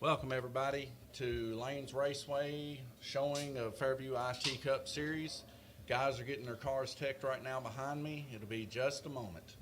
Welcome everybody to Lanes Raceway showing of Fairview IT Cup Series. Guys are getting their cars teched right now behind me. It'll be just a moment.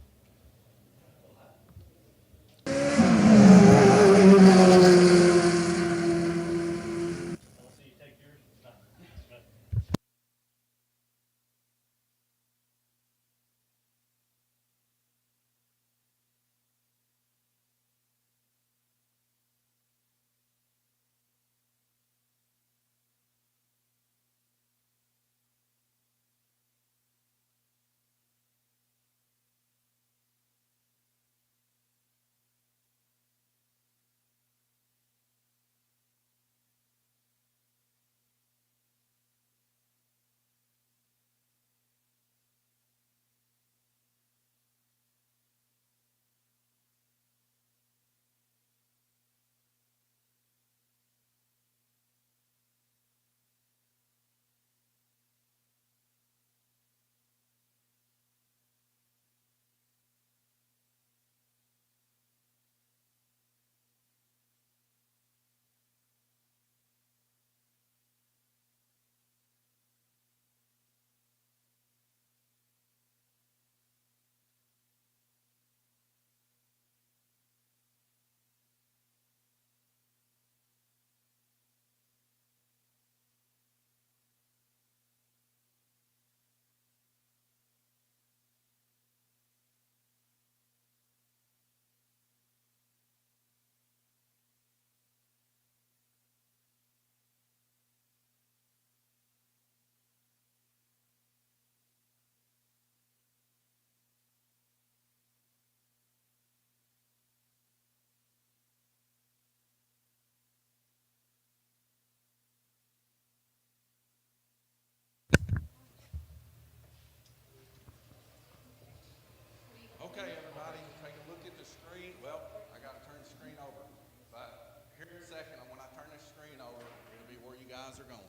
Okay, everybody, take a look at the screen. Well, I got to turn the screen over. But here in a second, when I turn the screen over, it'll be where you guys are going.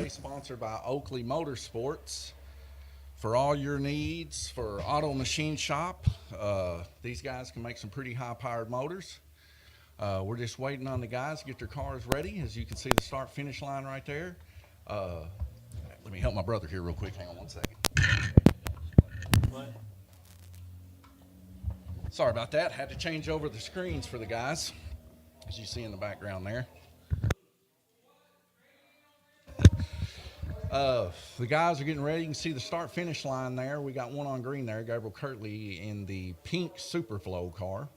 Sponsored by Oakley Motorsports. For all your needs for auto machine shop, these guys can make some pretty high-powered motors. We're just waiting on the guys to get their cars ready. As you can see, the start-finish line right there. Let me help my brother here real quick. Hang on one second. What? Sorry about that. Had to change over the screens for the guys, as you see in the background there. The guys are getting ready. You can see the start-finish line there. We got one on green there, Gabriel Kirtley in the pink Superflow car.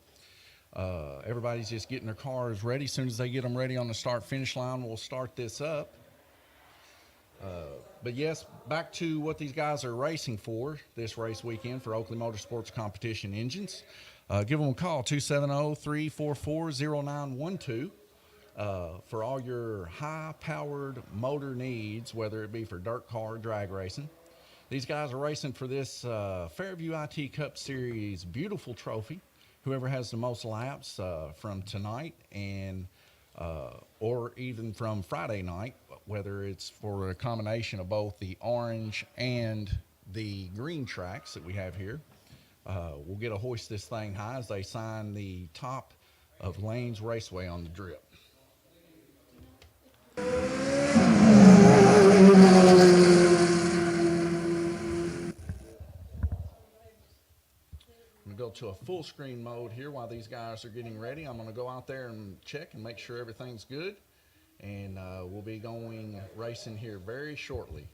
Everybody's just getting their cars ready. As soon as they get them ready on the start-finish line, we'll start this up. But yes, back to what these guys are racing for this race weekend for Oakley Motorsports Competition Engines. Give them a call, 270-344-0912. For all your high-powered motor needs, whether it be for dirt car or drag racing. These guys are racing for this Fairview IT Cup Series beautiful trophy. Whoever has the most laps from tonight and or even from Friday night, whether it's for a combination of both the orange and the green tracks that we have here, we'll get to hoist this thing high as they sign the top of Lanes Raceway on the drip. I'm going to go to a full screen mode here while these guys are getting ready. I'm going to go out there and check and make sure everything's good, and we'll be going racing here very shortly.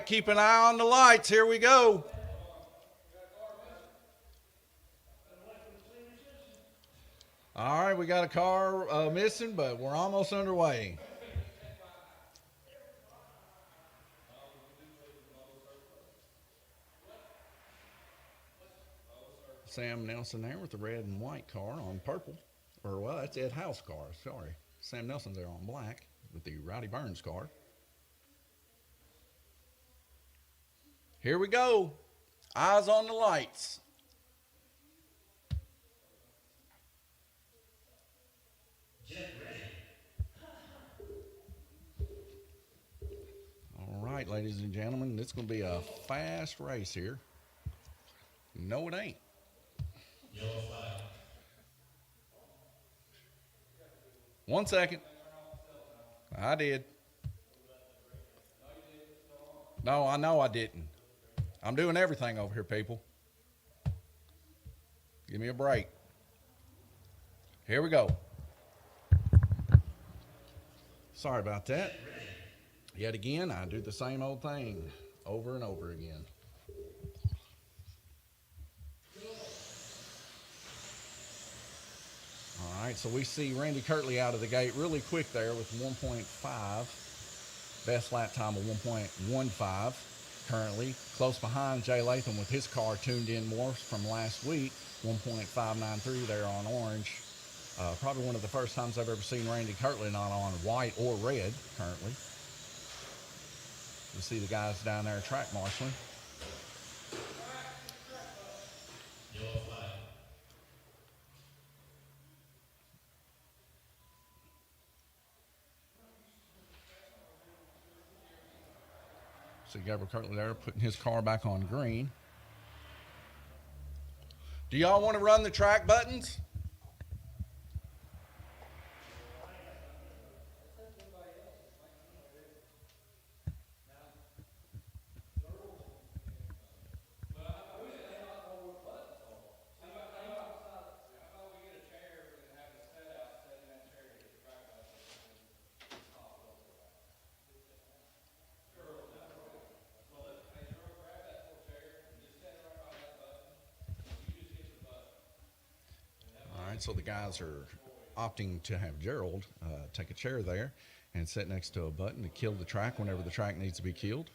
right, keep an eye on the lights. Here we go. All right, we got a car missing, but we're almost underway. Sam Nelson there with the red and white car on purple. Or, well, that's Ed House car, sorry. Sam Nelson's there on black with the Rowdy Burns car. Here we go. Eyes on the lights. All right, ladies and gentlemen, this is going to be a fast race here. No, it ain't. Yellow flag. 1 second. I did. No, I know I didn't. I'm doing everything over here, people. Give me a break. Here we go. Sorry about that. Yet again, I do the same old thing over and over again. All right, so we see Randy Kirtley out of the gate really quick there with 1.5. Best lap time of 1.15 currently. Close behind Jay Latham with his car tuned in more from last week. 1.593 there on orange. Probably one of the first times I've ever seen Randy Kirtley not on white or red currently. You see the guys down there track marshaling. Yellow flag. See Gabriel Kirtley there putting his car back on green. Do y'all want to run the track buttons? So the guys are opting to have Gerald take a chair there and sit next to a button to kill the track whenever the track needs to be killed.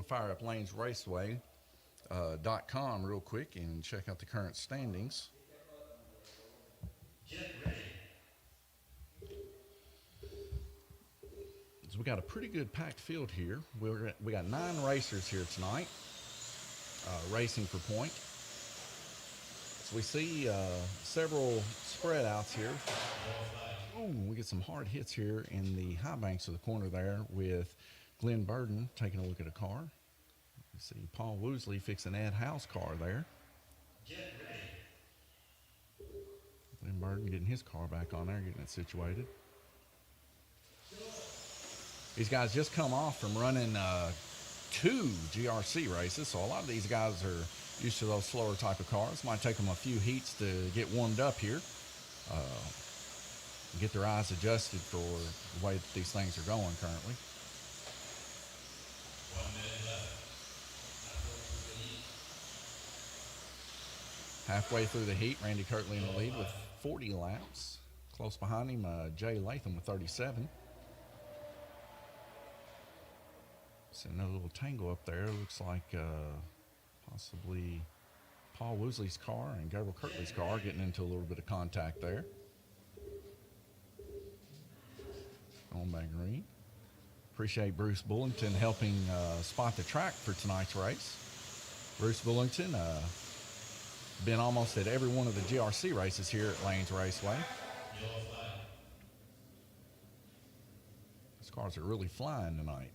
Fire up Lanes Raceway.com real quick and check out the current standings. So we got a pretty good packed field here. We got 9 racers here tonight racing for point. So we see several spread outs here. Ooh, we get some hard hits here in the high banks of the corner there with Glenn Burden taking a look at a car. You see Paul Woosley fixing Ed House car there. Glenn Burden getting his car back on there, getting it situated. These guys just come off from running 2 GRC races, so a lot of these guys are used to those slower type of cars. Might take them a few heats to get warmed up here, get their eyes adjusted for the way that these things are going currently. 1 minute left. Halfway through the heat, Randy Kirtley in the lead with 40 laps. Close behind him, Jay Latham with 37. See another little tangle up there. Looks like possibly Paul Woosley's car and Gabriel Kirtley's car getting into a little bit of contact there. On by green. Appreciate Bruce Bullington helping spot the track for tonight's race. Bruce Bullington been almost at every one of the GRC races here at Lanes Raceway. These cars are really flying tonight.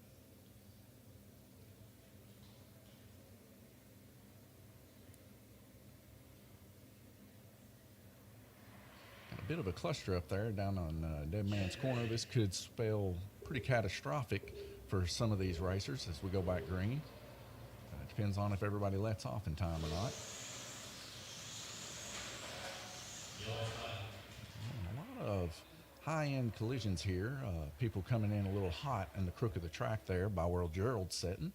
bit of a cluster up there down on Dead Man's Corner. This could spell pretty catastrophic for some of these racers as we go back green. Depends on if everybody lets off in time or not. A lot of high-end collisions here. People coming in a little hot in the crook of the track there by where Gerald's sitting.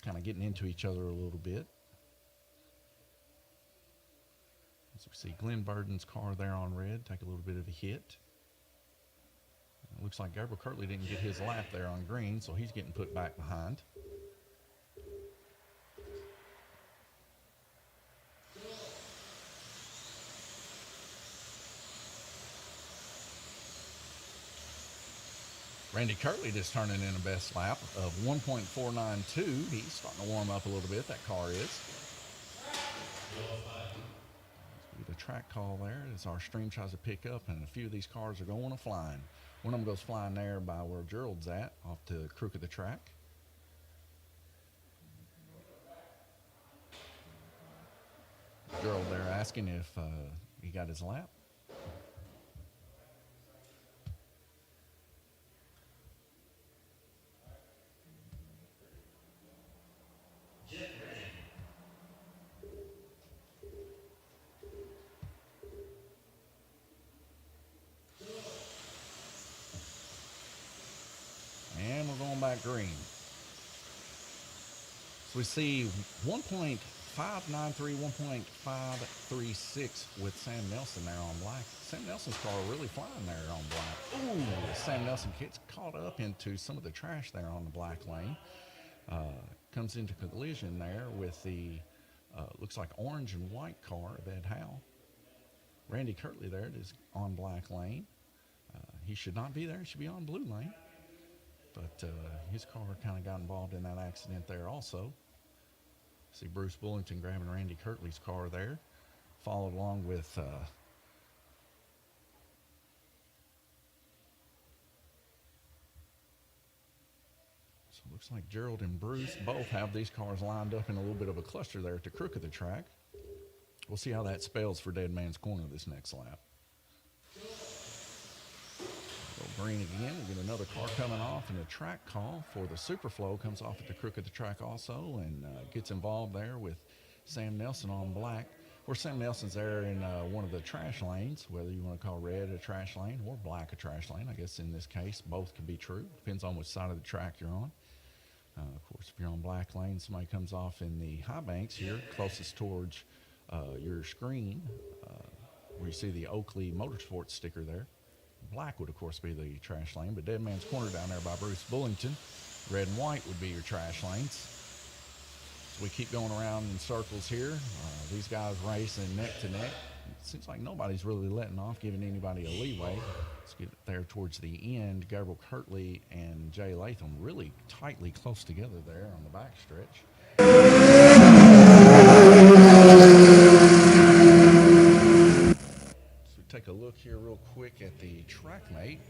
Kind of getting into each other a little bit. As we see Glenn Burden's car there on red take a little bit of a hit. It looks like Gabriel Kirtley didn't get his lap there on green, so he's getting put back behind. Randy Kirtley just turning in a best lap of 1.492. He's starting to warm up a little bit, that car is. The track call there as our stream tries to pick up, and a few of these cars are going flying. One of them goes flying there by where Gerald's at, off the crook of the track. Gerald there asking if he got his lap. And we're going back green. So we see 1.593, 1.536 with Sam Nelson there on black. Sam Nelson's car really flying there on black. Ooh, Sam Nelson gets caught up into some of the trash there on the black lane. Comes into collision there with the, looks like orange and white car of Ed Howe. Randy Kirtley there is on black lane. He should not be there. He should be on blue lane. But his car kind of got involved in that accident there also. See Bruce Bullington grabbing Randy Kirtley's car there. Followed along with so it looks like Gerald and Bruce both have these cars lined up in a little bit of a cluster there at the crook of the track. We'll see how that spells for Dead Man's Corner this next lap. Go green again. We get another car coming off, and a track call for the Superflow comes off at the crook of the track also, and gets involved there with Sam Nelson on black. Where Sam Nelson's there in one of the trash lanes, whether you want to call red a trash lane or black a trash lane. I guess in this case, both can be true. Depends on which side of the track you're on. Of course, if you're on black lane, somebody comes off in the high banks here, closest towards your screen, where you see the Oakley Motorsport sticker there. Black would, of course, be the trash lane, but Dead Man's Corner down there by Bruce Bullington. Red and white would be your trash lanes. So we keep going around in circles here. These guys racing neck to neck. It seems like nobody's really letting off, giving anybody a leeway. Let's get there towards the end. Gabriel Kirtley and Jay Latham really tightly close together there on the back stretch. So take a look here real quick at the track mate.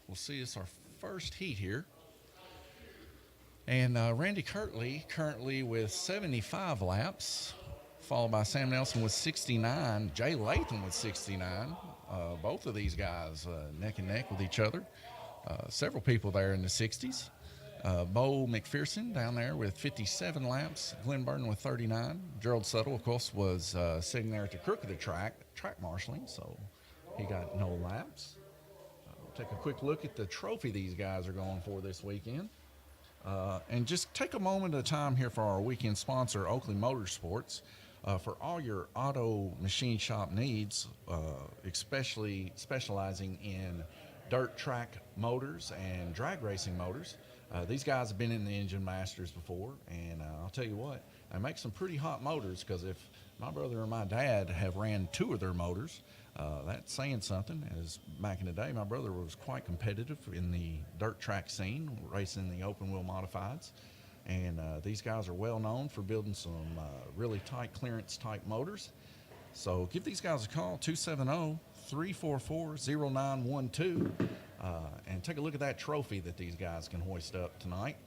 We'll see it's our first heat here. And Randy Kirtley currently with 75 laps, followed by Sam Nelson with 69, Jay Latham with 69. Both of these guys neck and neck with each other. Several people there in the 60s. Bo McPherson down there with 57 laps. Glenn Burden with 39. Gerald Suttle, of course, was sitting there at the crook of the track marshaling, so he got no laps. We'll take a quick look at the trophy these guys are going for this weekend. And just take a moment of time here for our weekend sponsor, Oakley Motorsports. For all your auto machine shop needs, especially specializing in dirt track motors and drag racing motors. These guys have been in the Engine Masters before, and I'll tell you what, they make some pretty hot motors, because if my brother and my dad have ran two of their motors, that's saying something, as back in the day, my brother was quite competitive in the dirt track scene, racing the open wheel modifieds. And these guys are well known for building some really tight clearance type motors. So give these guys a call, 270-344-0912, and take a look at that trophy that these guys can hoist up tonight.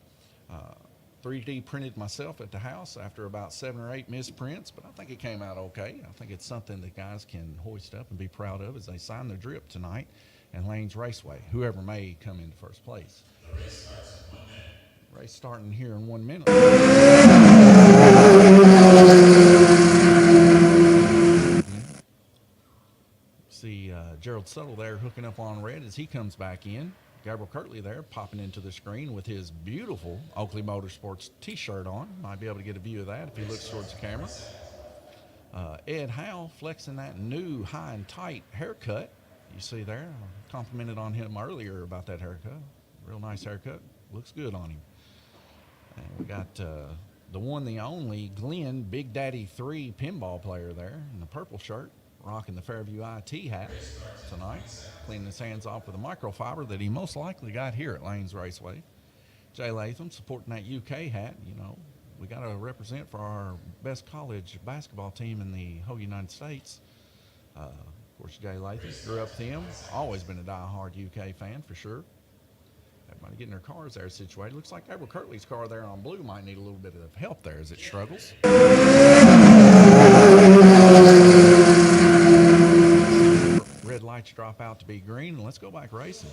3D printed myself at the house after about 7 or 8 misprints, but I think it came out okay. I think it's something that guys can hoist up and be proud of as they sign their drip tonight in Lanes Raceway, whoever may come into first place. Race starting here in 1 minute. See Gerald Suttle there hooking up on red as he comes back in. Gabriel Kirtley there popping into the screen with his beautiful Oakley Motorsports t-shirt on. Might be able to get a view of that if he looks towards the camera. Ed Howe flexing that new high and tight haircut. You see there, I complimented on him earlier about that haircut. Real nice haircut. Looks good on him. And we got the one, the only Glenn Big Daddy 3 pinball player there in the purple shirt, rocking the Fairview IT hat tonight, cleaning his hands off with a microfiber that he most likely got here at Lanes Raceway. Jay Latham supporting that UK hat. You know, we got to represent for our best college basketball team in the whole United States. Of course, Jay Latham grew up with him. Always been a die-hard UK fan for sure. Everybody getting their cars there situated. Looks like Gabriel Kirtley's car there on blue might need a little bit of help there as it struggles. Red lights drop out to be green, and let's go back racing.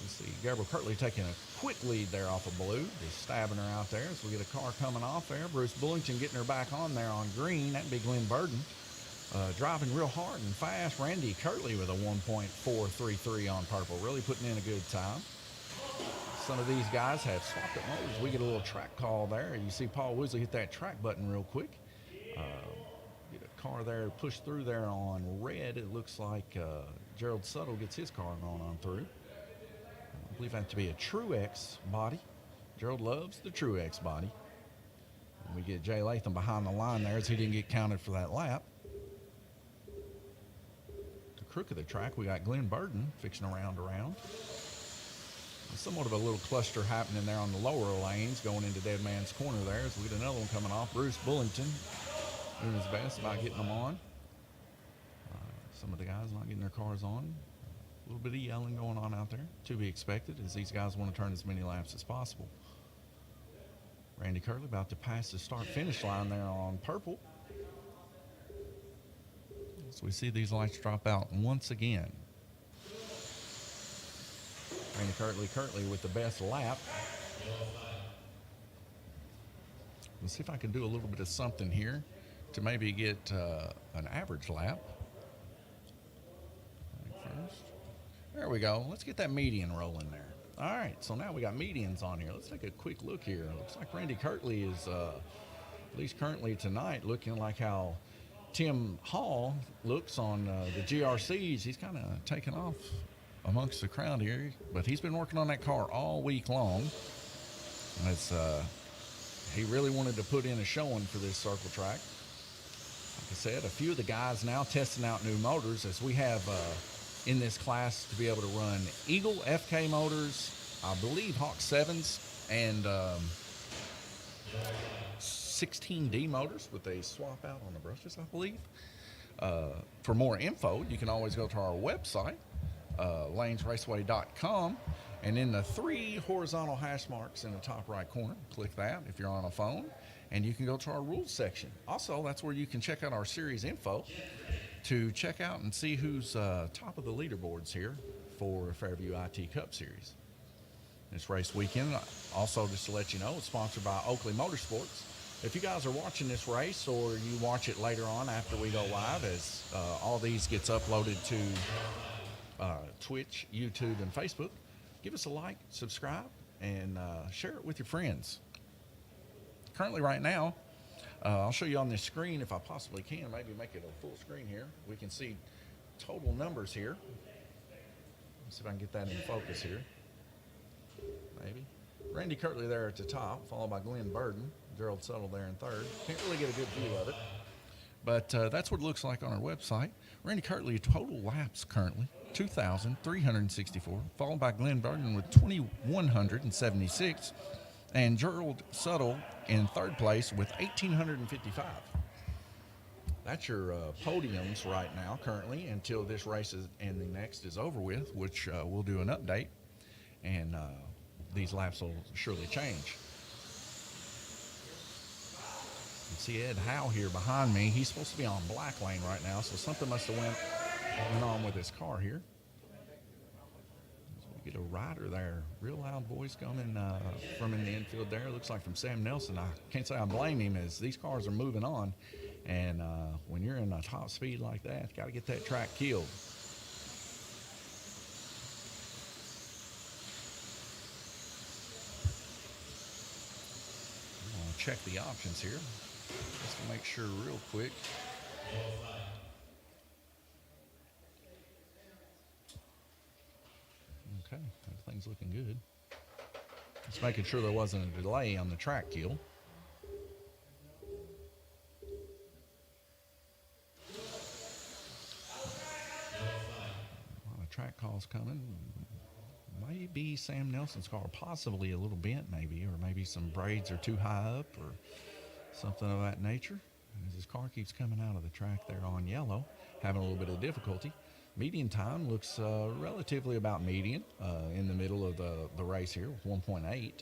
We see Gabriel Kirtley taking a quick lead there off of blue, just stabbing her out there as we get a car coming off there. Bruce Bullington getting her back on there on green. That'd be Glenn Burden. Driving real hard and fast. Randy Kirtley with a 1.433 on purple, really putting in a good time. Some of these guys have swapped up motors. We get a little track call there. You see Paul Woosley hit that track button real quick. Get a car there pushed through there on red. It looks like Gerald Suttle gets his car going on through. I believe that to be a Truex body. Gerald loves the Truex body. And we get Jay Latham behind the line there as he didn't get counted for that lap. The crook of the track, we got Glenn Burden fixing around. Somewhat of a little cluster happening there on the lower lanes going into Dead Man's Corner there as we get another one coming off. Bruce Bullington doing his best about getting them on. Some of the guys not getting their cars on. A little bit of yelling going on out there, to be expected, as these guys want to turn as many laps as possible. Randy Kirtley about to pass the start-finish line there on purple. So we see these lights drop out once again. Randy Kirtley with the best lap. Let's see if I can do a little bit of something here to maybe get an average lap. First. There we go. Let's get that median rolling there. All right, so now we got medians on here. Let's take a quick look here. It looks like Randy Kirtley is, at least currently tonight, looking like how Tim Hall looks on the GRCs. He's kind of taken off amongst the crowd here, but he's been working on that car all week long. And it's, he really wanted to put in a showing for this circle track. Like I said, a few of the guys now testing out new motors as we have in this class to be able to run Eagle FK motors, I believe Hawk 7s, and 16D motors with a swap out on the brushes, I believe. For more info, you can always go to our website, lanesraceway.com, and in the 3 horizontal hash marks in the top right corner, click that if you're on a phone, and you can go to our rules section. Also, that's where you can check out our series info to check out and see who's top of the leaderboards here for Fairview IT Cup Series. This race weekend, also just to let you know, it's sponsored by Oakley Motorsports. If you guys are watching this race or you watch it later on after we go live, as all these gets uploaded to Twitch, YouTube, and Facebook, give us a like, subscribe, and share it with your friends. Currently right now, I'll show you on this screen if I possibly can, maybe make it a full screen here. We can see total numbers here. Let's see if I can get that in focus here. Maybe. Randy Kirtley there at the top, followed by Glenn Burden. Gerald Suttle there in third. Can't really get a good view of it. But that's what it looks like on our website. Randy Kirtley, total laps currently, 2,364, followed by Glenn Burden with 2,176, and Gerald Suttle in third place with 1,855. That's your podiums right now currently until this race and the next is over with, which we'll do an update, and these laps will surely change. You see Ed Howe here behind me. He's supposed to be on black lane right now, so something must have went on with his car here. So we get a rider there. Real loud voice coming from in the infield there. Looks like from Sam Nelson. I can't say I blame him, as these cars are moving on. And when you're in a top speed like that, you got to get that track killed. Check the options here just to make sure real quick. Okay, everything's looking good. Just making sure there wasn't a delay on the track kill. A lot of track calls coming. Maybe Sam Nelson's car possibly a little bent, maybe, or maybe some braids are too high up or something of that nature. As his car keeps coming out of the track there on yellow, having a little bit of difficulty. Median time looks relatively about median in the middle of the race here with 1.8.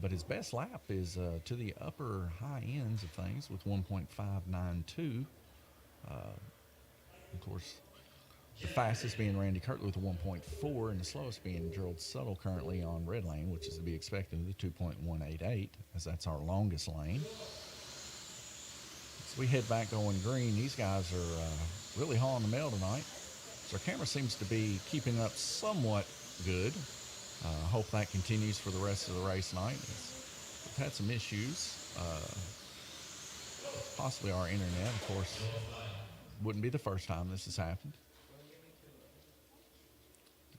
But his best lap is to the upper high ends of things with 1.592. Of course, the fastest being Randy Kirtley with a 1.4, and the slowest being Gerald Suttle currently on red lane, which is to be expected with a 2.188, as that's our longest lane. As we head back going green, these guys are really hauling the mail tonight. So our camera seems to be keeping up somewhat good. Hope that continues for the rest of the race tonight. We've had some issues, possibly our internet, of course. Wouldn't be the first time this has happened.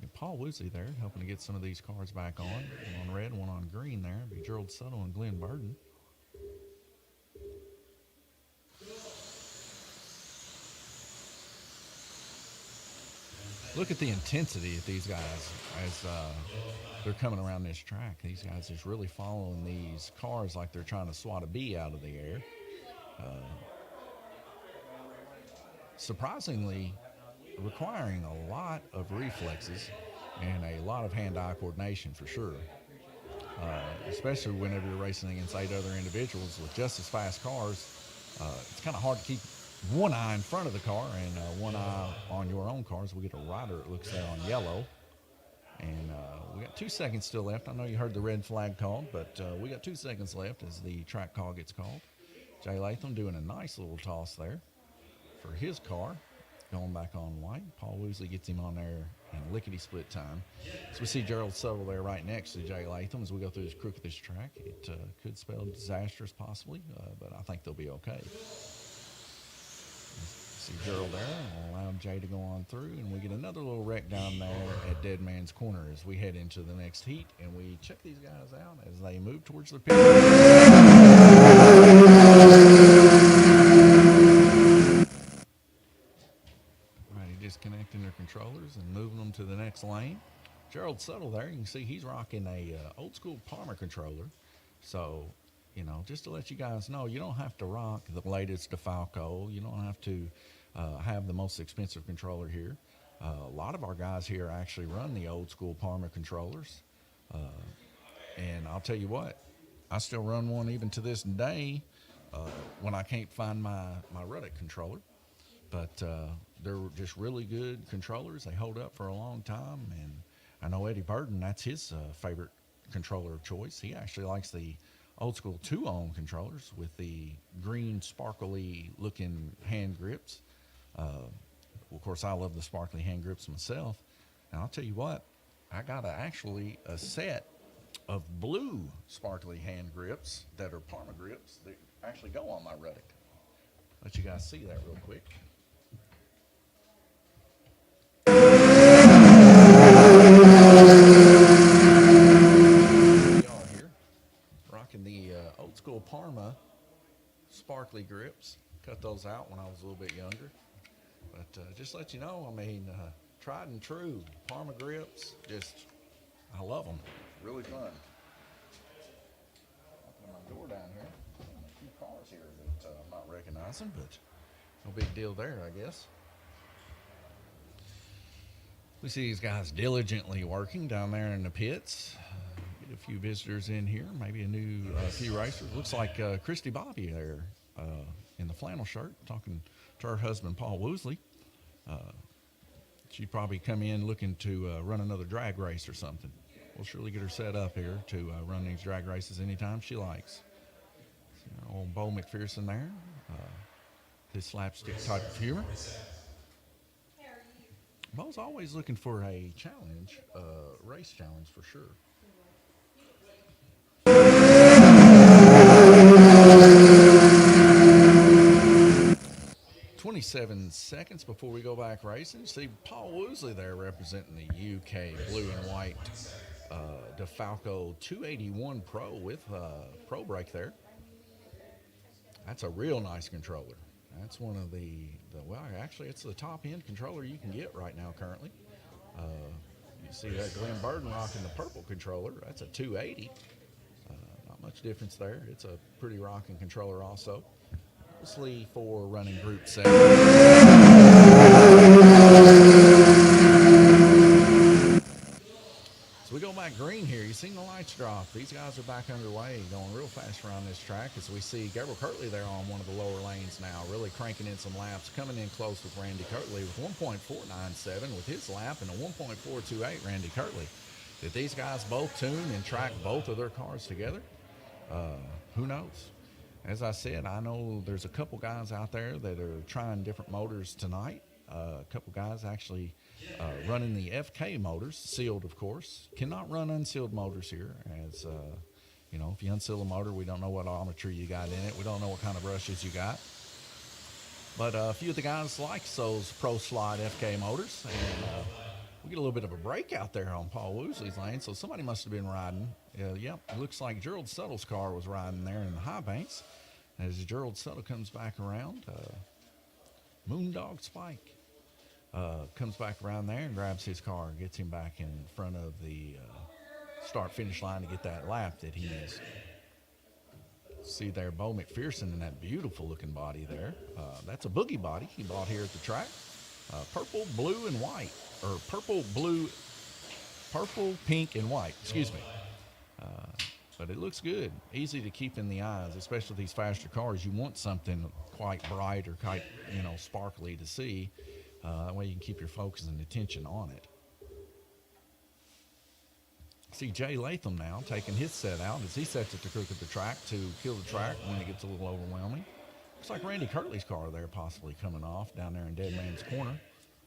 And Paul Woosley there, helping to get some of these cars back on. One on red, one on green there. It'd be Gerald Suttle and Glenn Burden. Look at the intensity of these guys as they're coming around this track. These guys just really following these cars like they're trying to swat a bee out of the air. Surprisingly, requiring a lot of reflexes and a lot of hand-eye coordination for sure. Especially whenever you're racing against 8 other individuals with just as fast cars. It's kind of hard to keep one eye in front of the car and one eye on your own cars. We get a rider, it looks there, on yellow. And we got 2 seconds still left. I know you heard the red flag called, but we got 2 seconds left as the track call gets called. Jay Latham doing a nice little toss there for his car, going back on white. Paul Woosley gets him on there in lickety-split time. So we see Gerald Suttle there right next to Jay Latham as we go through this crook of this track. It could spell disastrous possibly, but I think they'll be okay. See Gerald there, and we'll allow Jay to go on through, and we get another little wreck down there at Dead Man's Corner as we head into the next heat, and we check these guys out as they move towards the pit. Alrighty, disconnecting their controllers and moving them to the next lane. Gerald Suttle there, you can see he's rocking a old school Palmer controller. So, you know, just to let you guys know, you don't have to rock the latest DeFalco. You don't have to have the most expensive controller here. A lot of our guys here actually run the old school Palmer controllers. And I'll tell you what, I still run one even to this day when I can't find my Ruddock controller. But they're just really good controllers. They hold up for a long time. And I know Eddie Burden, that's his favorite controller of choice. He actually likes the old school 2-ohm controllers with the green sparkly looking hand grips. Of course, I love the sparkly hand grips myself. And I'll tell you what, I got actually a set of blue sparkly hand grips that are Palmer grips that actually go on my Ruddock. Let you guys see that real quick. Rocking the old school Parma sparkly grips. Cut those out when I was a little bit younger. But just let you know, I mean, tried and true Parma grips. Just, I love them. Really fun. Open my door down here. A few cars here that I'm not recognizing, but no big deal there, I guess. We see these guys diligently working down there in the pits. Get a few visitors in here, maybe a few racers. Looks like Christy Bobby there in the flannel shirt, talking to her husband, Paul Woosley. She'd probably come in looking to run another drag race or something. We'll surely get her set up here to run these drag races anytime she likes. Old Bo McPherson there, his slapstick type of humor. Bo's always looking for a challenge, race challenge for sure. 27 seconds before we go back racing. See Paul Woosley there representing the UK blue and white DeFalco 281 Pro with Pro Brake there. That's a real nice controller. That's one of well, actually, it's the top end controller you can get right now currently. You see that Glenn Burden rocking the purple controller. That's a 280. Not much difference there. It's a pretty rocking controller also. Mostly for running Group 7. So we go back green here. You've seen the lights drop. These guys are back underway, going real fast around this track as we see Gabriel Kirtley there on one of the lower lanes now, really cranking in some laps, coming in close with Randy Kirtley with 1.497 with his lap and a 1.428 Randy Kirtley. Did these guys both tune and track both of their cars together? Who knows? As I said, I know there's a couple guys out there that are trying different motors tonight. A couple guys actually running the FK motors, sealed of course. Cannot run unsealed motors here, as you know, if you unseal a motor, we don't know what armature you got in it. We don't know what kind of brushes you got. But a few of the guys like those Pro Slide FK motors, and we get a little bit of a break out there on Paul Woosley's lane, so somebody must have been riding. Yep, it looks like Gerald Suttle's car was riding there in the high banks. As Gerald Suttle comes back around, Moondog Spike comes back around there and grabs his car and gets him back in front of the start-finish line to get that lap that he needs. See there, Bo McPherson in that beautiful-looking body there. That's a boogie body he bought here at the track. Purple, blue, and white. Or purple, blue, purple, pink, and white. Excuse me. But it looks good. Easy to keep in the eyes, especially these faster cars. You want something quite bright or quite, you know, sparkly to see. That way you can keep your focus and attention on it. See Jay Latham now taking his set out as he sets at the crook of the track to kill the track when it gets a little overwhelming. Looks like Randy Kirtley's car there possibly coming off down there in Dead Man's Corner.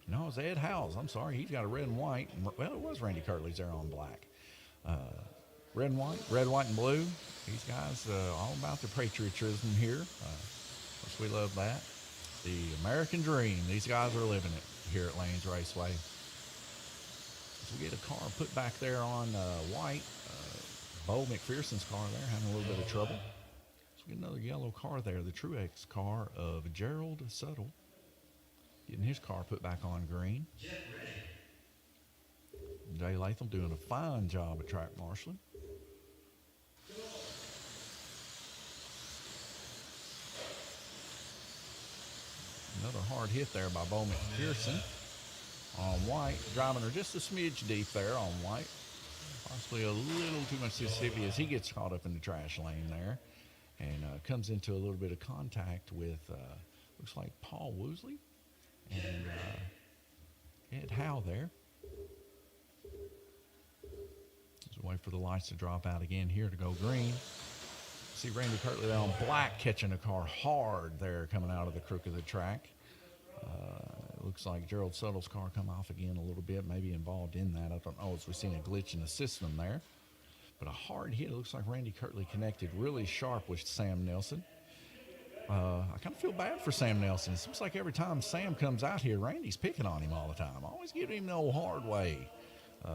No, it's Ed Howes. I'm sorry. He's got a red and white. Well, it was Randy Kirtley's there on black. Red and white, and blue. These guys all about the patriotism here. Of course, we love that. The American dream. These guys are living it here at Lanes Raceway. So we get a car put back there on white. Bo McPherson's car there having a little bit of trouble. So we get another yellow car there, the Truex car of Gerald Suttle. Getting his car put back on green. Jay Latham doing a fine job of track marshaling. Another hard hit there by Bo McPherson on white. Driving her just a smidge deep there on white. Possibly a little too much Mississippi as he gets caught up in the trash lane there. And comes into a little bit of contact with, looks like Paul Woosley. And Ed Howe there. Just wait for the lights to drop out again here to go green. See Randy Kirtley there on black catching a car hard there coming out of the crook of the track. It looks like Gerald Suttle's car come off again a little bit, maybe involved in that. I don't know, as we've seen a glitch in the system there. But a hard hit. It looks like Randy Kirtley connected really sharp with Sam Nelson. I kind of feel bad for Sam Nelson. It seems like every time Sam comes out here, Randy's picking on him all the time. Always giving him the old hard way.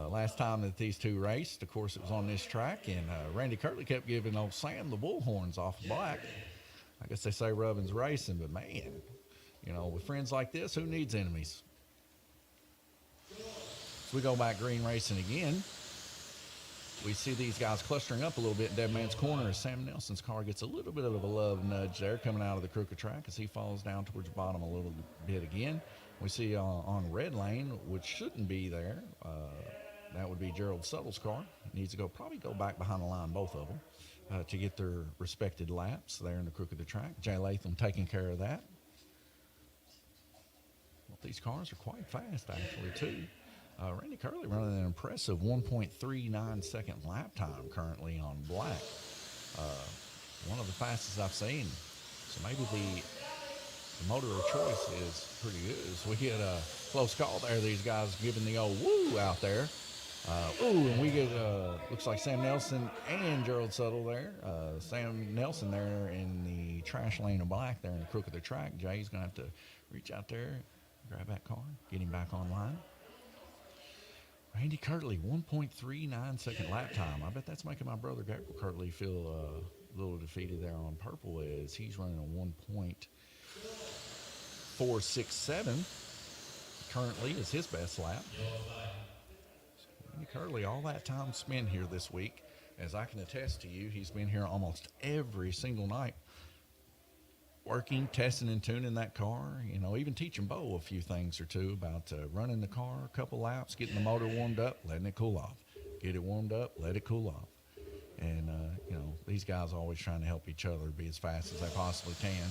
Last time that these two raced, of course, it was on this track, and Randy Kirtley kept giving old Sam the bullhorns off of black. I guess they say rubbing's racing, but man, you know, with friends like this, who needs enemies? So we go back green racing again. We see these guys clustering up a little bit in Dead Man's Corner as Sam Nelson's car gets a little bit of a love nudge there coming out of the crooked track as he falls down towards the bottom a little bit again. We see on red lane, which shouldn't be there, That would be Gerald Suttle's car. Needs to probably go back behind the line, both of them, to get their respected laps there in the crook of the track. Jay Latham taking care of that. Well, these cars are quite fast, actually, too. Randy Curley running an impressive 1.39 second lap time currently on black. One of the fastest I've seen. So maybe the motor of choice is pretty good. So we get a close call there. These guys giving the old woo out there. And we get, looks like Sam Nelson and Gerald Suttle there. Sam Nelson there in the trash lane of black there in the crook of the track. Jay's going to have to reach out there, grab that car, get him back online. Randy Curley, 1.39 second lap time. I bet that's making my brother Gabriel Curley feel a little defeated there on purple, as he's running a 1.467. Currently is his best lap. Randy Curley, all that time spent here this week, as I can attest to you, he's been here almost every single night, working, testing, and tuning that car. You know, even teaching Bo a few things or two about running the car a couple laps, getting the motor warmed up, letting it cool off. Get it warmed up, let it cool off. And, you know, these guys are always trying to help each other be as fast as they possibly can.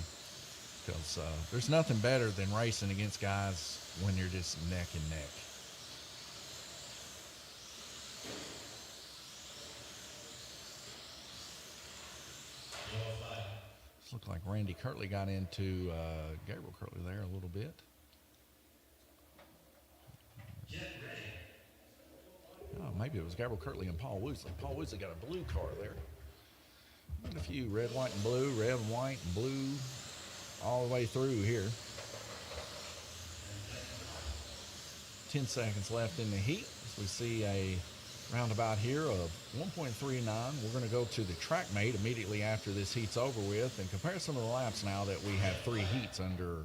Because there's nothing better than racing against guys when you're just neck and neck. Looks like Randy Curley got into Gabriel Curley there a little bit. Oh, maybe it was Gabriel Curley and Paul Woosley. Paul Woosley got a blue car there. Got a few red, white, and blue, red, white, and blue all the way through here. 10 seconds left in the heat. As we see a roundabout here of 1.39. We're going to go to the track mate immediately after this heat's over with and compare some of the laps now that we have 3 heats under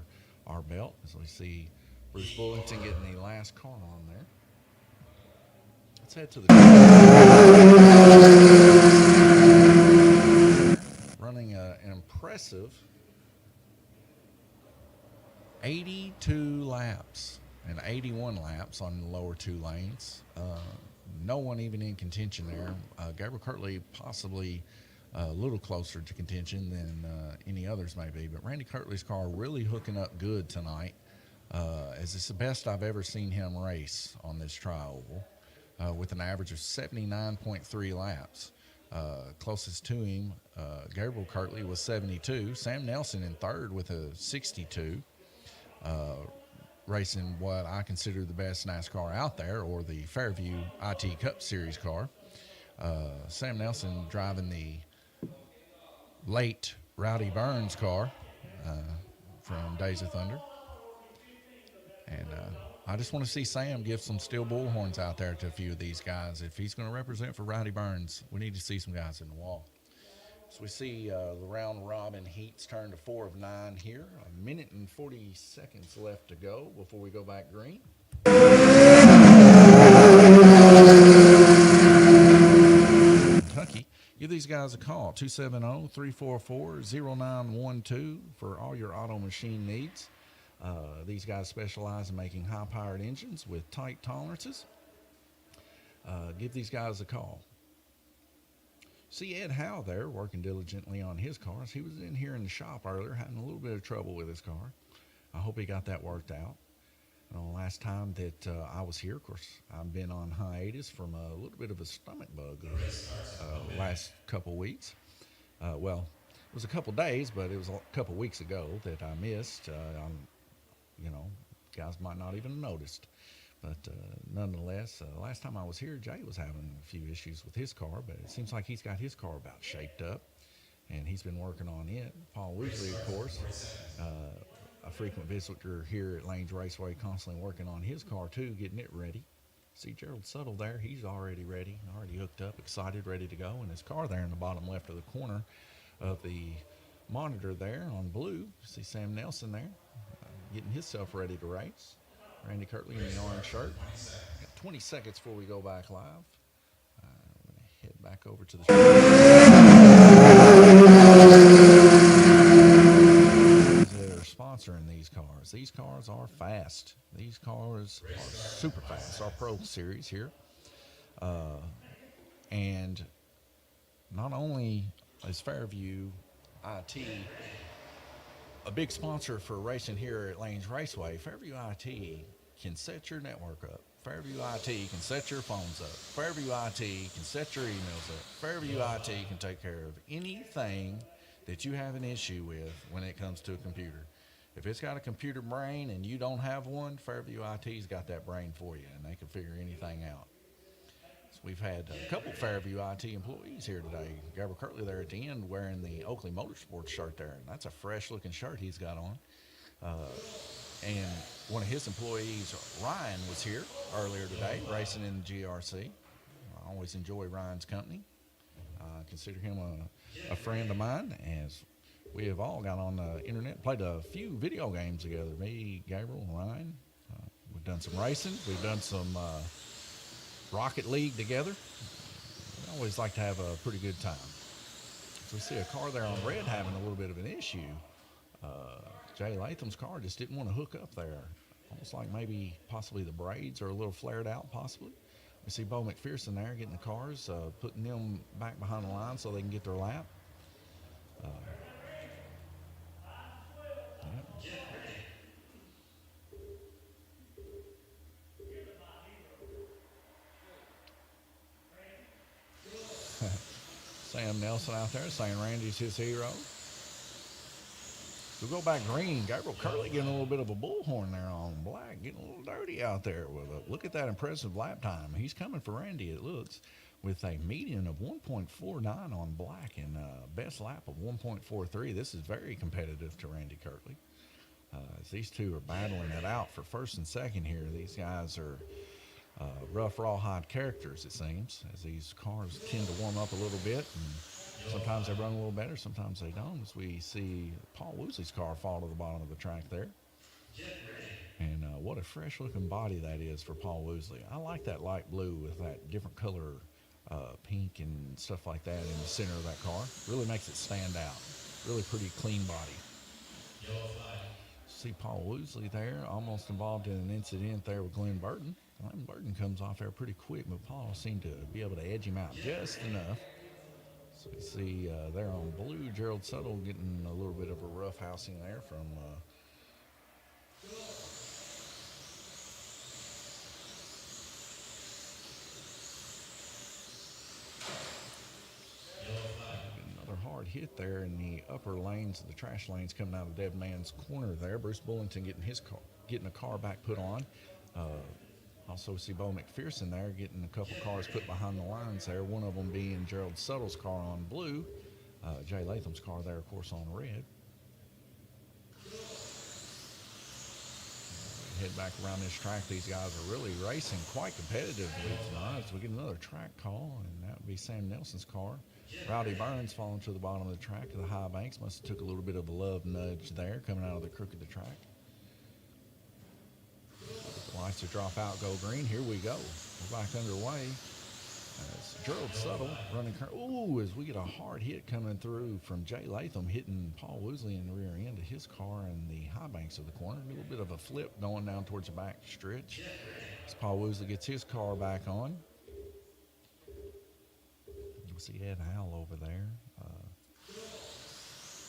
our belt. As we see Bruce Bullington getting the last car on there. Let's head to the running an impressive 82 laps and 81 laps on the lower 2 lanes. No one even in contention there. Gabriel Curley possibly a little closer to contention than any others may be. But Randy Curley's car really hooking up good tonight, as it's the best I've ever seen him race on this tri-oval, with an average of 79.3 laps. Closest to him, Gabriel Curley was 72. Sam Nelson in third with a 62. Racing what I consider the best NASCAR out there, or the Fairview IT Cup Series car. Sam Nelson driving the late Rowdy Burns car from Days of Thunder. And I just want to see Sam give some steel bullhorns out there to a few of these guys. If he's going to represent for Rowdy Burns, we need to see some guys in the wall. So we see the round robin heats turn to 4 of 9 here. 1 minute and 40 seconds left to go before we go back green. Kentucky, give these guys a call, 270-344-0912 for all your auto machine needs. These guys specialize in making high-powered engines with tight tolerances. Give these guys a call. See Ed Howe there working diligently on his cars. He was in here in the shop earlier having a little bit of trouble with his car. I hope he got that worked out. Last time that I was here, of course, I've been on hiatus from a little bit of a stomach bug last couple weeks. Well, it was a couple days, but it was a couple weeks ago that I missed. Guys might not even have noticed. But nonetheless, last time I was here, Jay was having a few issues with his car, but it seems like he's got his car about shaped up, and he's been working on it. Paul Woosley, of course, a frequent visitor here at Lanes Raceway, constantly working on his car too, getting it ready. See Gerald Suttle there, he's already ready, already hooked up, excited, ready to go. And his car there in the bottom left of the corner of the monitor there on blue. See Sam Nelson there, getting himself ready to race. Randy Curley in the orange shirt. Got 20 seconds before we go back live. I'm going to head back over to the show. That are sponsoring these cars. These cars are fast. These cars are super fast. Our Pro Series here. And not only is Fairview IT a big sponsor for racing here at Lanes Raceway, Fairview IT can set your network up. Fairview IT can set your phones up. Fairview IT can set your emails up. Fairview IT can take care of anything that you have an issue with when it comes to a computer. If it's got a computer brain and you don't have one, Fairview IT's got that brain for you, and they can figure anything out. So we've had a couple Fairview IT employees here today. Gabriel Kirtley there at the end wearing the Oakley Motorsport shirt there, and that's a fresh-looking shirt he's got on. And one of his employees, Ryan, was here earlier today racing in the GRC. I always enjoy Ryan's company. I consider him a friend of mine, as we have all got on the internet, played a few video games together, me, Gabriel, and Ryan. We've done some racing. We've done some Rocket League together. We always like to have a pretty good time. So we see a car there on red having a little bit of an issue. Jay Latham's car just didn't want to hook up there. Almost like maybe possibly the braids are a little flared out, possibly. We see Bo McPherson there getting the cars, putting them back behind the line so they can get their lap. Sam Nelson out there saying Randy's his hero. We'll go back green. Gabriel Kirtley getting a little bit of a bullhorn there on black, getting a little dirty out there with a look at that impressive lap time. He's coming for Randy, it looks, with a median of 1.49 on black and a best lap of 1.43. This is very competitive to Randy Kirtley. As these two are battling it out for first and second here. These guys are rough, rawhide characters, it seems, as these cars tend to warm up a little bit. And sometimes they run a little better, sometimes they don't, as we see Paul Woosley's car fall to the bottom of the track there. And what a fresh-looking body that is for Paul Woosley. I like that light blue with that different color pink and stuff like that in the center of that car. Really makes it stand out. Really pretty clean body. See Paul Woosley there, almost involved in an incident there with Glenn Burton. Glenn Burton comes off there pretty quick, but Paul seemed to be able to edge him out just enough. So you see there on blue, Gerald Suttle getting a little bit of a rough housing there from another hard hit there in the upper lanes of the trash lanes coming out of Dead Man's corner there. Bruce Bullington getting a car back put on. Also see Bo McPherson there getting a couple cars put behind the lines there, one of them being Gerald Suttle's car on blue, Jay Latham's car there, of course, on red. Head back around this track. These guys are really racing quite competitively tonight. So we get another track call, and that would be Sam Nelson's car. Rowdy Burns falling to the bottom of the track to the high banks. Must have took a little bit of a love nudge there coming out of the crook of the track. Lights to drop out, go green. Here we go. We're back underway. As Gerald Suttle running. Ooh, as we get a hard hit coming through from Jay Latham, hitting Paul Woosley in the rear end of his car in the high banks of the corner. A little bit of a flip going down towards the back stretch. As Paul Woosley gets his car back on. You'll see Ed Howell over there.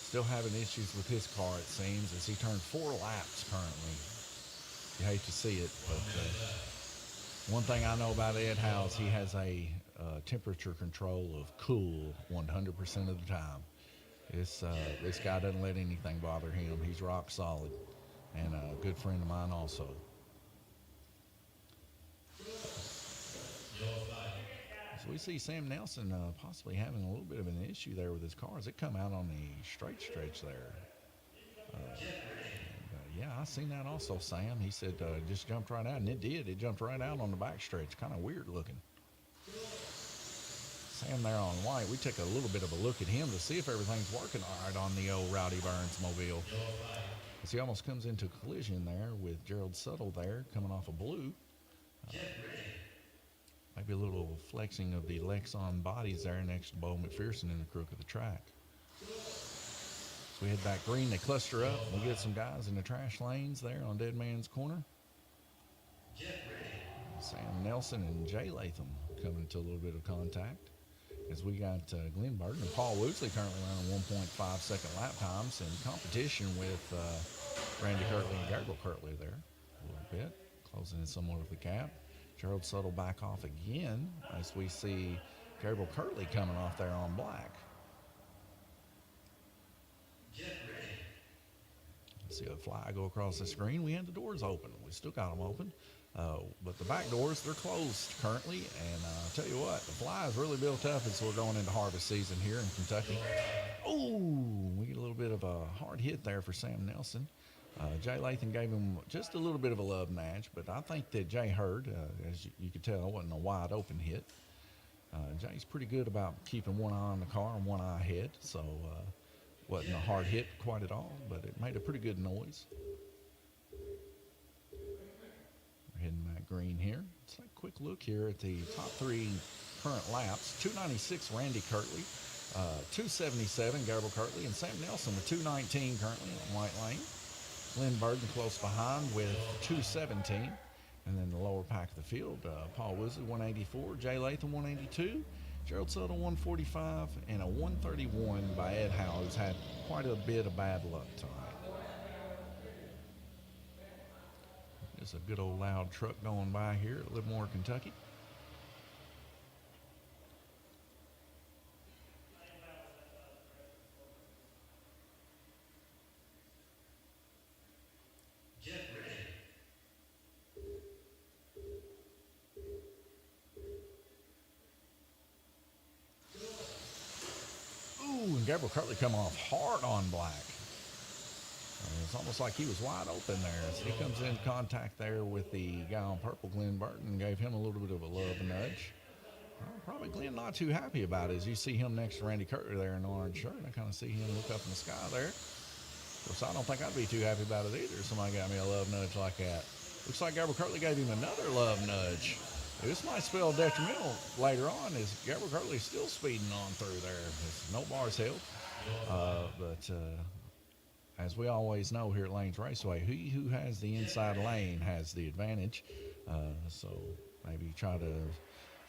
Still having issues with his car, it seems, as he turned 4 laps currently. You hate to see it, but one thing I know about Ed Howell is he has a temperature control of cool 100% of the time. This guy doesn't let anything bother him. He's rock solid, and a good friend of mine also. So we see Sam Nelson possibly having a little bit of an issue there with his car as it come out on the straight stretch there. Yeah, I seen that also, Sam. He said just jumped right out, and it did. It jumped right out on the back stretch. Kind of weird looking. Sam there on white. We took a little bit of a look at him to see if everything's working all right on the old Rowdy Burns mobile. As he almost comes into collision there with Gerald Suttle there coming off of blue. Maybe a little flexing of the Lexon bodies there next to Bo McPherson in the crook of the track. So we head back green, they cluster up. We get some guys in the trash lanes there on Dead Man's corner. Sam Nelson and Jay Latham coming into a little bit of contact. As we got Glenn Burton and Paul Woosley currently running 1.5 second lap times in competition with Randy Kirtley and Gabriel Kirtley there a little bit, closing in somewhat of the gap. Gerald Suttle back off again as we see Gabriel Kirtley coming off there on black. See a fly go across the screen. We had the doors open. We still got them open. But the back doors, they're closed currently. And I'll tell you what, the fly is really built up as we're going into harvest season here in Kentucky. Oh, we get a little bit of a hard hit there for Sam Nelson. Jay Lathan gave him just a little bit of a love nudge, but I think that Jay heard, as you could tell, it wasn't a wide open hit. Jay's pretty good about keeping one eye on the car and one eye ahead, so wasn't a hard hit quite at all, but it made a pretty good noise. We're heading back green here. Let's take a quick look here at the top three current laps. 296 Randy Kirtley, 277 Gabriel Kirtley, and Sam Nelson with 219 currently on white lane. Glenn Burton close behind with 217. And then the lower pack of the field, Paul Woosley 184, Jay Lathan 182, Gerald Suttle 145, and a 131 by Ed Howe, who's had quite a bit of bad luck tonight. Just a good old loud truck going by here at Livermore, Kentucky. And Gabriel Kirtley come off hard on black. It's almost like he was wide open there. As he comes in contact there with the guy on purple, Glenn Burton, gave him a little bit of a love nudge. Probably Glenn not too happy about it as you see him next to Randy Kirtley there in the orange shirt. I kind of see him look up in the sky there. Of course, I don't think I'd be too happy about it either. Somebody got me a love nudge like that. Looks like Gabriel Kirtley gave him another love nudge. This might spell detrimental later on as Gabriel Kirtley still speeding on through there. There's no bars held. But as we always know here at Lanes Raceway, he who has the inside lane has the advantage. So maybe try to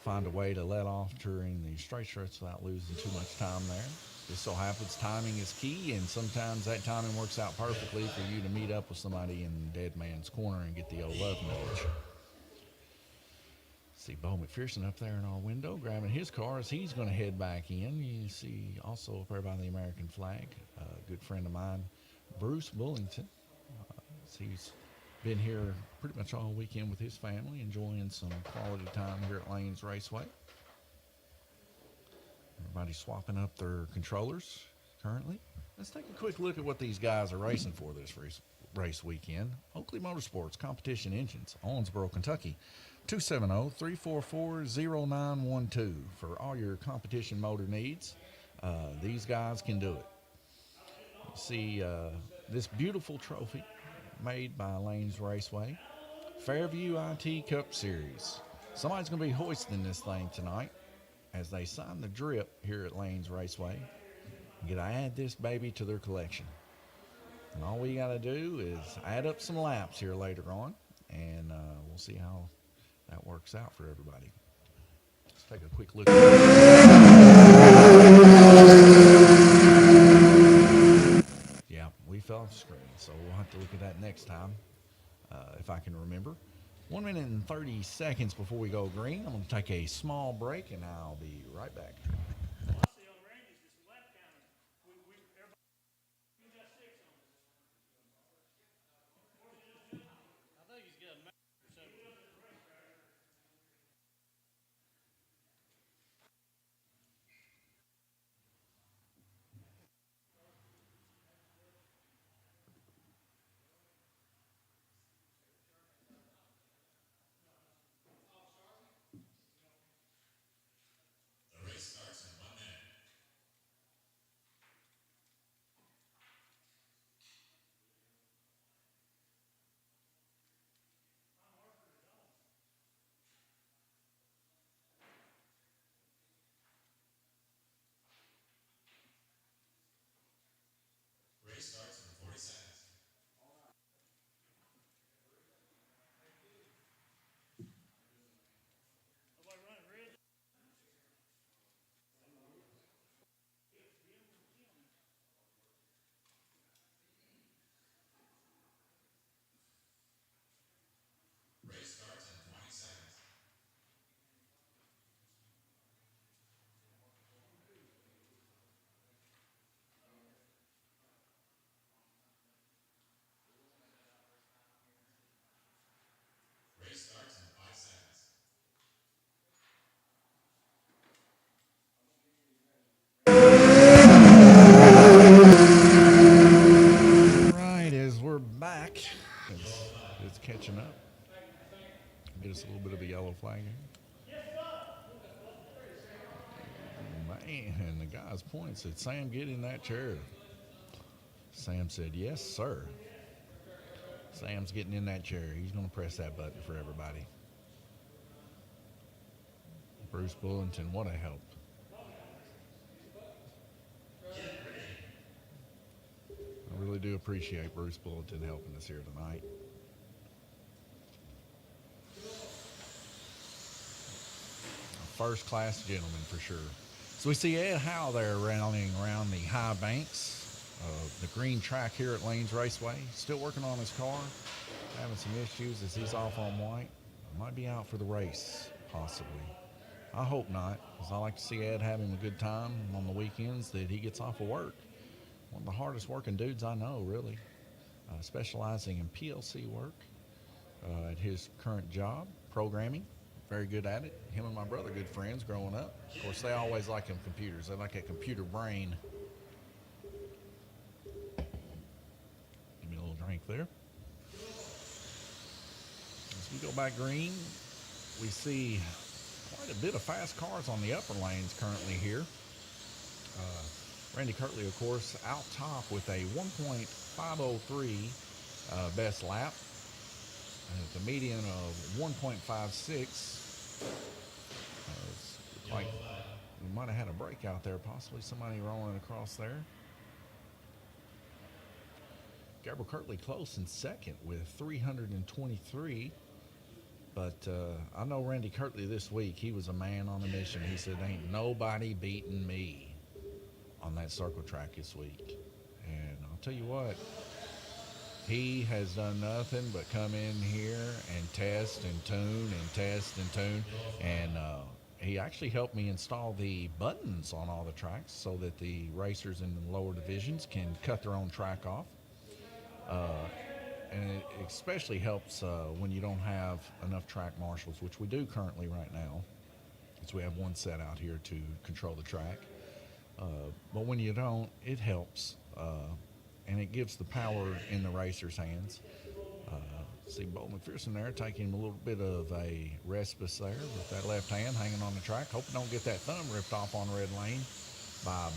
find a way to let off during the straight stretch without losing too much time there. Just so happens timing is key, and sometimes that timing works out perfectly for you to meet up with somebody in dead man's corner and get the old love nudge. See Bo McPherson up there in our window grabbing his car as he's going to head back in. You see also up there by the American flag, a good friend of mine, Bruce Bullington. He's been here pretty much all weekend with his family, enjoying some quality time here at Lanes Raceway. Everybody's swapping up their controllers currently. Let's take a quick look at what these guys are racing for this race weekend. Oakley Motorsports Competition Engines, Owensboro, Kentucky. 270-344-0912 for all your competition motor needs. These guys can do it. You see this beautiful trophy made by Lanes Raceway. Fairview IT Cup Series. Somebody's going to be hoisting this thing tonight as they sign the drip here at Lanes Raceway. Get to add this baby to their collection. And all we got to do is add up some laps here later on, and we'll see how that works out for everybody. Let's take a quick look. Yeah, we fell off the screen, so we'll have to look at that next time, if I can remember. 1 minute and 30 seconds before we go green. I'm going to take a small break, and I'll be right back. Get us a little bit of a yellow flag here. Man, the guy's point said, Sam, get in that chair. Sam said, yes, sir. Sam's getting in that chair. He's going to press that button for everybody. Bruce Bullington, what a help. I really do appreciate Bruce Bullington helping us here tonight. First class gentleman for sure. So we see Ed Howe there running around the high banks of the green track here at Lanes Raceway. Still working on his car, having some issues as he's off on white. Might be out for the race, possibly. I hope not, because I like to see Ed having a good time on the weekends that he gets off of work. One of the hardest working dudes I know, really. Specializing in PLC work at his current job, programming. Very good at it. Him and my brother, good friends growing up. Of course, they always like them computers. They like that computer brain. Give me a little drink there. As we go back green, we see quite a bit of fast cars on the upper lanes currently here. Randy Kirtley, of course, out top with a 1.503 best lap. At the median of 1.56. Looks like we might have had a breakout there, possibly somebody rolling across there. Gabriel Kirtley close in second with 323. But I know Randy Kirtley this week, he was a man on a mission. He said, ain't nobody beating me on that circle track this week. And I'll tell you what, he has done nothing but come in here and test and tune and test and tune. And he actually helped me install the buttons on all the tracks so that the racers in the lower divisions can cut their own track off. And it especially helps when you don't have enough track marshals, which we do currently right now, because we have one set out here to control the track. But when you don't, it helps. And it gives the power in the racer's hands. See Bo McPherson there taking a little bit of a respite there with that left hand hanging on the track. Hope he don't get that thumb ripped off on red lane by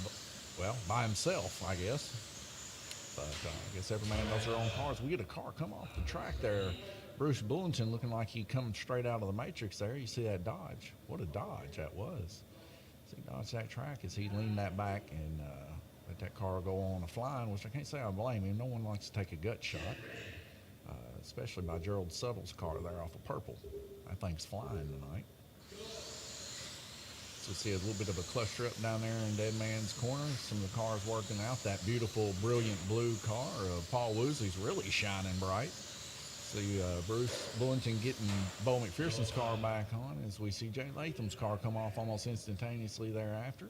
himself, I guess. But I guess every man knows their own cars. We get a car come off the track there. Bruce Bullington looking like he coming straight out of the Matrix there. You see that Dodge. What a Dodge that was. See, dodge that track as he leaned that back and let that car go on a flying, which I can't say I blame him. No one likes to take a gut shot, especially by Gerald Suttle's car there off of purple. That thing's flying tonight. So see a little bit of a cluster up down there in Dead Man's Corner. Some of the cars working out. That beautiful, brilliant blue car of Paul Woosley's really shining bright. See Bruce Bullington getting Bo McPherson's car back on as we see Jay Latham's car come off almost instantaneously thereafter.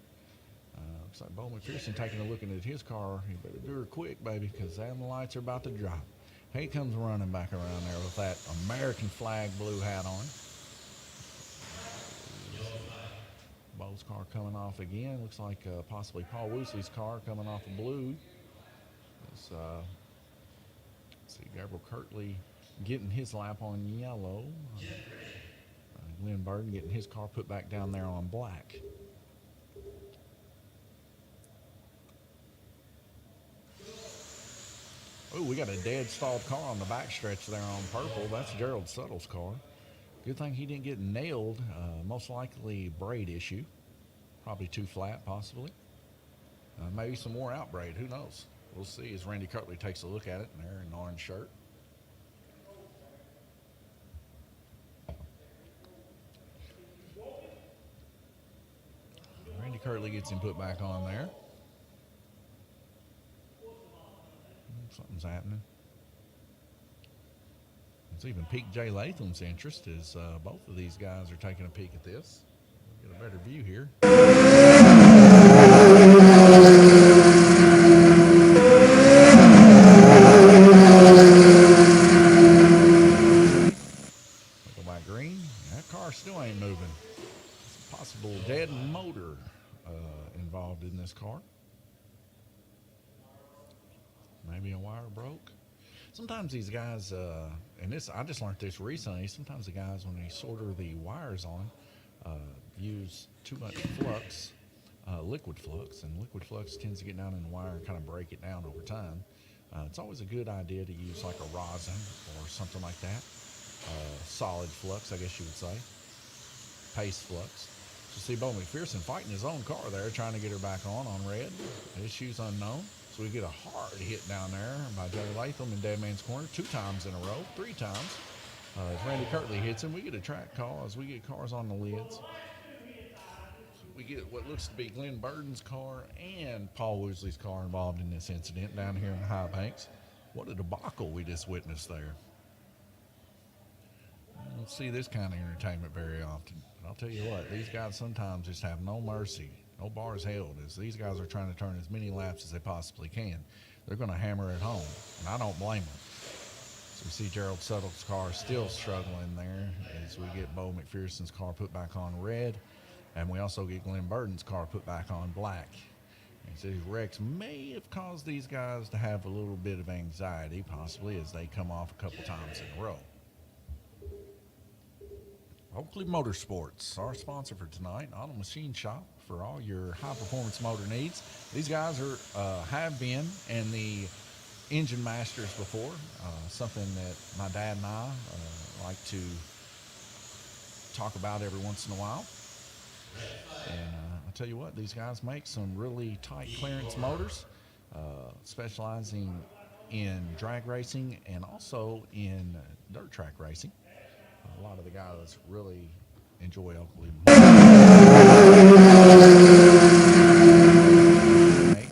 Looks like Bo McPherson taking a look at his car. He better do her quick, baby, because the lights are about to drop. He comes running back around there with that American flag blue hat on. Bo's car coming off again. Looks like possibly Paul Woosley's car coming off of blue. Let's see Gabriel Kirtley getting his lap on yellow. Glenn Burton getting his car put back down there on black. Oh, we got a dead stalled car on the backstretch there on purple. That's Gerald Suttle's car. Good thing he didn't get nailed. Most likely braid issue. Probably too flat, possibly. Maybe some more out braid. Who knows? We'll see as Randy Kirtley takes a look at it there in an orange shirt. Randy Kirtley gets him put back on there. Something's happening. It's even piqued Jay Latham's interest as both of these guys are taking a peek at this. We'll get a better view here. Go by green. That car still ain't moving. There's a possible dead motor involved in this car. Maybe a wire broke. Sometimes these guys, and this I just learned this recently. Sometimes the guys, when they solder the wires on, use too much flux, liquid flux, and liquid flux tends to get down in the wire and kind of break it down over time. It's always a good idea to use like a rosin or something like that. Solid flux, I guess you would say. Paste flux. So see Bo McPherson fighting his own car there, trying to get her back on red. Issues unknown. So we get a hard hit down there by Joe Latham in Dead Man's Corner 2 times in a row, 3 times. As Randy Kirtley hits him, we get a track call as we get cars on the lids. We get what looks to be Glenn Burden's car and Paul Woosley's car involved in this incident down here in High Banks. What a debacle we just witnessed there. I don't see this kind of entertainment very often. But I'll tell you what, these guys sometimes just have no mercy, no bars held, as these guys are trying to turn as many laps as they possibly can. They're going to hammer it home, and I don't blame them. So we see Gerald Suttle's car still struggling there as we get Bo McPherson's car put back on red, and we also get Glenn Burden's car put back on black. And so these wrecks may have caused these guys to have a little bit of anxiety, possibly, as they come off a couple times in a row. Oakley Motorsports, our sponsor for tonight, auto machine shop for all your high-performance motor needs. These guys have been in the engine masters before, something that my dad and I like to talk about every once in a while. And I'll tell you what, these guys make some really tight clearance motors, specializing in drag racing and also in dirt track racing. A lot of the guys really enjoy Oakley.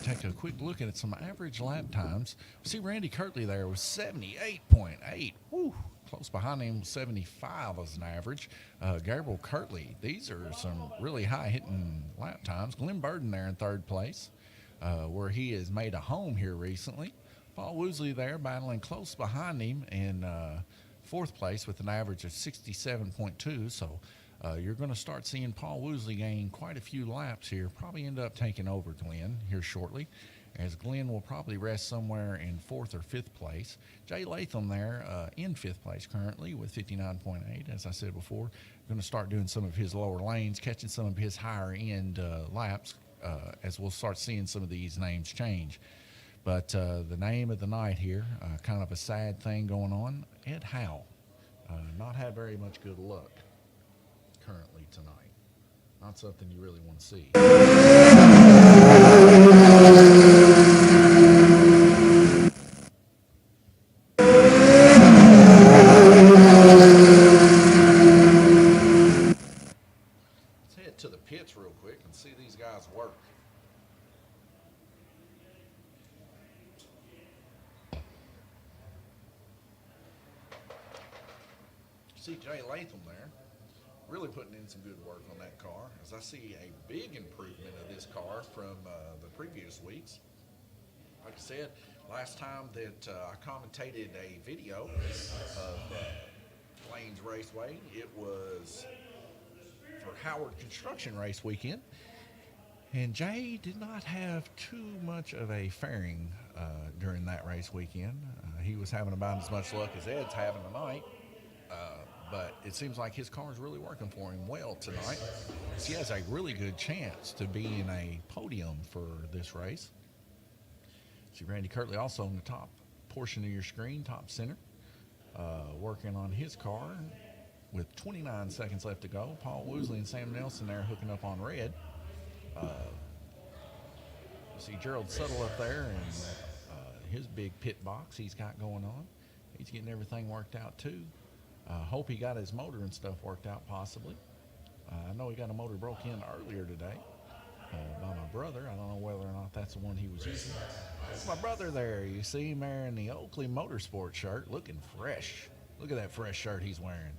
Take a quick look at some average lap times. See Randy Kirtley there was 78.8. Woo! Close behind him, 75 was an average. Gabriel Kirtley, these are some really high-hitting lap times. Glenn Burden there in 3rd place, where he has made a home here recently. Paul Woosley there battling close behind him in 4th place with an average of 67.2. So you're going to start seeing Paul Woosley gain quite a few laps here, probably end up taking over Glenn here shortly, as Glenn will probably rest somewhere in 4th or 5th place. Jay Latham there in 5th place currently with 59.8. As I said before, going to start doing some of his lower lanes, catching some of his higher end laps as we'll start seeing some of these names change. But the name of the night here, kind of a sad thing going on, Ed Howe. Not had very much good luck currently tonight. Not something you really want to see. Let's head to the pits real quick and see these guys work. See Jay Latham there, really putting in some good work on that car, as I see a big improvement of this car from the previous weeks. Like I said, last time that I commentated a video of Plains Raceway, it was for Howard Construction Race Weekend, and Jay did not have too much of a fairing during that race weekend. He was having about as much luck as Ed's having tonight. But it seems like his car is really working for him well tonight. He has a really good chance to be in a podium for this race. See Randy Kirtley also in the top portion of your screen, top center, working on his car with 29 seconds left to go. Paul Woosley and Sam Nelson there hooking up on red. You see Gerald Suttle up there and his big pit box he's got going on. He's getting everything worked out too. Hope he got his motor and stuff worked out possibly. I know he got a motor broke in earlier today by my brother. I don't know whether or not that's the one he was using. That's my brother there. You see him wearing the Oakley Motorsport shirt, looking fresh. Look at that fresh shirt he's wearing.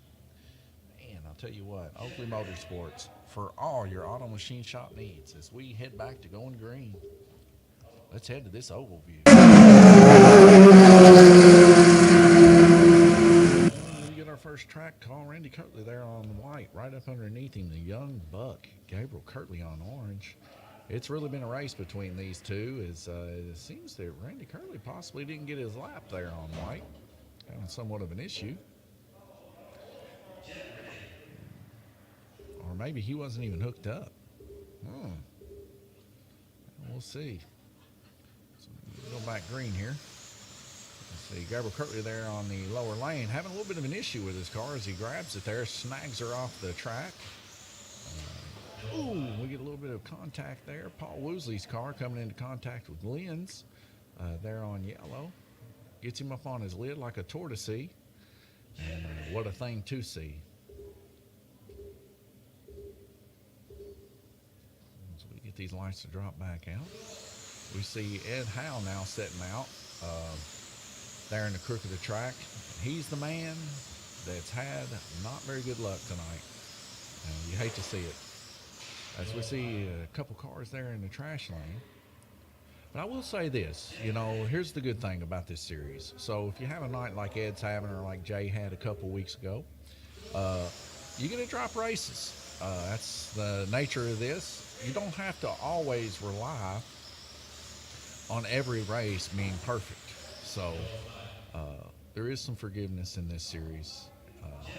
Man, I'll tell you what, Oakley Motorsports for all your auto machine shop needs as we head back to Going Green. Let's head to this oval view. First track call, Randy Kirtley there on white, right up underneath him, the young buck, Gabriel Kirtley on orange. It's really been a race between these two, as it seems that Randy Kirtley possibly didn't get his lap there on white. having somewhat of an issue. Or maybe he wasn't even hooked up. We'll see. So we'll go back green here. Let's see, Gabriel Kirtley there on the lower lane, having a little bit of an issue with his car as he grabs it there, snags her off the track. We get a little bit of contact there. Paul Woosley's car coming into contact with Lynn's there on yellow. Gets him up on his lid like a tortoise. And what a thing to see. As we get these lights to drop back out, we see Ed Howe now setting out there in the crook of the track. He's the man that's had not very good luck tonight. You hate to see it. As we see a couple cars there in the trash lane. But I will say this, here's the good thing about this series. So if you have a night like Ed's having or like Jay had a couple weeks ago, you're going to drop races. That's the nature of this. You don't have to always rely on every race being perfect. So there is some forgiveness in this series.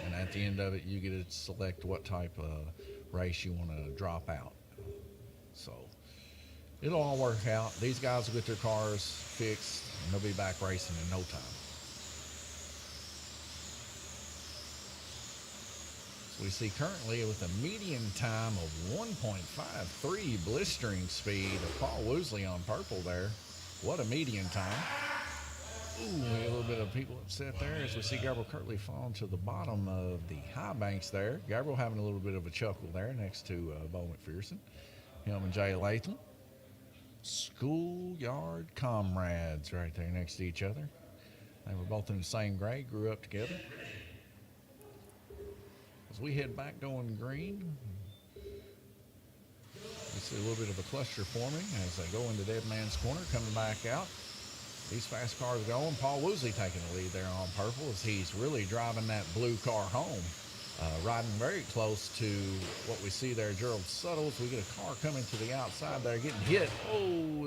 And at the end of it, you get to select what type of race you want to drop out. So it'll all work out. These guys will get their cars fixed and they'll be back racing in no time. So we see currently with a median time of 1.53 blistering speed of Paul Woosley on purple there. What a median time. A little bit of people upset there as we see Gabriel Kirtley falling to the bottom of the high banks there. Gabriel having a little bit of a chuckle there next to Bo McPherson. Him and Jay Latham. Schoolyard comrades right there next to each other. They were both in the same grade, grew up together. As we head back going green, we see a little bit of a cluster forming as they go into Dead Man's Corner, coming back out. These fast cars going. Paul Woosley taking the lead there on purple as he's really driving that blue car home. Riding very close to what we see there, Gerald Suttles. We get a car coming to the outside there, getting hit.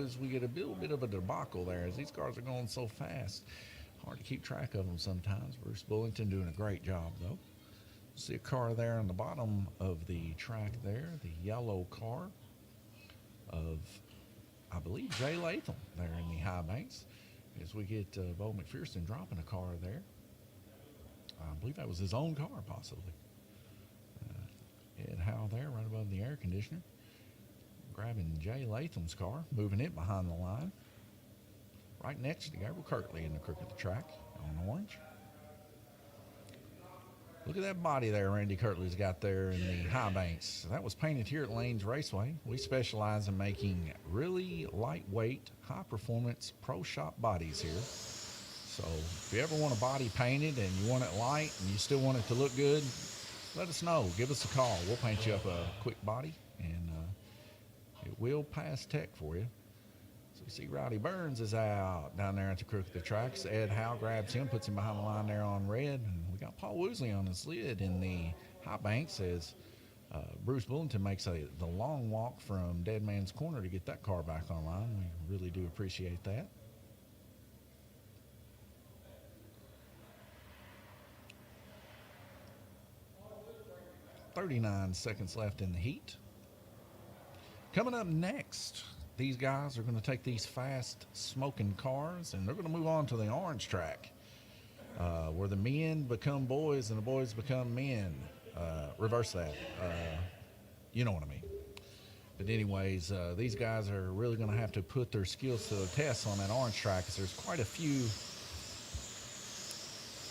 As we get a little bit of a debacle there as these cars are going so fast. Hard to keep track of them sometimes. Bruce Bullington doing a great job, though. See a car there on the bottom of the track there, the yellow car of, I believe, Jay Latham there in the high banks. As we get Bo McPherson dropping a car there. I believe that was his own car, possibly. Ed Howe there, right above the air conditioner. Grabbing Jay Latham's car, moving it behind the line. Right next to Gabriel Kirtley in the crook of the track on orange. Look at that body there Randy Kirtley's got there in the high banks. That was painted here at Lanes Raceway. We specialize in making really lightweight, high-performance pro shop bodies here. So if you ever want a body painted and you want it light and you still want it to look good, let us know. Give us a call. We'll paint you up a quick body, and it will pass tech for you. So you see Rowdy Burns is out down there at the crook of the tracks. Ed Howe grabs him, puts him behind the line there on red. And we got Paul Woosley on his lid in the high banks as Bruce Bullington makes the long walk from Dead Man's Corner to get that car back online. We really do appreciate that. .39 seconds left in the heat. Coming up next, these guys are going to take these fast smoking cars and they're going to move on to the orange track where the men become boys and the boys become men. Reverse that. You know what I mean. But anyways, these guys are really going to have to put their skills to the test on that orange track because there's quite a few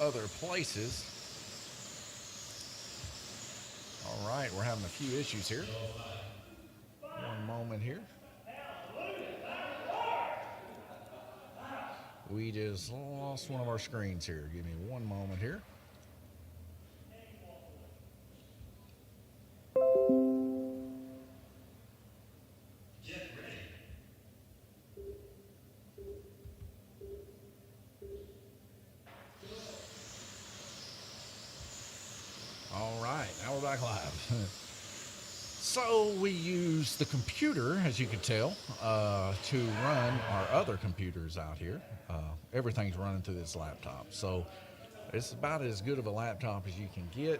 other places. All right, we're having a few issues here. One moment here. We just lost one of our screens here. Give me one moment here. All right, now we're back live. So we use the computer, as you can tell, to run our other computers out here. Everything's running through this laptop. So It's about as good of a laptop as you can get.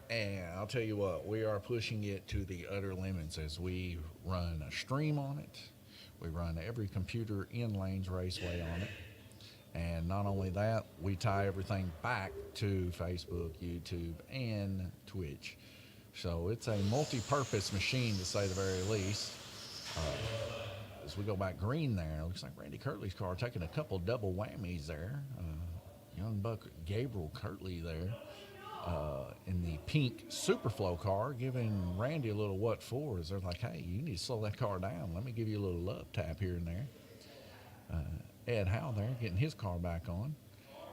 And I'll tell you what, we are pushing it to the utter limits as we run a stream on it. We run every computer in Lanes Raceway on it. And not only that, we tie everything back to Facebook, YouTube, and Twitch. So it's a multi-purpose machine, to say the very least. As we go back green there, it looks like Randy Kirtley's car taking a couple double whammies there. Young buck Gabriel Kirtley there in the pink Superflow car, giving Randy a little what for, as they're like, hey, you need to slow that car down. Let me give you a little love tap here and there. Ed Howe there, getting his car back on.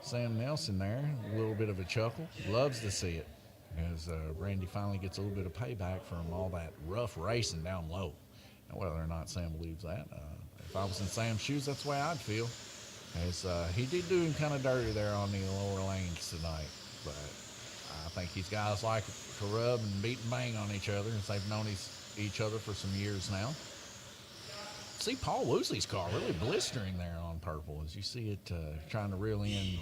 Sam Nelson there, a little bit of a chuckle. Loves to see it as Randy finally gets a little bit of payback from all that rough racing down low. Now, whether or not Sam believes that, if I was in Sam's shoes, that's the way I'd feel. As he did do him kind of dirty there on the lower lanes tonight. But I think these guys like to rub and beat and bang on each other, as they've known each other for some years now. See Paul Woosley's car really blistering there on purple as you see it trying to reel in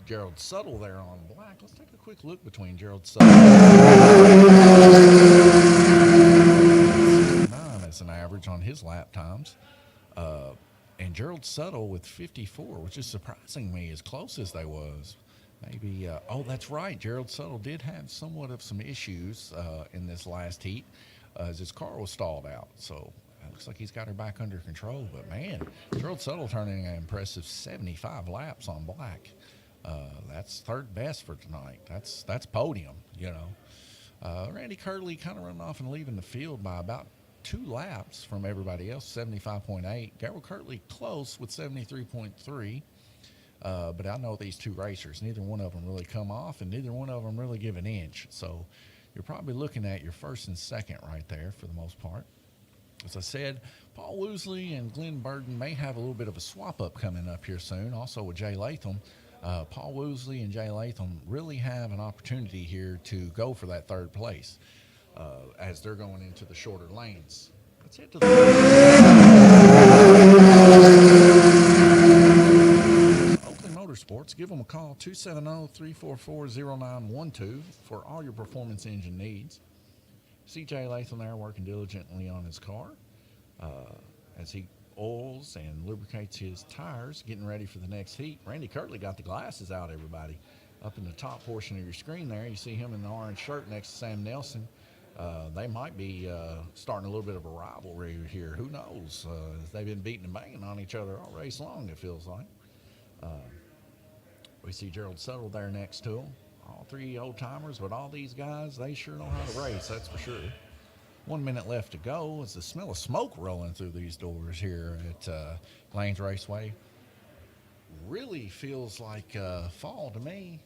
Gerald Suttle there on black. Let's take a quick look between Gerald Suttle. 69 as an average on his lap times. And Gerald Suttle with 54, which is surprising me as close as they was. Maybe, oh, that's right. Gerald Suttle did have somewhat of some issues in this last heat as his car was stalled out. So it looks like he's got her back under control. But, man, Gerald Suttle turning an impressive 75 laps on black. That's third best for tonight. That's podium, you know. Randy Kirtley kind of running off and leaving the field by about 2 laps from everybody else, 75.8. Gabriel Kirtley close with 73.3. But I know these two racers, neither one of them really come off, and neither one of them really give an inch. So you're probably looking at your first and second right there for the most part. As I said, Paul Woosley and Glenn Burden may have a little bit of a swap-up coming up here soon, also with Jay Latham. Paul Woosley and Jay Latham really have an opportunity here to go for that third place as they're going into the shorter lanes. Let's head to the Oakley Motorsports. Give them a call, 270-344-0912 for all your performance engine needs. CJ Latham there working diligently on his car as he oils and lubricates his tires, getting ready for the next heat. Randy Kirtley got the glasses out, everybody. Up in the top portion of your screen there, you see him in the orange shirt next to Sam Nelson. They might be starting a little bit of a rivalry here. Who knows? They've been beating and banging on each other all race long, it feels like. We see Gerald Suttle there next to him. All three old-timers, but all these guys, they sure know how to race, that's for sure. 1 minute left to go as the smell of smoke rolling through these doors here at Lanes Raceway. Really feels like fall to me.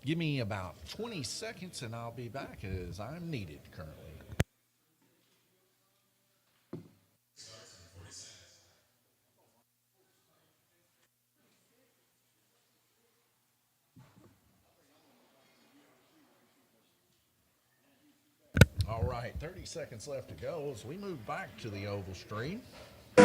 Give me about 20 seconds and I'll be back as I'm needed currently. All right, 30 seconds left to go as we move back to the oval stream. She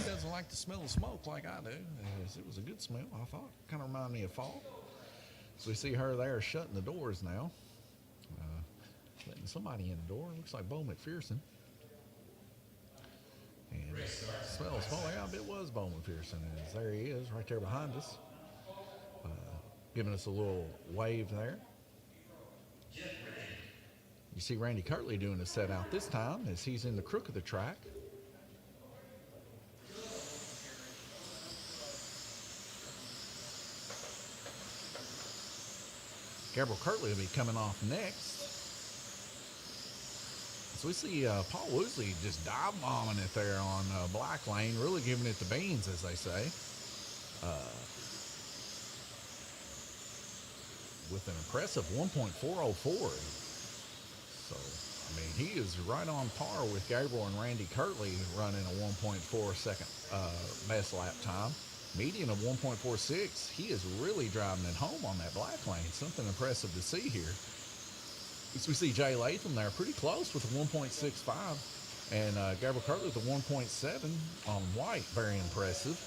doesn't like the smell of smoke like I do. It was a good smell, I thought. Kind of reminded me of fall. So we see her there shutting the doors now. Letting somebody in the door. Looks like Bo McPherson. And smell of smoke. Yeah, it was Bo McPherson. And there he is, right there behind us. Giving us a little wave there. You see Randy Kirtley doing a set out this time as he's in the crook of the track. Gabriel Kirtley will be coming off next. So we see Paul Woosley just dive bombing it there on Black Lane, really giving it the beans, as they say. With an impressive 1.404. So, I mean, he is right on par with Gabriel and Randy Kirtley running a 1.4 second best lap time. Median of 1.46. He is really driving it home on that black lane. Something impressive to see here. As we see Jay Latham there pretty close with a 1.65. And Gabriel Kirtley with a 1.7 on white, very impressive.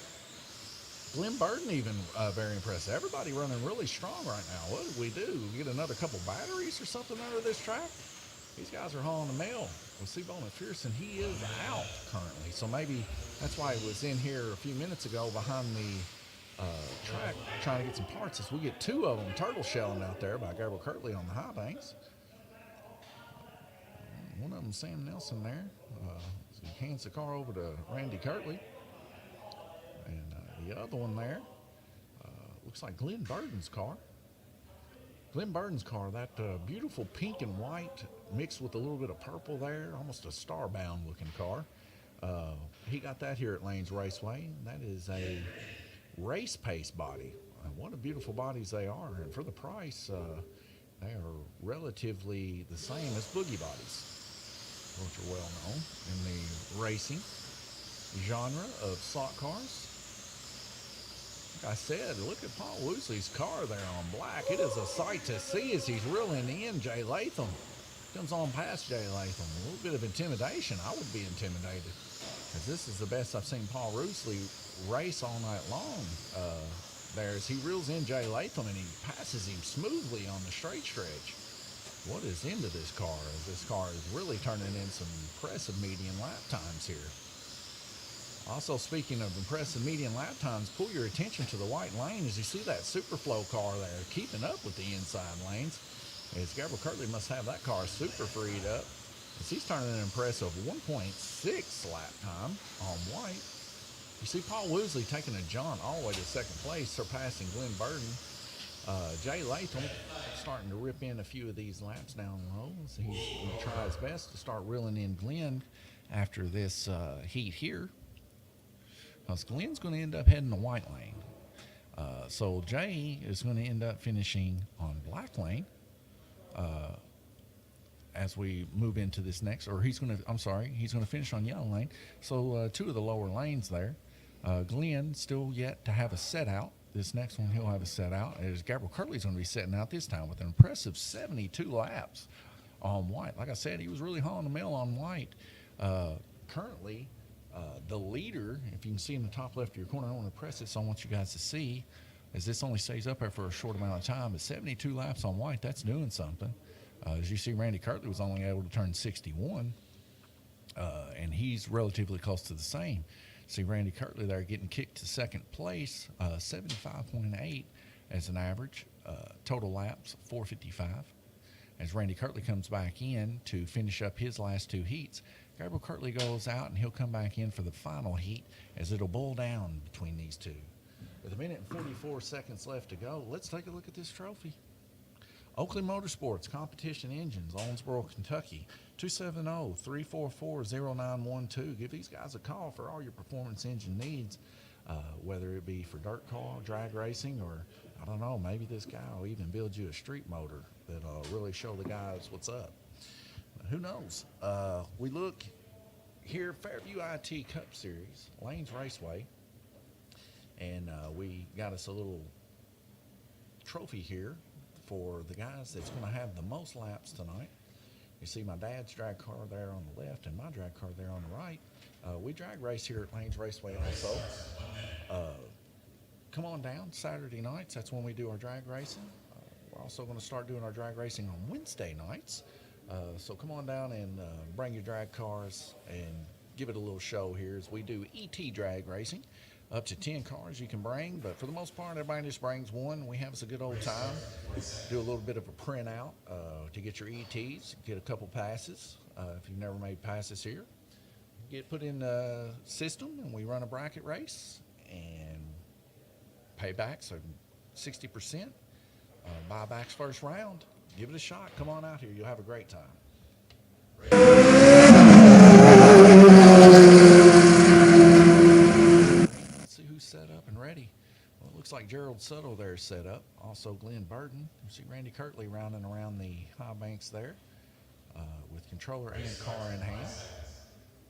Glenn Burton even very impressive. Everybody running really strong right now. What did we do? We get another couple batteries or something under this track? These guys are hauling the mail. With Seabold McPherson, he is out currently. So maybe that's why he was in here a few minutes ago behind the track trying to get some parts. As we get two of them turtle shelling out there by Gabriel Kirtley on the high banks. One of them, Sam Nelson there. So he hands the car over to Randy Kirtley. And the other one there looks like Glenn Burton's car. Glenn Burton's car, that beautiful pink and white mixed with a little bit of purple there, almost a starbound looking car. He got that here at Lanes Raceway. That is a race pace body. What a beautiful bodies they are. And for the price, they are relatively the same as boogie bodies, which are well known in the racing genre of slot cars. Like I said, look at Paul Woosley's car there on black. It is a sight to see as he's reeling in Jay Latham. Comes on past Jay Latham. A little bit of intimidation. I would be intimidated, because this is the best I've seen Paul Woosley race all night long. There as he reels in Jay Latham and he passes him smoothly on the straight stretch. What is into this car? As this car is really turning in some impressive median lap times here. Also, speaking of impressive median lap times, pull your attention to the white lane as you see that Superflow car there keeping up with the inside lanes. As Gabriel Kirtley must have that car super freed up, as he's turning an impressive 1.6 lap time on white. You see Paul Woosley taking a jaunt all the way to second place, surpassing Glenn Burton. Jay Latham starting to rip in a few of these laps down low. So he's going to try his best to start reeling in Glenn after this heat here, because Glenn's going to end up heading the white lane. So Jay is going to end up finishing on black lane as we move into this next, or he's going to finish on yellow lane. So two of the lower lanes there. Glenn still yet to have a set out. This next one he'll have a set out, as Gabriel Kirtley's going to be setting out this time with an impressive 72 laps on white. Like I said, he was really hauling the mail on white. Currently, the leader, if you can see in the top left of your corner, I want to press this, so I want you guys to see, as this only stays up there for a short amount of time, but 72 laps on white, that's doing something. As you see, Randy Kirtley was only able to turn 61, and he's relatively close to the same. See Randy Kirtley there getting kicked to second place, 75.8 as an average, total laps 455. As Randy Kirtley comes back in to finish up his last two heats, Gabriel Kirtley goes out and he'll come back in for the final heat, as it'll boil down between these two. With 1 minute and 44 seconds left to go, let's take a look at this trophy. Oakley Motorsports Competition Engines, Owensboro, Kentucky, 270-344-0912. Give these guys a call for all your performance engine needs, whether it be for dirt car, drag racing, or, I don't know, maybe this guy will even build you a street motor that'll really show the guys what's up. Who knows? We look here, Fairview IT Cup Series, Lanes Raceway, and we got us a little trophy here for the guys that's going to have the most laps tonight. You see my dad's drag car there on the left and my drag car there on the right. We drag race here at Lanes Raceway also. Come on down Saturday nights. That's when we do our drag racing. We're also going to start doing our drag racing on Wednesday nights. So come on down and bring your drag cars and give it a little show here, as we do ET drag racing. Up to 10 cars you can bring, but for the most part, everybody just brings one. We have us a good old time. Do a little bit of a printout to get your ETs, get a couple passes. If you've never made passes here, get put in the system, and we run a bracket race, and paybacks are 60%. Buybacks first round. Give it a shot. Come on out here. You'll have a great time. Set up and ready. Well, it looks like Gerald Suttle there is set up. Also Glenn Burton. You see Randy Kirtley rounding around the high banks there with controller and car in hand.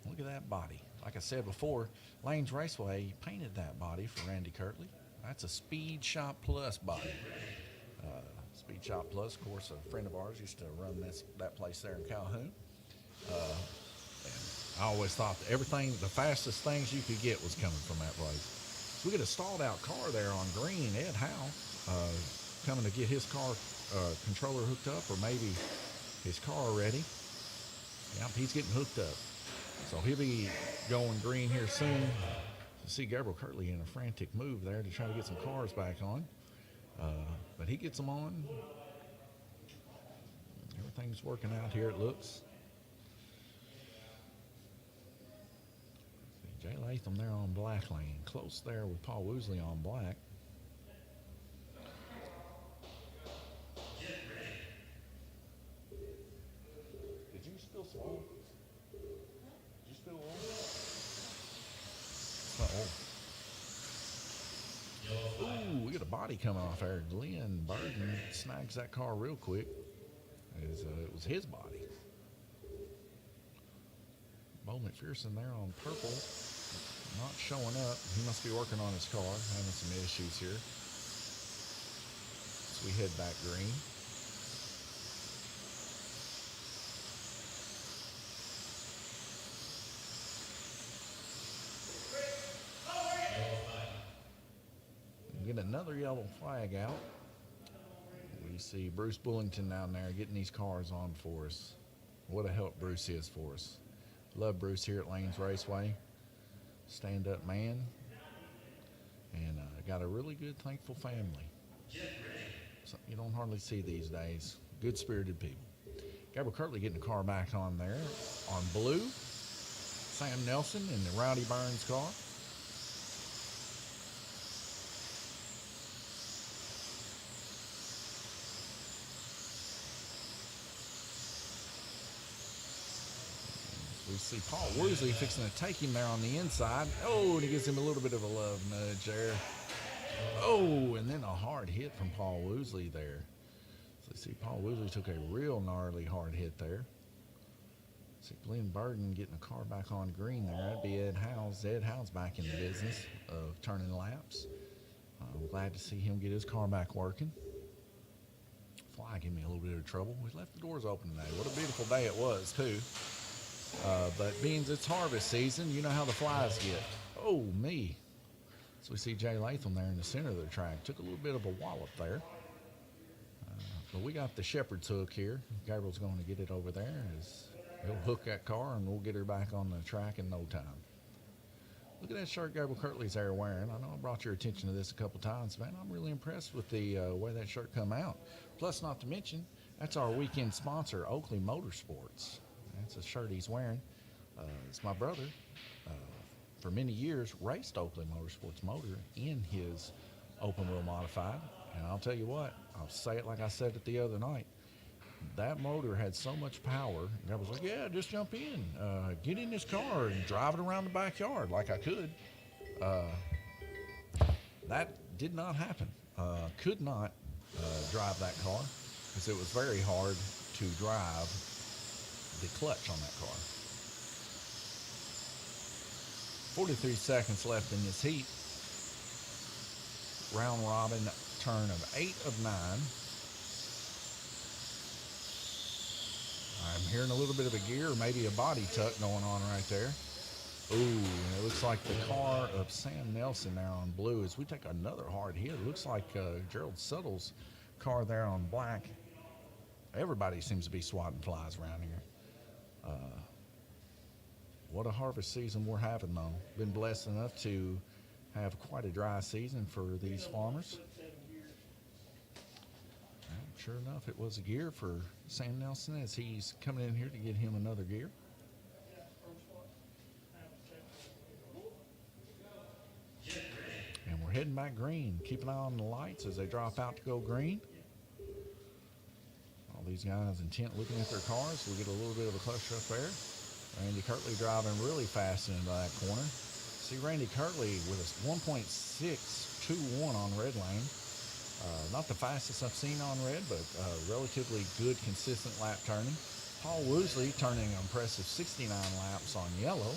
Look at that body. Like I said before, Lanes Raceway painted that body for Randy Kirtley. That's a Speed Shop Plus body. Speed Shop Plus, of course, a friend of ours used to run that place there in Calhoun. I always thought that everything, the fastest things you could get was coming from that place. So we get a stalled out car there on green. Ed Howe coming to get his car controller hooked up, or maybe his car ready. Yep, he's getting hooked up. So he'll be going green here soon. You see Gabriel Kirtley in a frantic move there to try to get some cars back on. But he gets them on. Everything's working out here, it looks. See Jay Latham there on black lane. Close there with Paul Woosley on black. Did you spill some oil? Did you spill oil? It's not oil. Ooh, we got a body coming off there. Glenn Burden snags that car real quick. It was his body. Bo McPherson there on purple, not showing up. He must be working on his car, having some issues here. So we head back green. Get another yellow flag out. We see Bruce Bullington down there getting these cars on for us. What a help Bruce is for us. Love Bruce here at Lanes Raceway. Stand-up man. And got a really good, thankful family. So you don't hardly see these days. Good-spirited people. Gabriel Kirtley getting the car back on there. On blue, Sam Nelson in the Rowdy Burns car. We see Paul Woosley fixing to take him there on the inside. Oh, and he gives him a little bit of a love nudge there. Oh, and then a hard hit from Paul Woosley there. So you see Paul Woosley took a real gnarly hard hit there. See Glenn Burden getting the car back on green there. That'd be Ed Howes. Ed Howes back in the business of turning laps. I'm glad to see him get his car back working. Fly gave me a little bit of trouble. We left the doors open today. What a beautiful day it was, too. But being it's harvest season, you know how the flies get. Oh, me. So we see Jay Latham there in the center of the track. Took a little bit of a wallop there. But we got the shepherd's hook here. Gabriel's going to get it over there. He'll hook that car, and we'll get her back on the track in no time. Look at that shirt Gabriel Kirtley's there wearing. I know I brought your attention to this a couple times, man. I'm really impressed with the way that shirt come out. Plus, not to mention, that's our weekend sponsor, Oakley Motorsports. That's a shirt he's wearing. It's my brother. For many years, raced Oakley Motorsports motor in his open wheel modified. And I'll tell you what, I'll say it like I said it the other night. That motor had so much power. I was like, yeah, just jump in. Get in this car and drive it around the backyard like I could. That did not happen. Could not drive that car because it was very hard to drive the clutch on that car. 43 seconds left in this heat. Round robin turn of 8 of 9. I'm hearing a little bit of a gear, or maybe a body tuck going on right there. Ooh, it looks like the car of Sam Nelson there on blue as we take another hard hit. It looks like Gerald Suttle's car there on black. Everybody seems to be swatting flies around here. What a harvest season we're having, though. Been blessed enough to have quite a dry season for these farmers. Sure enough, it was a gear for Sam Nelson as he's coming in here to get him another gear. And we're heading back green. Keep an eye on the lights as they drop out to go green. All these guys intent looking at their cars. We'll get a little bit of a clutch up there. Randy Kirtley driving really fast into that corner. See Randy Kirtley with a 1.621 on red lane. Not the fastest I've seen on red, but relatively good, consistent lap turning. Paul Woosley turning an impressive 69 laps on yellow.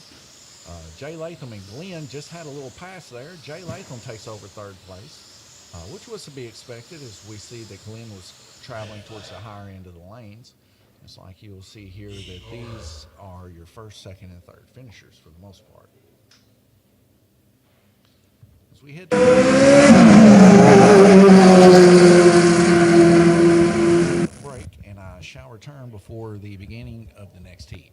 Jay Latham and Glenn just had a little pass there. Jay Latham takes over third place, which was to be expected as we see that Glenn was traveling towards the higher end of the lanes. It's like you'll see here that these are your first, second, and third finishers for the most part. As we head to break, and I shall return before the beginning of the next heat.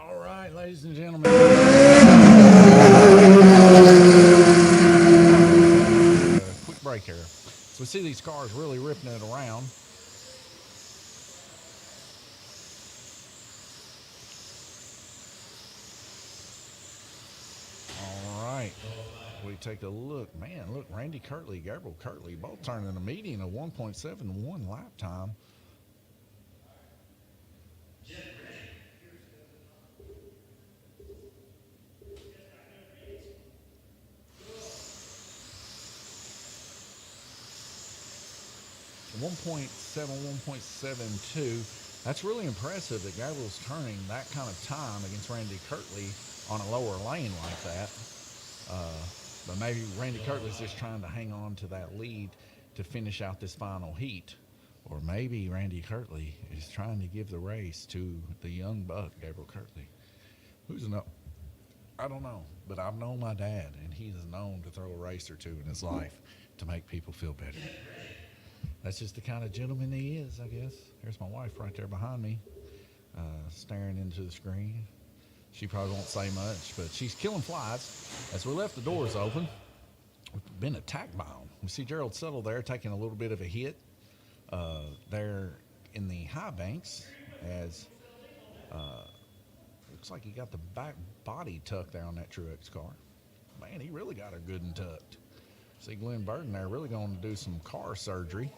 All right, ladies and gentlemen. Quick break here. So we see these cars really ripping it around. All right. We take a look. Man, look, Randy Kirtley, Gabriel Kirtley, both turning a median of 1.71 lap time. 1.7, 1.72. That's really impressive that Gabriel's turning that kind of time against Randy Kirtley on a lower lane like that. But maybe Randy Kirtley's just trying to hang on to that lead to finish out this final heat. Or maybe Randy Kirtley is trying to give the race to the young buck, Gabriel Kirtley. Who's no? I don't know, but I've known my dad, and he is known to throw a race or two in his life to make people feel better. That's just the kind of gentleman he is, I guess. Here's my wife right there behind me, staring into the screen. She probably won't say much, but she's killing flies. As we left the doors open, we've been attacked by them. We see Gerald Settle there taking a little bit of a hit there in the high banks as looks like he got the back body tucked there on that Truex car. Man, he really got her good and tucked. See Glenn Burton there really going to do some car surgery.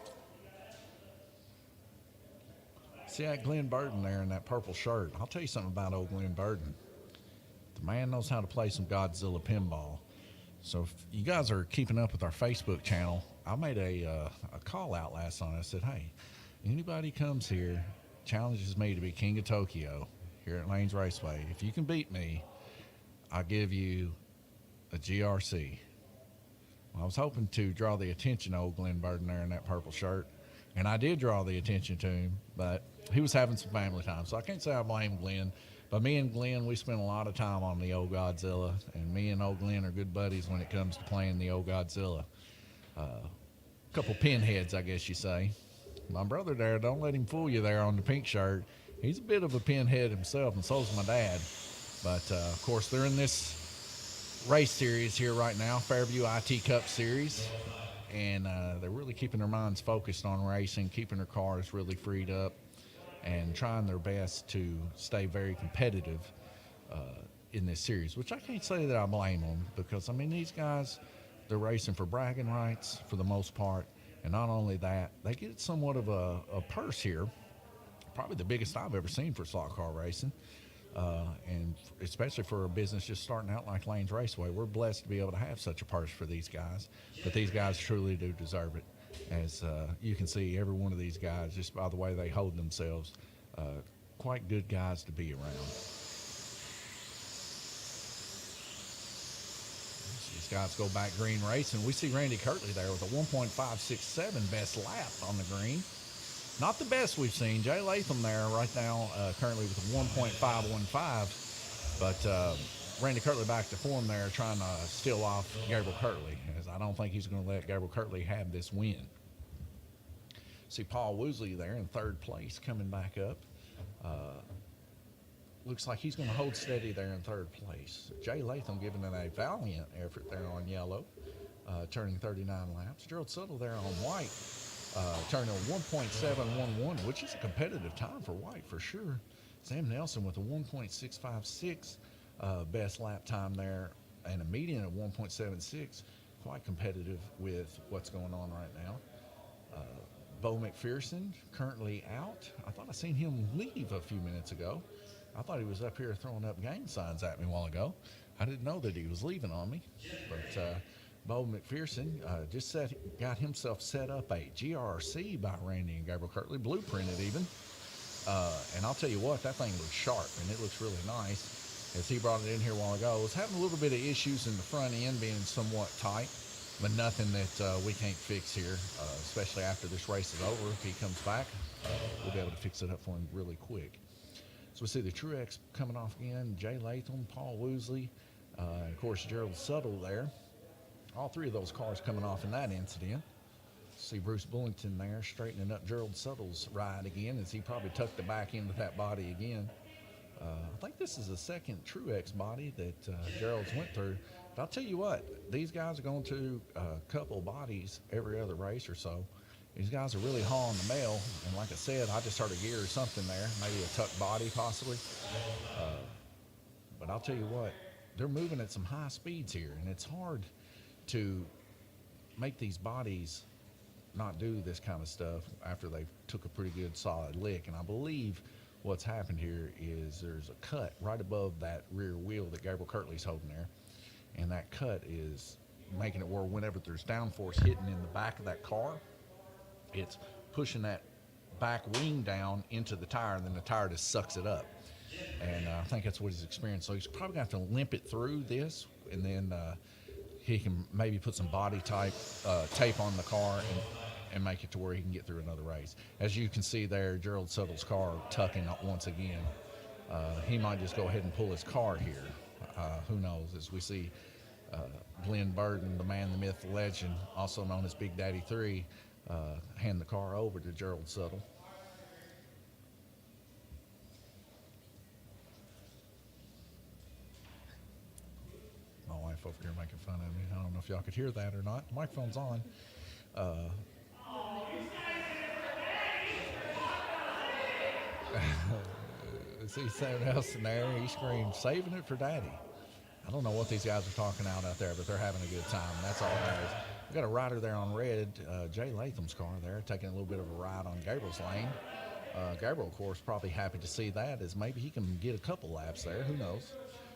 See that Glenn Burton there in that purple shirt. I'll tell you something about old Glenn Burton. The man knows how to play some Godzilla pinball. So if you guys are keeping up with our Facebook channel, I made a call out last night. I said, hey, anybody comes here, challenges me to be king of Tokyo here at Lanes Raceway. If you can beat me, I'll give you a GRC. Well, I was hoping to draw the attention of old Glenn Burden there in that purple shirt, and I did draw the attention to him, but he was having some family time, so I can't say I blame Glenn. But me and Glenn, we spent a lot of time on the old Godzilla, and me and old Glenn are good buddies when it comes to playing the old Godzilla. Couple pinheads, I guess you say. My brother there, don't let him fool you there on the pink shirt. He's a bit of a pinhead himself, and so's my dad. But, of course, they're in this race series here right now, Fairview IT Cup Series. And they're really keeping their minds focused on racing, keeping their cars really freed up, and trying their best to stay very competitive in this series, which I can't say that I blame them because, I mean, these guys, they're racing for bragging rights for the most part. And not only that, they get somewhat of a purse here, probably the biggest I've ever seen for slot car racing. And especially for a business just starting out like Lanes Raceway, we're blessed to be able to have such a purse for these guys. But these guys truly do deserve it. As you can see, every one of these guys, just by the way they hold themselves, quite good guys to be around. These guys go back green racing. We see Randy Kirtley there with a 1.567 best lap on the green. Not the best we've seen. Jay Latham there right now currently with a 1.515. But Randy Kirtley back to form there trying to steal off Gabriel Kirtley, as I don't think he's going to let Gabriel Kirtley have this win. See Paul Woosley there in third place coming back up. Looks like he's going to hold steady there in third place. Jay Latham giving it a valiant effort there on yellow, turning 39 laps. Gerald Suttle there on white, turning a 1.711, which is a competitive time for white for sure. Sam Nelson with a 1.656 best lap time there, and a median of 1.76, quite competitive with what's going on right now. Bo McPherson currently out. I thought I seen him leave a few minutes ago. I thought he was up here throwing up gang signs at me a while ago. I didn't know that he was leaving on me. But Bo McPherson just got himself set up a GRC by Randy and Gabriel Kirtley, blueprinted even. And I'll tell you what, that thing looks sharp, and it looks really nice. As he brought it in here a while ago, it was having a little bit of issues in the front end being somewhat tight, but nothing that we can't fix here, especially after this race is over. If he comes back, we'll be able to fix it up for him really quick. So we see the Truex coming off again, Jay Latham, Paul Woosley, and of course Gerald Suttle there. All three of those cars coming off in that incident. See Bruce Bullington there straightening up Gerald Suttle's ride again as he probably tucked the back end of that body again. I think this is the second Truex body that Gerald's went through. But I'll tell you what, these guys are going to a couple bodies every other race or so. These guys are really hauling the mail, and like I said, I just heard a gear or something there, maybe a tuck body possibly. But I'll tell you what, they're moving at some high speeds here, and it's hard to make these bodies not do this kind of stuff after they took a pretty good solid lick. And I believe what's happened here is there's a cut right above that rear wheel that Gabriel Kirtley's holding there, and that cut is making it where whenever there's downforce hitting in the back of that car, it's pushing that back wing down into the tire, and then the tire just sucks it up. And I think that's what he's experienced. So he's probably going to have to limp it through this, and then he can maybe put some body tape on the car and make it to where he can get through another race. As you can see there, Gerald Suttle's car tucking up once again. He might just go ahead and pull his car here. Who knows? As we see Glenn Burden, the man, the myth, the legend, also known as Big Daddy 3, hand the car over to Gerald Suttle. My wife over here making fun of me. I don't know if y'all could hear that or not. The microphone's on. See Sam Nelson there. He screamed, "Saving it for Daddy." I don't know what these guys are talking out there, but they're having a good time. That's all that matters. We've got a rider there on red, Jay Latham's car there, taking a little bit of a ride on Gabriel's lane. Gabriel, of course, probably happy to see that, as maybe he can get a couple laps there. Who knows?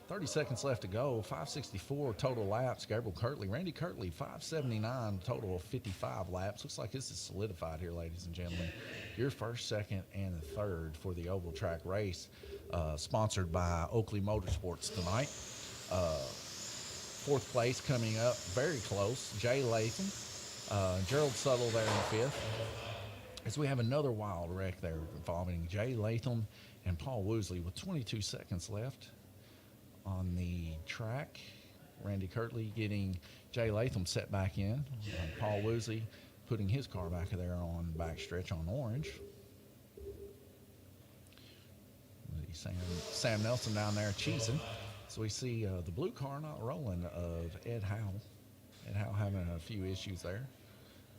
30 seconds left to go. 564 total laps. Gabriel Kirtley, Randy Kirtley, 579 total of 55 laps. Looks like this is solidified here, ladies and gentlemen. Your first, second, and third for the oval track race, sponsored by Oakley Motorsports tonight. Fourth place coming up, very close. Jay Latham, Gerald Suttle there in fifth. As we have another wild wreck there involving Jay Latham and Paul Woosley with 22 seconds left on the track. Randy Kirtley getting Jay Latham set back in. Paul Woosley putting his car back there on backstretch on orange. Sam Nelson down there cheesing. So we see the blue car not rolling of Ed Howe. Ed Howe having a few issues there.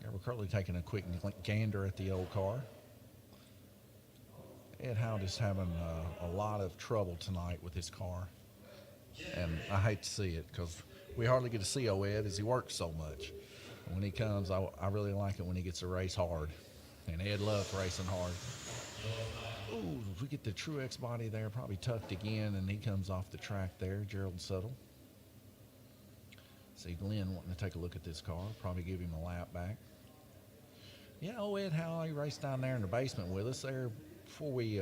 Gabriel Kirtley taking a quick gander at the old car. Ed Howe just having a lot of trouble tonight with his car. And I hate to see it because we hardly get to see Ed as he works so much. And when he comes, I really like it when he gets to race hard. And Ed loves racing hard. Ooh, we get the Truex body there, probably tucked again, and he comes off the track there, Gerald Suttle. See Glenn wanting to take a look at this car, probably give him a lap back. Yeah, Ed Howe, he raced down there in the basement with us there before we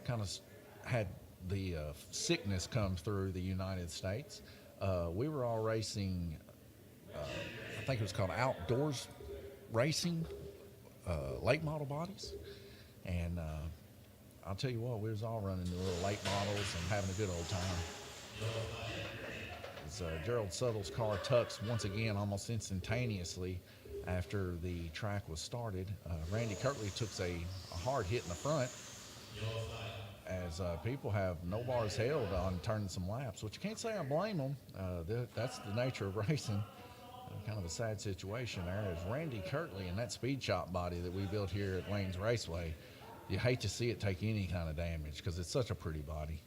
kind of had the sickness come through the United States. We were all racing, I think it was called Outdoors Racing, late model bodies. And I'll tell you what, we was all running the little late models and having a good old time. As Gerald Suttle's car tucks once again almost instantaneously after the track was started. Randy Kirtley took a hard hit in the front as people have no bars held on turning some laps, which you can't say I blame them. That's the nature of racing. Kind of a sad situation there as Randy Kirtley and that speed shop body that we built here at Lanes Raceway, you hate to see it take any kind of damage because it's such a pretty body.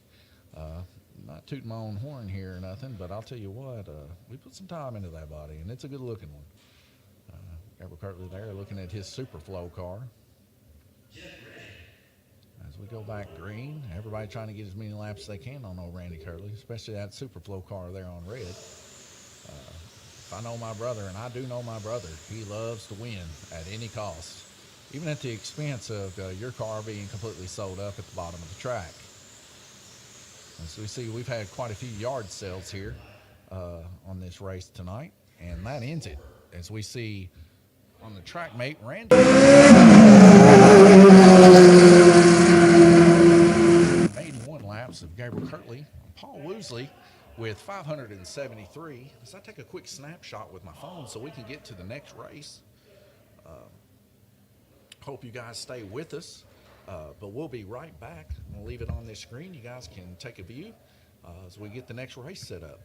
Not tooting my own horn here or nothing, but I'll tell you what, we put some time into that body, and it's a good-looking one. Gabriel Kirtley there looking at his Superflow car. As we go back green, everybody trying to get as many laps as they can on old Randy Kirtley, especially that Superflow car there on red. If I know my brother, and I do know my brother, he loves to win at any cost, even at the expense of your car being completely sold up at the bottom of the track. As we see, we've had quite a few yard sales here on this race tonight, and that ends it. As we see on the track mate, Randy. 81 laps of Gabriel Kirtley. Paul Woosley with 573. As I take a quick snapshot with my phone so we can get to the next race. Hope you guys stay with us, but we'll be right back. We'll leave it on this screen. You guys can take a view as we get the next race set up.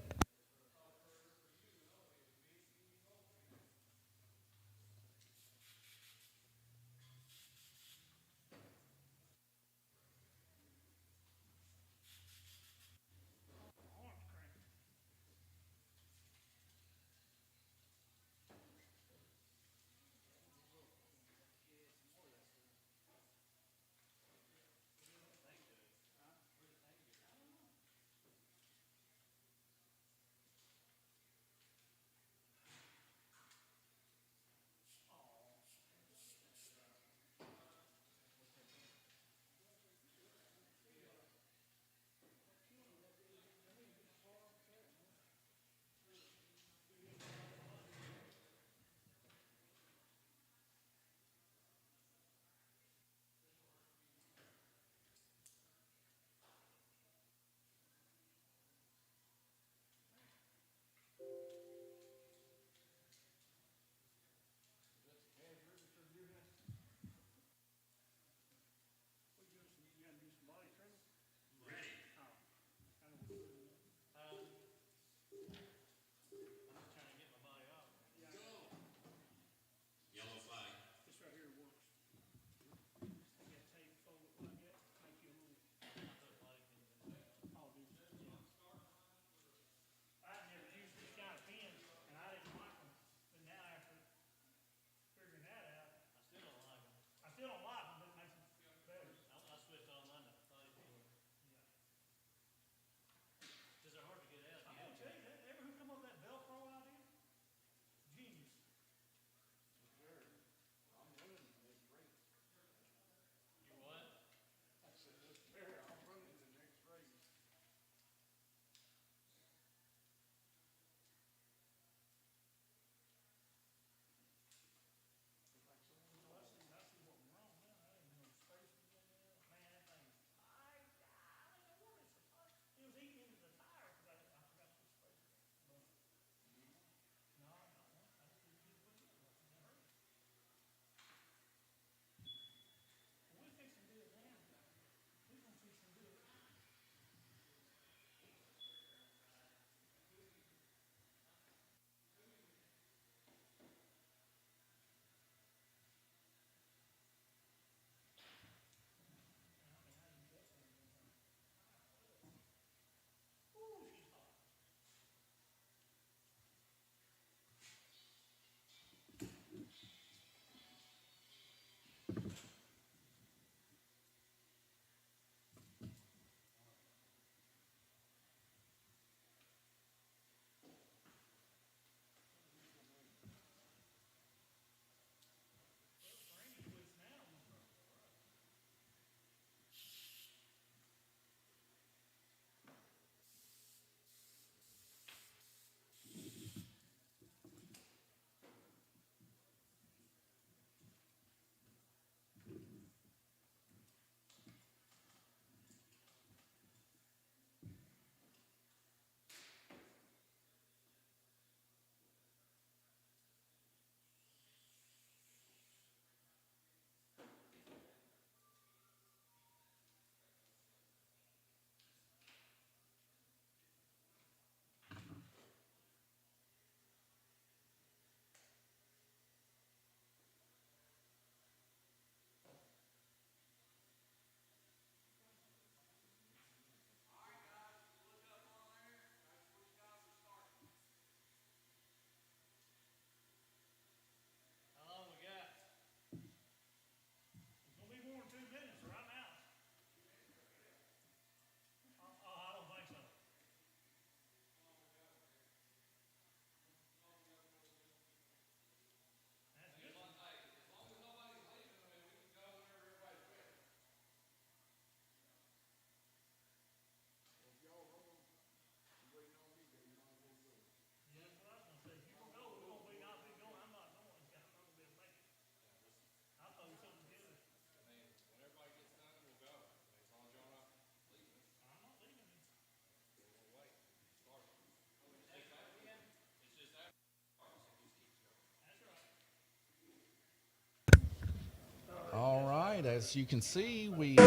All right, as you can see, we out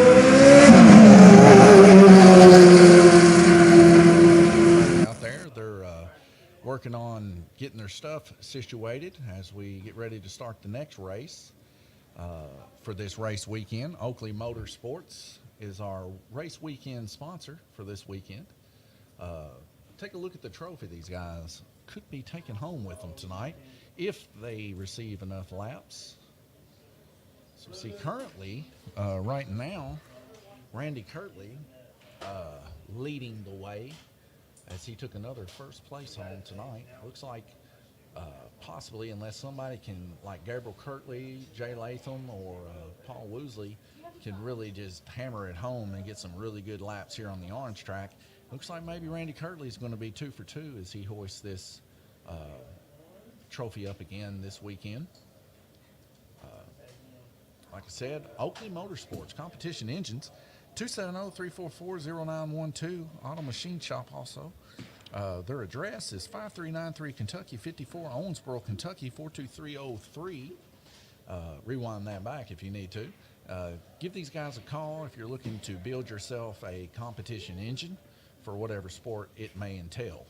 there. They're working on getting their stuff situated as we get ready to start the next race for this race weekend. Oakley Motorsports is our race weekend sponsor for this weekend. Take a look at the trophy these guys could be taking home with them tonight if they receive enough laps. So see, currently, right now, Randy Kirtley leading the way as he took another first place home tonight. Looks like possibly, unless somebody can, like Gabriel Kirtley, Jay Latham, or Paul Woosley, can really just hammer it home and get some really good laps here on the orange track. Looks like maybe Randy Kirtley is going to be 2 for 2 as he hoists this trophy up again this weekend. Like I said, Oakley Motorsports, competition engines, 270-344-0912, Auto Machine Shop also. Their address is 5393 Kentucky 54, Owensboro, Kentucky 42303. Rewind that back if you need to. Give these guys a call if you're looking to build yourself a competition engine for whatever sport it may entail.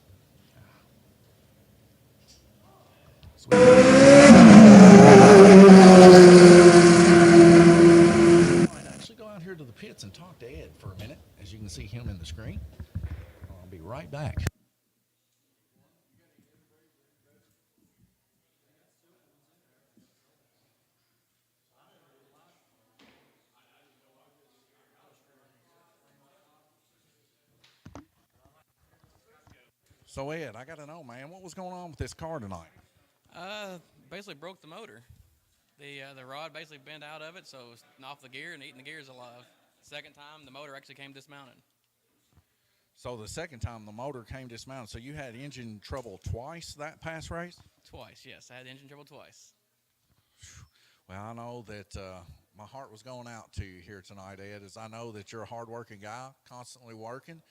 So go out here to the pits and talk to Ed for a minute, as you can see him in the screen. I'll be right back. So Ed, I got to know, man, what was going on with this car tonight? Basically broke the motor. The rod basically bent out of it, so it was off the gear and eating the gears alive. Second time, the motor actually came dismounted. So the second time the motor came dismounted, so you had engine trouble twice that past race? Twice, yes. I had engine trouble twice. Well, I know that my heart was going out to you here tonight, Ed, as I know that you're a hard-working guy, constantly working,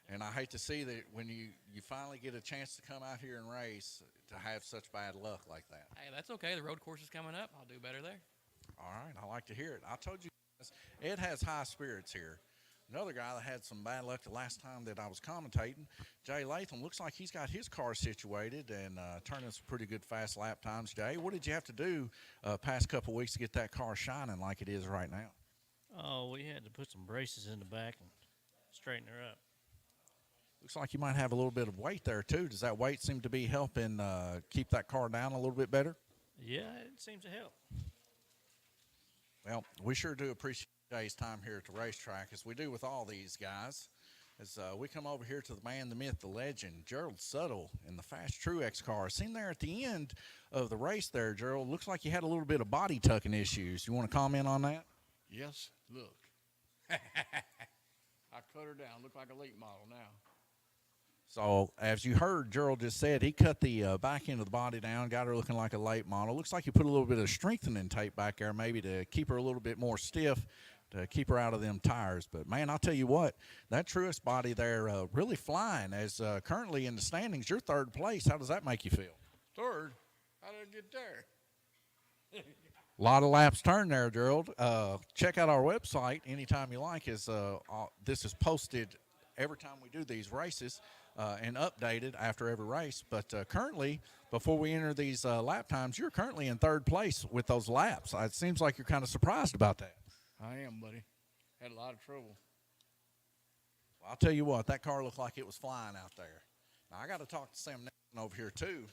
and I hate to see that when you finally get a chance to come out here and race to have such bad luck like that. Hey, that's okay. The road course is coming up. I'll do better there. All right, I like to hear it. I told you, Ed has high spirits here. Another guy that had some bad luck the last time that I was commentating, Jay Latham, looks like he's got his car situated and turning some pretty good fast lap times. Jay, what did you have to do past couple weeks to get that car shining like it is right now? Oh, we had to put some braces in the back and straighten her up. Looks like you might have a little bit of weight there, too. Does that weight seem to be helping keep that car down a little bit better? Yeah, it seems to help. Well, Well, we sure do appreciate Jay's time here at the racetrack, as we do with all these guys. As we come over here to the man, the myth, the legend, Gerald Suttle in the Fast Truex car. Seen there at the end of the race there, Gerald. Looks like you had a little bit of body tucking issues. You want to comment on that? Yes, look. I cut her down. Look like a late model now. So, as you heard, Gerald just said he cut the back end of the body down, got her looking like a late model. Looks like you put a little bit of strengthening tape back there, maybe to keep her a little bit more stiff, to keep her out of them tires. But, man, I'll tell you what, that Truex body there really flying. As currently in the standings, you're third place. How does that make you feel? Third? How did I get there? A lot of laps turned there, Gerald. Check out our website anytime you like. This is posted every time we do these races and updated after every race. But currently, before we enter these lap times, you're currently in third place with those laps. It seems like you're kind of surprised about that. I am, buddy. Had a lot of trouble. Well, I'll tell you what, that car looked like it was flying out there. Now, I got to talk to Sam Nelson over here, too.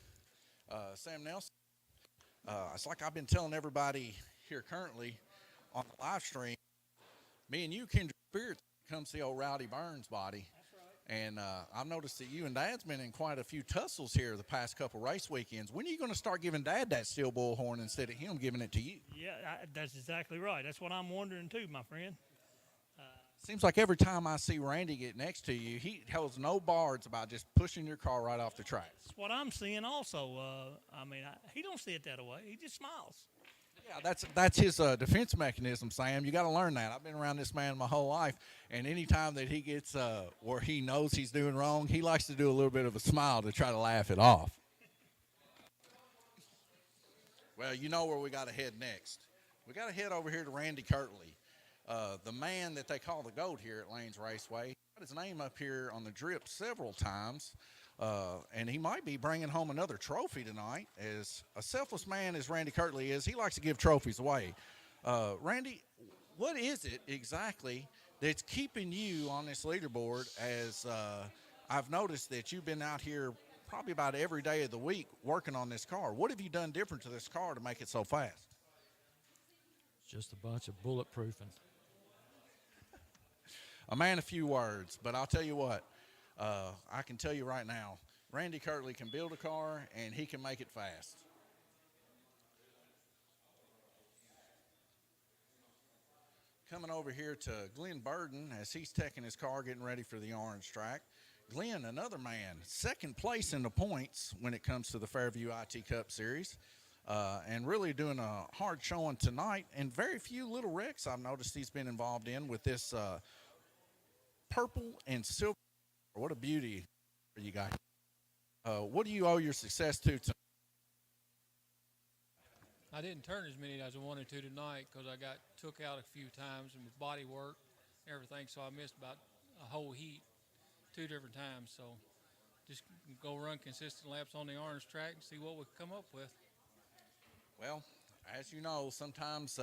Sam Nelson, it's like I've been telling everybody here currently on the live stream, me and you, kindred spirits, come see old Rowdy Burns' body. And I've noticed that you and Dad's been in quite a few tussles here the past couple race weekends. When are you going to start giving Dad that steel bullhorn instead of him giving it to you? Yeah, that's exactly right. That's what I'm wondering too, my friend. Seems like every time I see Randy get next to you, he holds no bards about just pushing your car right off the track. That's what I'm seeing also. He don't see it that way. He just smiles. Yeah, that's his defense mechanism, Sam. You got to learn that. I've been around this man my whole life, and any time that he gets where he knows he's doing wrong, he likes to do a little bit of a smile to try to laugh it off. Well, you know where we got to head next. We got to head over here to Randy Kirtley, the man that they call the GOAT here at Lanes Raceway. He got his name up here on the drip several times. And he might be bringing home another trophy tonight. As a selfless man as Randy Kirtley is, he likes to give trophies away. Randy, what is it exactly that's keeping you on this leaderboard? As I've noticed that you've been out here probably about every day of the week working on this car. What have you done different to this car to make it so fast? It's just a bunch of bulletproofing. A man of few words, but I'll tell you what. I can tell you right now, Randy Kirtley can build a car, and he can make it fast. Coming over here to Glenn Burden as he's taking his car, getting ready for the orange track. Glenn, another man, second place in the points when it comes to the Fairview IT Cup Series, and really doing a hard showing tonight, and very few little wrecks I've noticed he's been involved in with this purple and silver. What a beauty you got. What do you owe your success to tonight? I didn't turn as many as I wanted to tonight because I got took out a few times and with body work and everything, so I missed about a whole heat 2 different times. So just go run consistent laps on the orange track and see what we come up with. Well, as you know, sometimes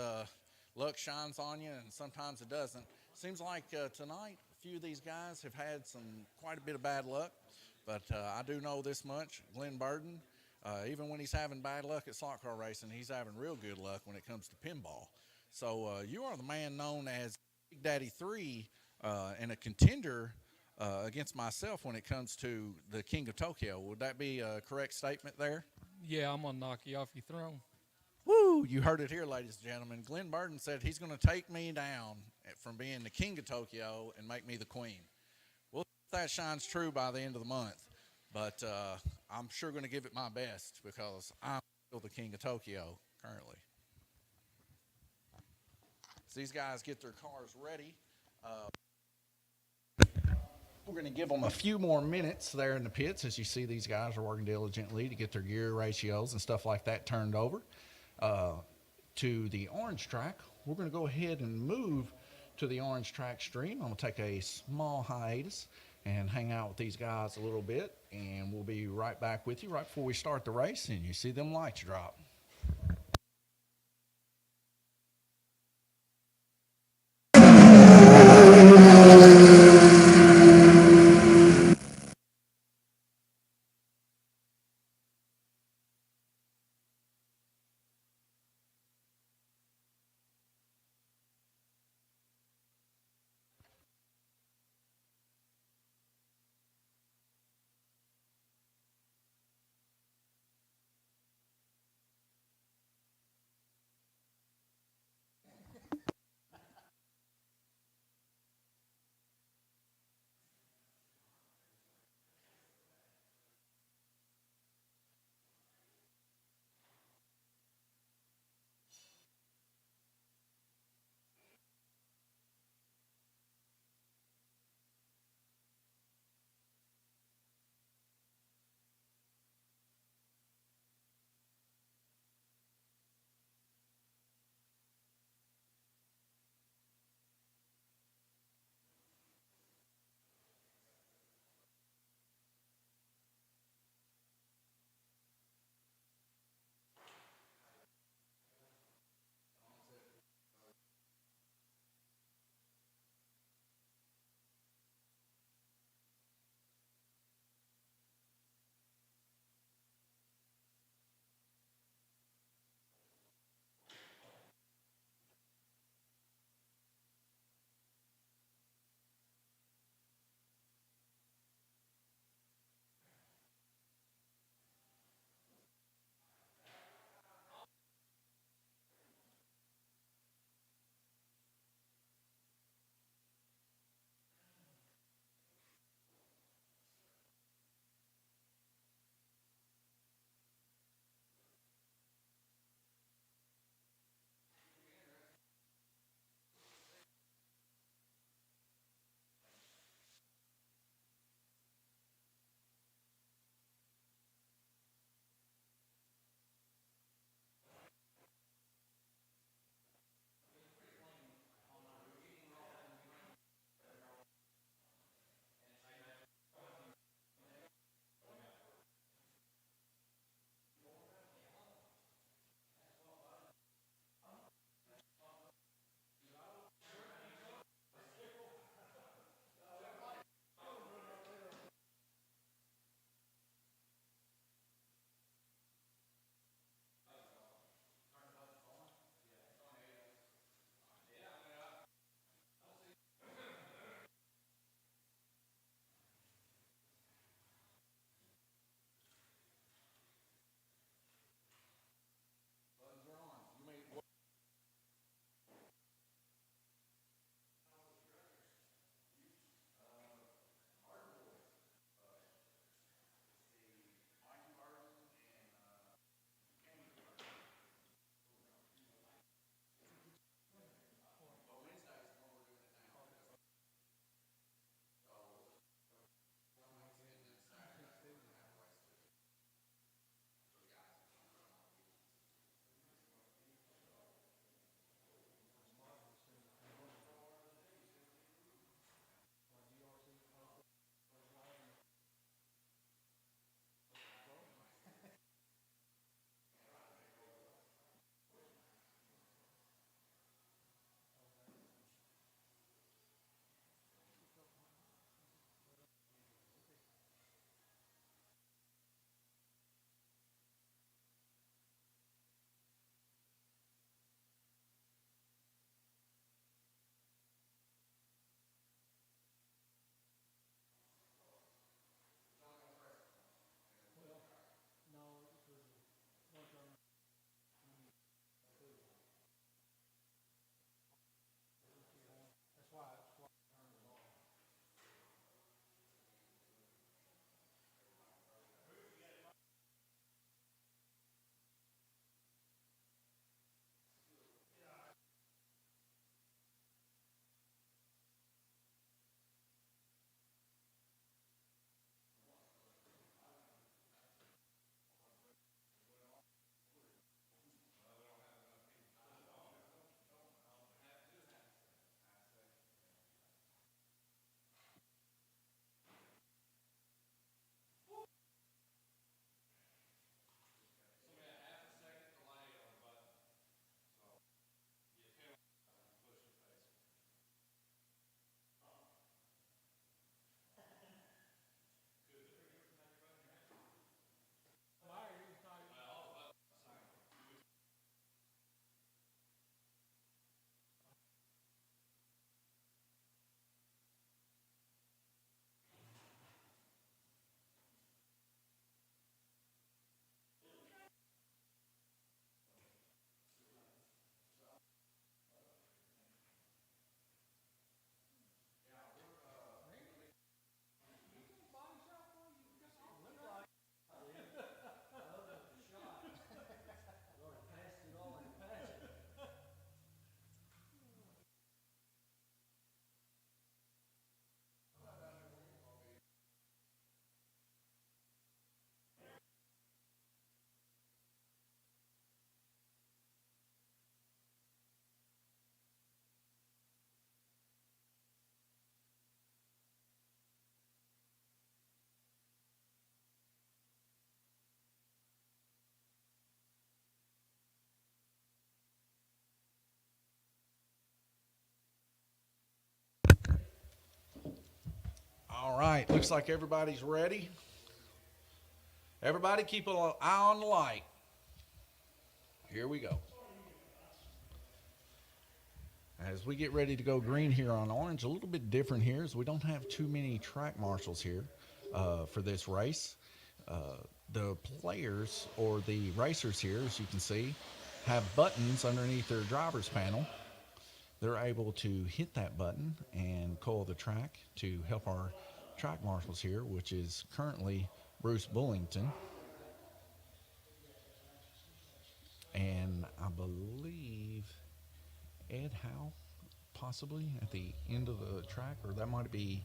luck shines on you and sometimes it doesn't. Seems like tonight a few of these guys have had quite a bit of bad luck, but I do know this much. Glenn Burden, even when he's having bad luck at slot car racing, he's having real good luck when it comes to pinball. So you are the man known as Big Daddy 3 and a contender against myself when it comes to the King of Tokyo. Would that be a correct statement there? Yeah, I'm going to knock you off your throne. Woo! You heard it here, ladies and gentlemen. Glenn Burden said he's going to take me down from being the King of Tokyo and make me the queen. We'll see if that shines true by the end of the month. But I'm sure going to give it my best because I'm still the King of Tokyo currently. As these guys get their cars ready, we're going to give them a few more minutes there in the pits. As you see, these guys are working diligently to get their gear ratios and stuff like that turned over to the orange track. We're going to go ahead and move to the orange track stream. I'm going to take a small hiatus and hang out with these guys a little bit, and we'll be right back with you right before we start the race, and you see them lights drop. All right, looks like everybody's ready. Everybody keep an eye on the light. Here we go. As we get ready to go green here on orange, a little bit different here is we don't have too many track marshals here for this race. The players or the racers here, as you can see, have buttons underneath their driver's panel. They're able to hit that button and call the track to help our track marshals here, which is currently Bruce Bullington. And I believe Ed Howe, possibly at the end of the track, or that might be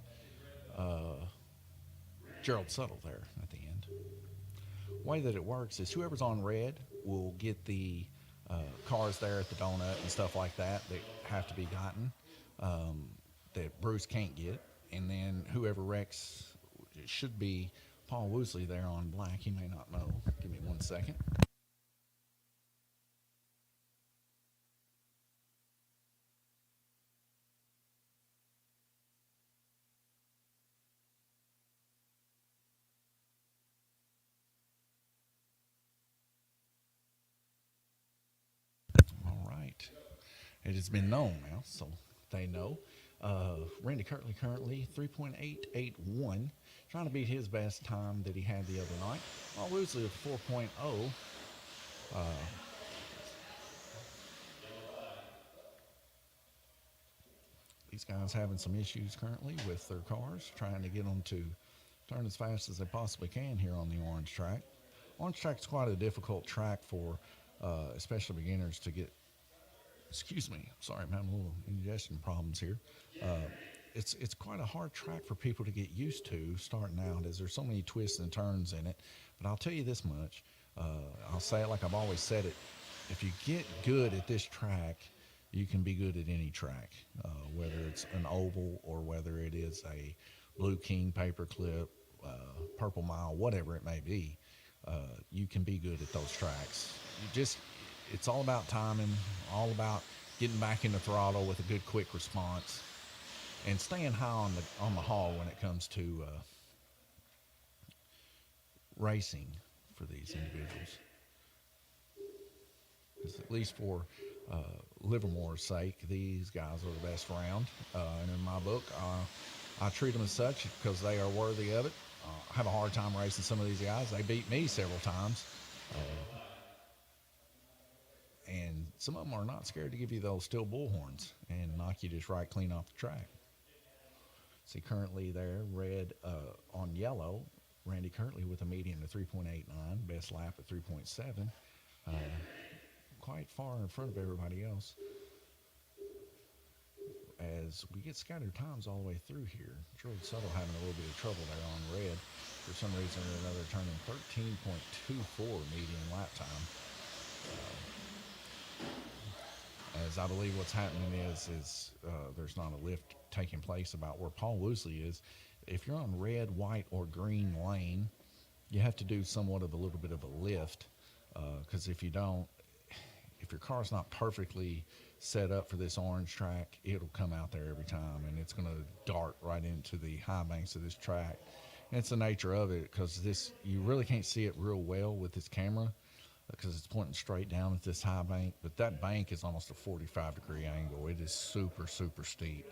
Gerald Suttle there at the end. Way that it works is whoever's on red will get the cars there at the donut and stuff like that have to be gotten that Bruce can't get, and then whoever wrecks, it should be Paul Woosley there on black. He may not know. Give me 1 second. It has been known now, so they know. Randy Kirtley currently 3.881, trying to beat his best time that he had the other night. Paul Woosley with 4.0. These guys having some issues currently with their cars, trying to get them to turn as fast as they possibly can here on the orange track. Orange track is quite a difficult track for especially beginners to get. Excuse me, sorry, I'm having a little indigestion problems here. It's quite a hard track for people to get used to starting out, as there's so many twists and turns in it. But I'll tell you this much, I'll say it like I've always said it, if you get good at this track, you can be good at any track, whether it's an oval or whether it is a Blue King paperclip, Purple Mile, whatever it may be. You can be good at those tracks. It's all about timing, all about getting back in the throttle with a good quick response, and staying high on the hog when it comes to racing for these individuals. Because at least for Livermore's sake, these guys are the best around, and in my book, I treat them as such because they are worthy of it. I have a hard time racing some of these guys. They beat me several times. And some of them are not scared to give you those steel bullhorns and knock you just right clean off the track. See, currently there, red on yellow, Randy Kirtley with a median of 3.89, best lap at 3.7. Quite far in front of everybody else. As we get scattered times all the way through here, Gerald Suttle having a little bit of trouble there on red. For some reason or another, turning 13.24 median lap time. As I believe what's happening is there's not a lift taking place about where Paul Woosley is. If you're on red, white, or green lane, you have to do somewhat of a little bit of a lift, because if you don't, if your car's not perfectly set up for this orange track, it'll come out there every time, and it's going to dart right into the high banks of this track. And it's the nature of it, because you really can't see it real well with this camera, because it's pointing straight down at this high bank, but that bank is almost a 45-degree angle. It is super, super steep.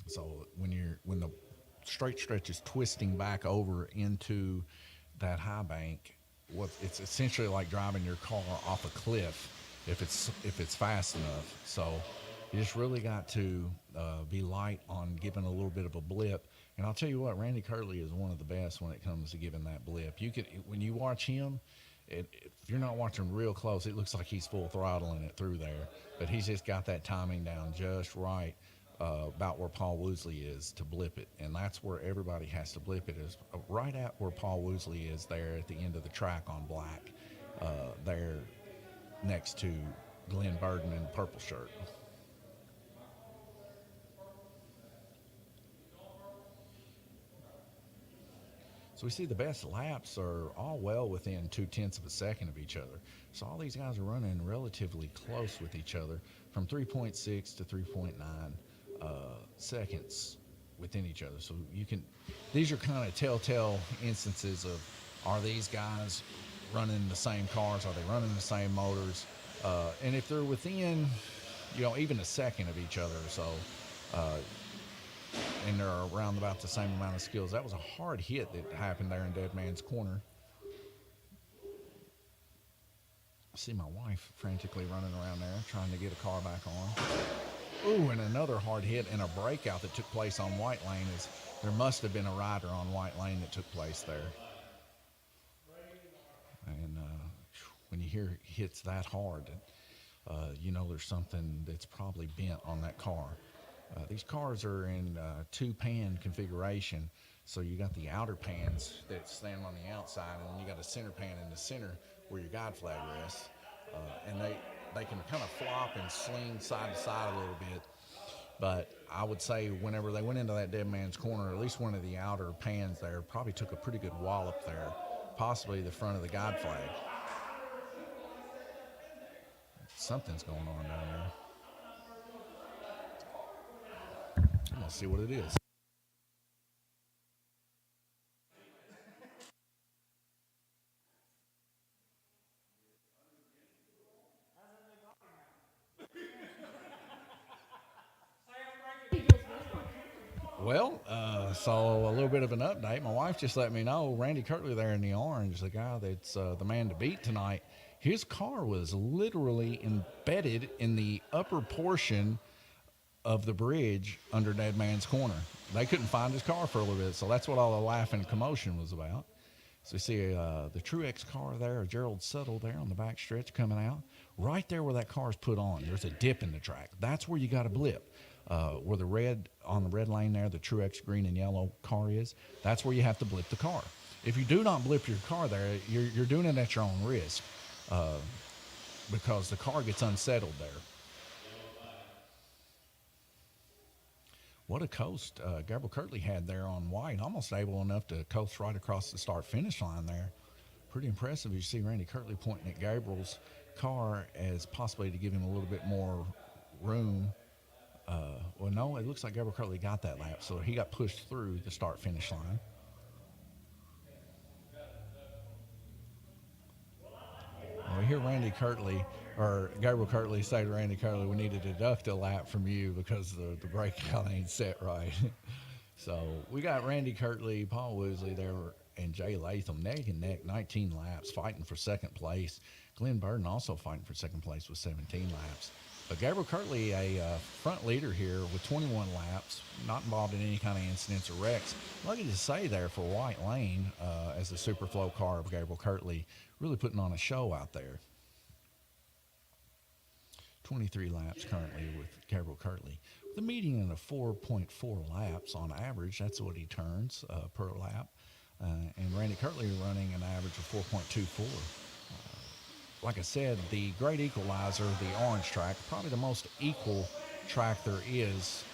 So when the straight stretch is twisting back over into that high bank, it's essentially like driving your car off a cliff if it's fast enough. So you just really got to be light on giving a little bit of a blip. And I'll tell you what, Randy Kirtley is one of the best when it comes to giving that blip. When you watch him, if you're not watching real close, it looks like he's full throttling it through there. But he's just got that timing down just right, about where Paul Woosley is to blip it. And that's where everybody has to blip it, is right at where Paul Woosley is there at the end of the track on black, there next to Glenn Burden in the purple shirt. So we see the best laps are all well within 0.2 of a second of each other. So all these guys are running relatively close with each other, from 3.6 to 3.9. seconds within each other. So you can, these are kind of telltale instances of, are these guys running the same cars? Are they running the same motors? And if they're within, even a second of each other or so, and they're around about the same amount of skills. That was a hard hit that happened there in Dead Man's Corner. I see my wife frantically running around there trying to get a car back on. Ooh, and another hard hit and a breakout that took place on White Lane. Is there must have been a rider on White Lane that took place there. And when you hear hits that hard, there's something that's probably bent on that car. These cars are in two-pan configuration, so you got the outer pans that stand on the outside, and then you got a center pan in the center where your guide flag rests. And they can kind of flop and sling side to side a little bit. But I would say whenever they went into that Dead Man's Corner, at least one of the outer pans there probably took a pretty good wallop there, possibly the front of the guide flag. Something's going on down there. I'm going to see what it is. Well, so a little bit of an update. My wife just let me know Randy Kirtley there in the orange, the guy that's the man to beat tonight, his car was literally embedded in the upper portion of the bridge under Dead Man's Corner. They couldn't find his car for a little bit, so that's what all the laughing and commotion was about. So you see the Truex car there, Gerald Settle there on the back stretch coming out. Right there where that car's put on, there's a dip in the track. That's where you got to blip. Where the red, on the red lane there, the Truex green and yellow car is, that's where you have to blip the car. If you do not blip your car there, you're doing it at your own risk because the car gets unsettled there. What a coast Gabriel Kirtley had there on white, almost able enough to coast right across the start-finish line there. Pretty impressive. You see Randy Kirtley pointing at Gabriel's car as possibly to give him a little bit more room. Well, no, it looks like Gabriel Kirtley got that lap, so he got pushed through the start-finish line. We hear Randy Kirtley, or Gabriel Kirtley say to Randy Kirtley, we need to deduct a lap from you because the breakout ain't set right. So we got Randy Kirtley, Paul Woosley there, and Jay Latham neck and neck, 19 laps, fighting for second place. Glenn Burden also fighting for second place with 17 laps. But Gabriel Kirtley, a front leader here with 21 laps, not involved in any kind of incidents or wrecks. Lucky to say there for White Lane as the Superflow car of Gabriel Kirtley, really putting on a show out there. 23 laps currently with Gabriel Kirtley. With a median of 4.4 laps on average, that's what he turns per lap. And Randy Kirtley running an average of 4.24. Like I said, the great equalizer, the orange track, probably the most equal track there is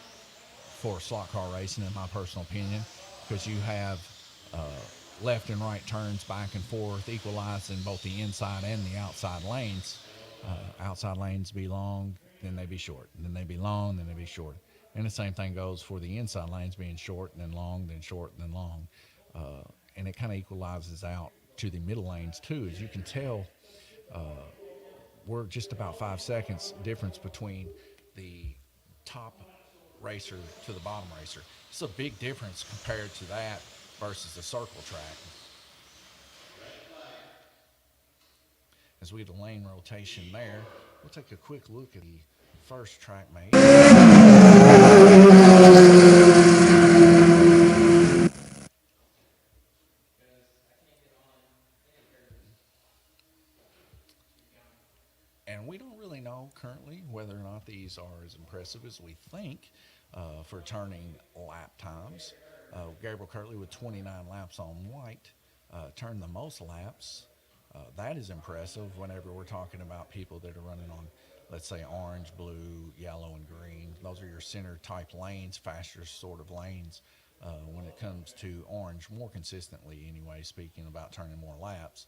for slot car racing, in my personal opinion, because you have left and right turns back and forth, equalized in both the inside and the outside lanes. Outside lanes be long, then they be short, and then they be long, then they be short. And the same thing goes for the inside lanes being short, and then long, then short, and then long. And it kind of equalizes out to the middle lanes, too. As you can tell, we're just about 5 seconds difference between the top racer to the bottom racer. It's a big difference compared to that versus the circle track. As we have the lane rotation there, we'll take a quick look at the first track mate. And we don't really know currently whether or not these are as impressive as we think for turning lap times. Gabriel Kirtley with 29 laps on white turned the most laps. That is impressive whenever we're talking about people that are running on, let's say, orange, blue, yellow, and green. Those are your center type lanes, faster sort of lanes. When it comes to orange, more consistently anyway, speaking about turning more laps.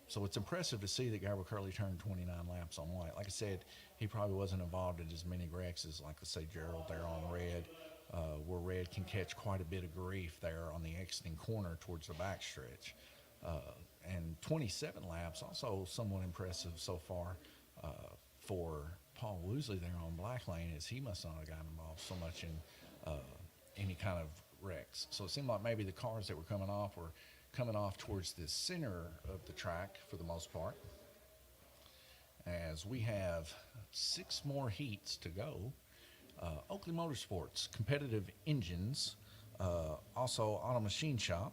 So it's impressive to see that Gabriel Curley turned 29 laps on white. Like I said, he probably wasn't involved in as many wrecks as, like, let's say, Gerald there on red, where red can catch quite a bit of grief there on the exiting corner towards the backstretch. And 27 laps, also somewhat impressive so far for Paul Woosley there on black lane, as he must not have gotten involved so much in any kind of wrecks. So it seemed like maybe the cars that were coming off were coming off towards the center of the track for the most part, as we have 6 more heats to go. Oakley Motorsports, competitive engines, also Auto Machine Shop.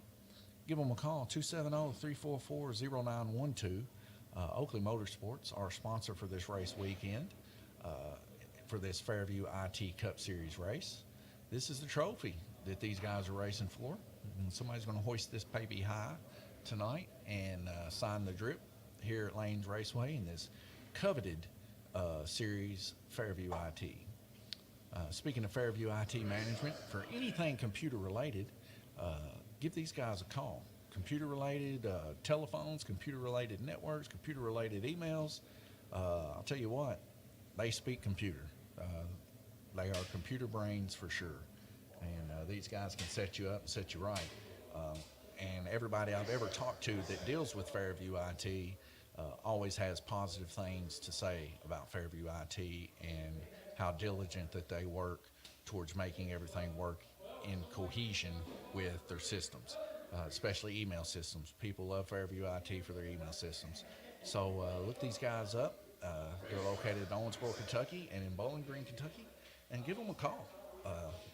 Give them a call, 270-344-0912. Oakley Motorsports, our sponsor for this race weekend, for this Fairview IT Cup Series race. This is the trophy that these guys are racing for. And somebody's going to hoist this baby high tonight and sign the drip here at Lanes Raceway in this coveted series, Fairview IT. Speaking of Fairview IT management, for anything computer related, give these guys a call. Computer related telephones, computer related networks, computer related emails. I'll tell you what, they speak computer. They are computer brains for sure. And these guys can set you up and set you right. And everybody I've ever talked to that deals with Fairview IT always has positive things to say about Fairview IT and how diligent that they work towards making everything work in cohesion with their systems, especially email systems. People love Fairview IT for their email systems. So look these guys up. They're located in Owensboro, Kentucky, and in Bowling Green, Kentucky, and give them a call.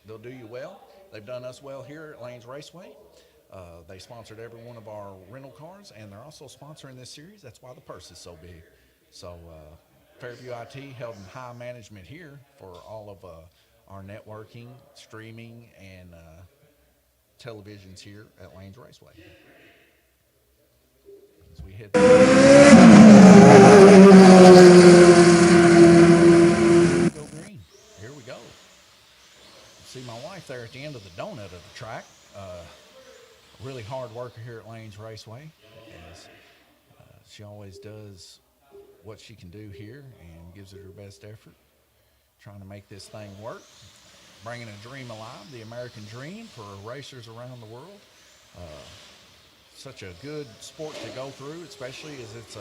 They'll do you well. They've done us well here at Lanes Raceway. They sponsored every one of our rental cars, and they're also sponsoring this series. That's why the purse is so big. So Fairview IT held in high management here for all of our networking, streaming, and televisions here at Lanes Raceway. As we head go green. Here we go. See my wife there at the end of the donut of the track. Really hard worker here at Lanes Raceway, as she always does what she can do here and gives it her best effort, trying to make this thing work, bringing a dream alive, the American dream for racers around the world. Such a good sport to go through, especially as it's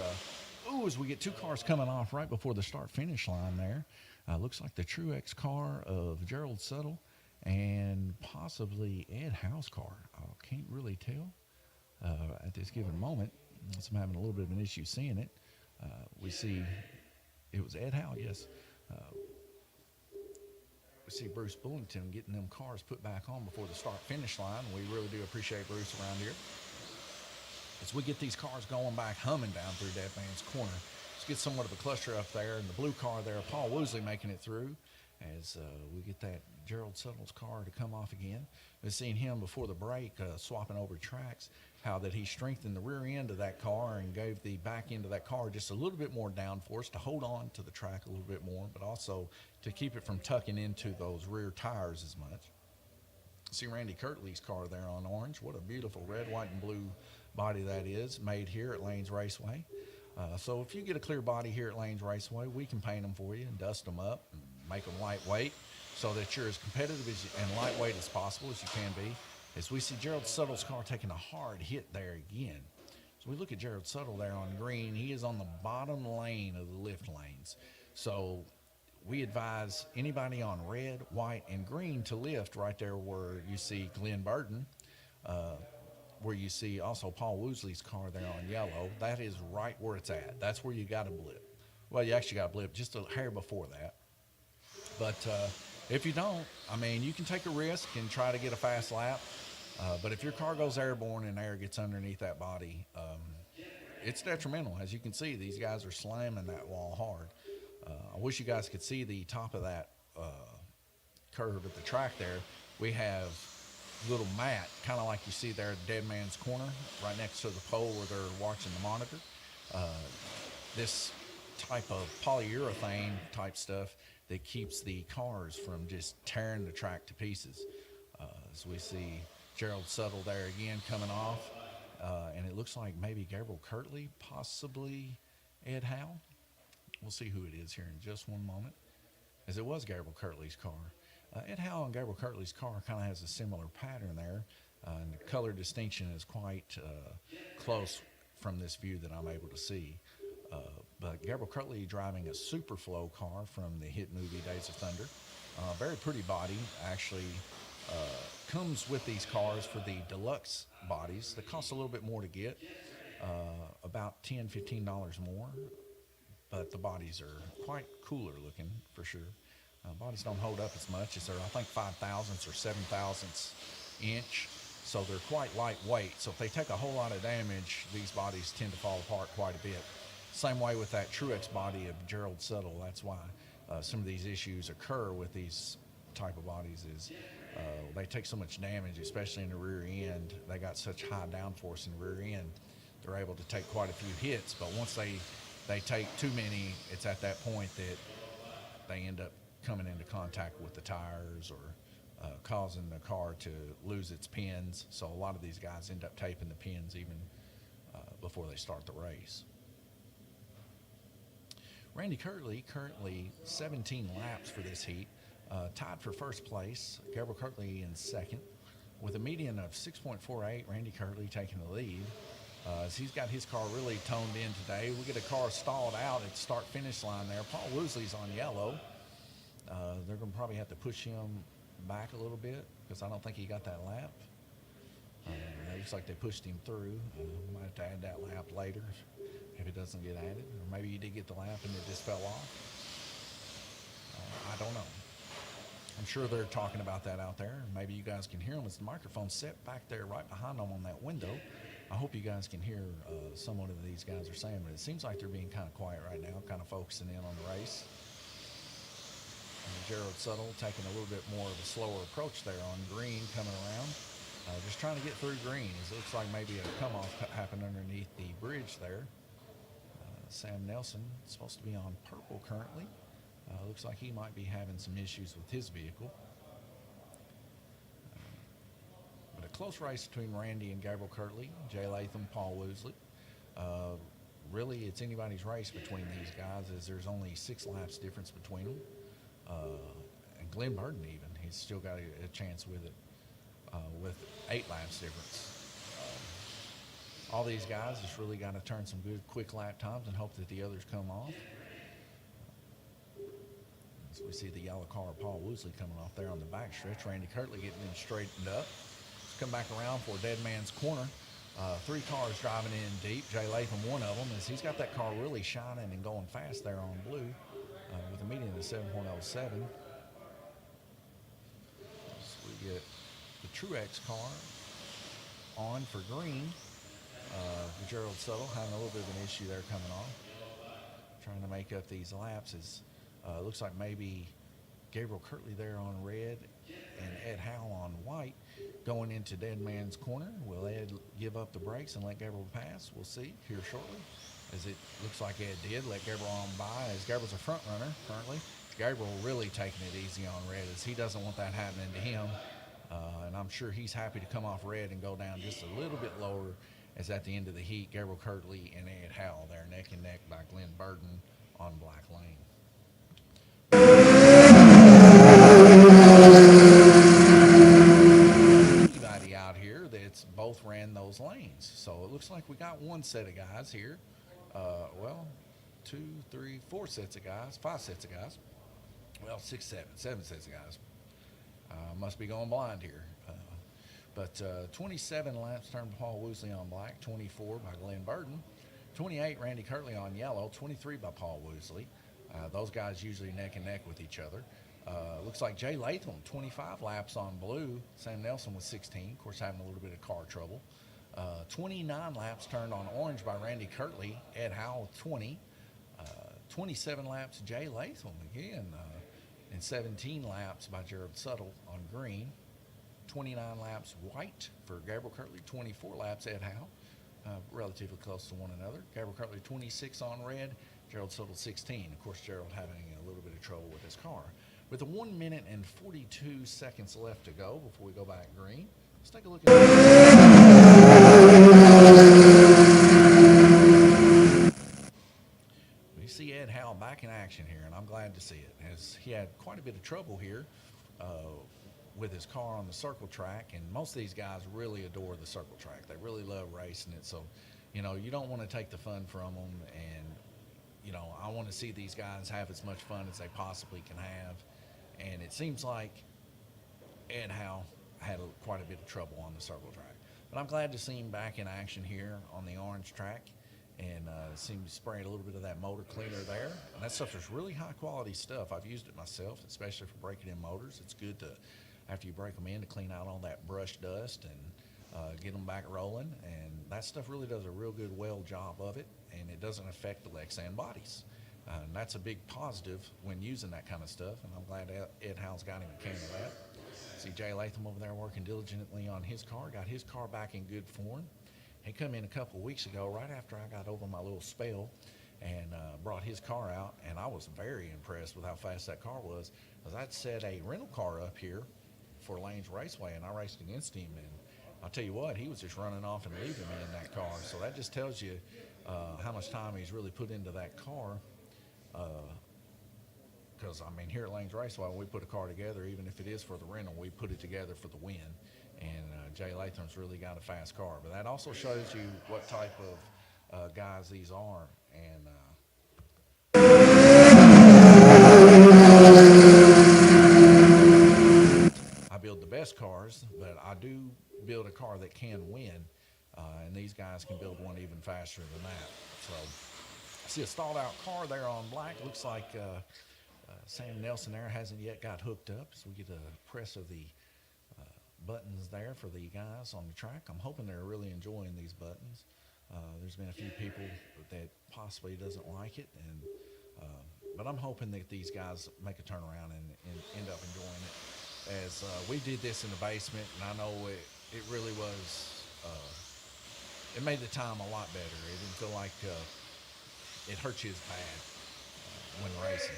as we get 2 cars coming off right before the start-finish line there. Looks like the Truex car of Gerald Suttle and possibly Ed Howe's car. I can't really tell at this given moment. I'm having a little bit of an issue seeing it. We see it was Ed Howe, yes. We see Bruce Bullington getting them cars put back on before the start-finish line. We really do appreciate Bruce around here. As we get these cars going back, humming down through Dead Man's Corner. Let's get somewhat of a cluster up there, and the blue car there, Paul Woosley making it through as we get that Gerald Suttle's car to come off again. We've seen him before the break swapping over tracks, how that he strengthened the rear end of that car and gave the back end of that car just a little bit more downforce to hold on to the track a little bit more, but also to keep it from tucking into those rear tires as much. See Randy Kirtley's car there on orange. What a beautiful red, white, and blue body that is, made here at Lanes Raceway. So if you get a clear body here at Lanes Raceway, we can paint them for you and dust them up and make them lightweight so that you're as competitive and lightweight as possible as you can be. As we see Gerald Suttle's car taking a hard hit there again. So we look at Gerald Suttle there on green. He is on the bottom lane of the lift lanes. So we advise anybody on red, white, and green to lift right there where you see Glenn Burton, where you see also Paul Woosley's car there on yellow. That is right where it's at. That's where you got to blip. Well, you actually got to blip just a hair before that. But if you don't, I mean, you can take a risk and try to get a fast lap. But if your car goes airborne and air gets underneath that body, it's detrimental. As you can see, these guys are slamming that wall hard. I wish you guys could see the top of that curve at the track there. We have little mat, kind of like you see there at Dead Man's Corner, right next to the pole where they're watching the monitor. This type of polyurethane type stuff that keeps the cars from just tearing the track to pieces. As we see Gerald Suttle there again coming off, and it looks like maybe Gabriel Kirtley, possibly Ed Howe. We'll see who it is here in just one moment, as it was Gabriel Kirtley's car. Ed Howe and Gabriel Kirtley's car kind of has a similar pattern there, and the color distinction is quite close from this view that I'm able to see. But Gabriel Kirtley driving a Superflow car from the hit movie Days of Thunder. Very pretty body, actually. Comes with these cars for the deluxe bodies. They cost a little bit more to get, about $10, $15 more, but the bodies are quite cooler looking for sure. Bodies don't hold up as much as they're, I think, 5/1000ths or 7/1000ths inch, so they're quite lightweight. So if they take a whole lot of damage, these bodies tend to fall apart quite a bit. Same way with that Truex body of Gerald Settle. That's why some of these issues occur with these type of bodies is they take so much damage, especially in the rear end. They got such high downforce in the rear end, they're able to take quite a few hits. But once they take too many, it's at that point that they end up coming into contact with the tires or causing the car to lose its pins. So a lot of these guys end up taping the pins even before they start the race. Randy Kirtley currently 17 laps for this heat, tied for first place. Gabriel Kirtley in second, with a median of 6.48. Randy Kirtley taking the lead. As he's got his car really toned in today. We get a car stalled out at the start-finish line there. Paul Woosley's on yellow. They're going to probably have to push him back a little bit because I don't think he got that lap. It looks like they pushed him through. We might have to add that lap later if it doesn't get added. Or maybe you did get the lap and it just fell off. I don't know. I'm sure they're talking about that out there. Maybe you guys can hear them. It's the microphone set back there right behind them on that window. I hope you guys can hear somewhat of these guys are saying, but it seems like they're being kind of quiet right now, kind of focusing in on the race. And Gerald Settle taking a little bit more of a slower approach there on green coming around. Just trying to get through green. It looks like maybe a come-off happened underneath the bridge there. Sam Nelson is supposed to be on purple currently. Looks like he might be having some issues with his vehicle. But a close race between Randy and Gabriel Kirtley, Jay Latham, Paul Woosley. Really, it's anybody's race between these guys, as there's only 6 laps difference between them. And Glenn Burton even, he's still got a chance with it, with 8 laps difference. All these guys just really got to turn some good quick lap times and hope that the others come off. As we see the yellow car of Paul Woosley coming off there on the back stretch. Randy Kirtley getting him straightened up. Let's come back around for Dead Man's Corner. 3 cars driving in deep. Jay Latham, one of them, as he's got that car really shining and going fast there on blue with a median of 7.07. So we get the Truex car on for green. Gerald Settle having a little bit of an issue there coming off. Trying to make up these laps. Looks like maybe Gabriel Kirtley there on red and Ed Howe on white going into Dead Man's Corner. Will Ed give up the brakes and let Gabriel pass? We'll see here shortly, as it looks like Ed did let Gabriel on by, as Gabriel's a front runner currently. Gabriel really taking it easy on red, as he doesn't want that happening to him. And I'm sure he's happy to come off red and go down just a little bit lower, as at the end of the heat, Gabriel Kirtley and Ed Howe there neck and neck by Glenn Burton on Black Lane. Anybody out here that's both ran those lanes. So it looks like we got one set of guys here. 2, 3, 4 sets of guys, 5 sets of guys. Well, 6, 7 sets of guys. Must be going blind here. But 27 laps turned Paul Woosley on black, 24 by Glenn Burton, 28 Randy Kirtley on yellow, 23 by Paul Woosley. Those guys usually neck and neck with each other. Looks like Jay Latham, 25 laps on blue. Sam Nelson with 16, of course having a little bit of car trouble. 29 laps turned on orange by Randy Kirtley. Ed Howe with 20. 27 laps Jay Latham again. And 17 laps by Gerald Settle on green. 29 laps white for Gabriel Kirtley. 24 laps Ed Howe. Relatively close to one another. Gabriel Kirtley 26 on red. Gerald Settle 16. Of course, Gerald having a little bit of trouble with his car. With 1 minute and 42 seconds left to go before we go back green, let's take a look at We see Ed Howell back in action here, and I'm glad to see it, as he had quite a bit of trouble here with his car on the circle track, and most of these guys really adore the circle track. They really love racing it, so, you know, you don't want to take the fun from them, and, you know, I want to see these guys have as much fun as they possibly can have, and it seems like Ed Howe had quite a bit of trouble on the circle track. But I'm glad to see him back in action here on the orange track, and seem to spray a little bit of that motor cleaner there. And that stuff is really high quality stuff. I've used it myself, especially for breaking in motors. It's good to, after you break them in, to clean out all that brush dust and get them back rolling. And that stuff really does a real good weld job of it, and it doesn't affect the Lexan bodies. And that's a big positive when using that kind of stuff, and I'm glad Ed Howe's got him a can of that. See Jay Latham over there working diligently on his car, got his car back in good form. He come in a couple of weeks ago, right after I got over my little spell, and brought his car out, and I was very impressed with how fast that car was, because I'd set a rental car up here for Lanes Raceway, and I raced against him, and I'll tell you what, he was just running off and leaving me in that car. So that just tells you how much time he's really put into that car. Because, I mean, here at Lanes Raceway, when we put a car together, even if it is for the rental, we put it together for the win. And Jay Latham's really got a fast car. But that also shows you what type of guys these are. And I build the best cars, but I do build a car that can win. And these guys can build one even faster than that. So, see a stalled out car there on black. Looks like Sam Nelson there hasn't yet got hooked up. So we get a press of the buttons there for the guys on the track. I'm hoping they're really enjoying these buttons. There's been a few people that possibly doesn't like it, and but I'm hoping that these guys make a turnaround and end up enjoying it. As we did this in the basement, and I know it really was, it made the time a lot better. It didn't feel like it hurt you as bad when racing.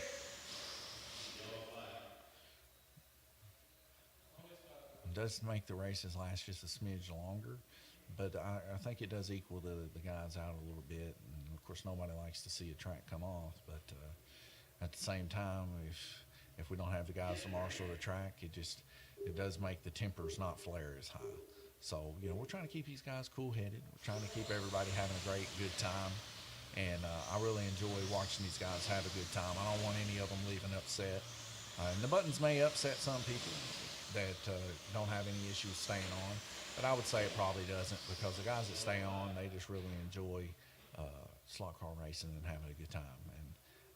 It does make the races last just a smidge longer, but I think it does equal the guys out a little bit. And of course, nobody likes to see a track come off, but at the same time, if we don't have the guys to marshal the track, it does make the tempers not flare as high. So, you know, we're trying to keep these guys cool-headed. We're trying to keep everybody having a great, good time. And I really enjoy watching these guys have a good time. I don't want any of them leaving upset. And the buttons may upset some people that don't have any issues staying on, but I would say it probably doesn't, because the guys that stay on, they just really enjoy slot car racing and having a good time. And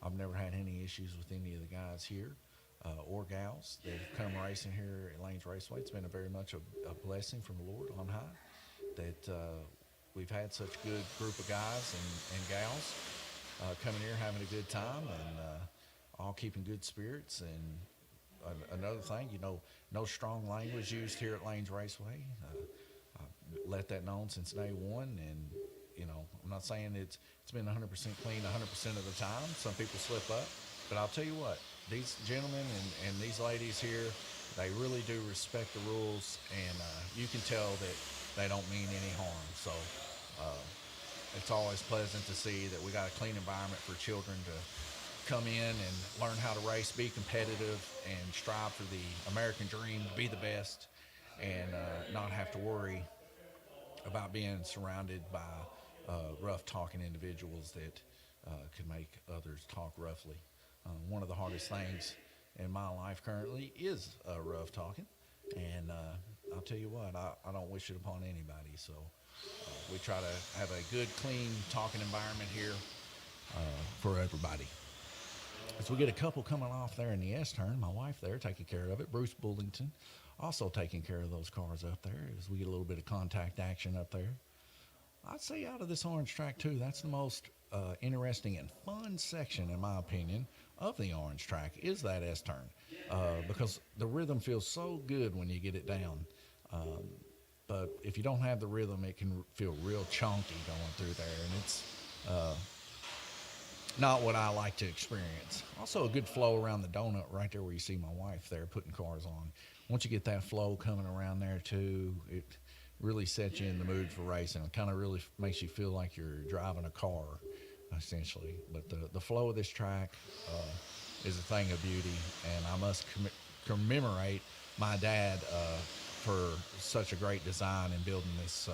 I've never had any issues with any of the guys here or gals that have come racing here at Lanes Raceway. It's been very much a blessing from the Lord on high that we've had such a good group of guys and gals coming here having a good time, and all keeping good spirits. And another thing, you know, no strong language used here at Lanes Raceway. I've let that known since day one, and you know, I'm not saying it's been 100% clean 100% of the time. Some people slip up, but I'll tell you what, these gentlemen and these ladies here, they really do respect the rules, and you can tell that they don't mean any harm. So it's always pleasant to see that we got a clean environment for children to come in and learn how to race, be competitive, and strive for the American dream, to be the best, and not have to worry about being surrounded by rough-talking individuals that could make others talk roughly. One of the hardest things in my life currently is rough-talking, and I'll tell you what, I don't wish it upon anybody. So we try to have a good, clean talking environment here for everybody. As we get a couple coming off there in the S-turn, my wife there taking care of it, Bruce Bullington also taking care of those cars up there as we get a little bit of contact action up there. I'd say out of this orange track too, that's the most interesting and fun section, in my opinion, of the orange track is that S-turn, because the rhythm feels so good when you get it down. But if you don't have the rhythm, it can feel real chunky going through there, and it's not what I like to experience. Also a good flow around the donut right there where you see my wife there putting cars on. Once you get that flow coming around there too, really sets you in the mood for racing. It kind of really makes you feel like you're driving a car, essentially. But the flow of this track is a thing of beauty, and I must commemorate my dad for such a great design in building this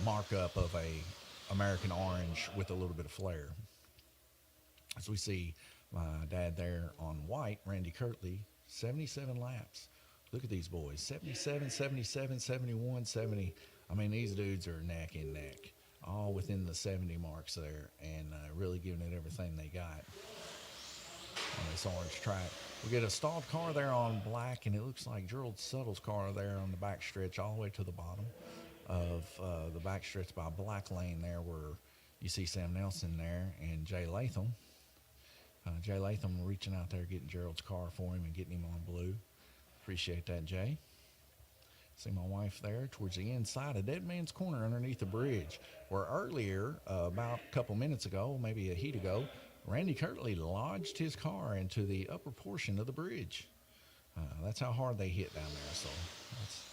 markup of a American orange with a little bit of flair. As we see my dad there on white, Randy Kirtley, 77 laps. Look at these boys, 77, 77, 71, 70. I mean, these dudes are neck and neck, all within the 70 marks there, and really giving it everything they got on this orange track. We get a stalled car there on black, and it looks like Gerald Suttle's car there on the back stretch all the way to the bottom of the back stretch by Black Lane there, where you see Sam Nelson there and Jay Latham. Jay Latham reaching out there, getting Gerald's car for him and getting him on blue. Appreciate that, Jay. See my wife there towards the inside of Dead Man's Corner underneath the bridge, where earlier, about a couple minutes ago, maybe a heat ago, Randy Kirtley lodged his car into the upper portion of the bridge. That's how hard they hit down there. So that's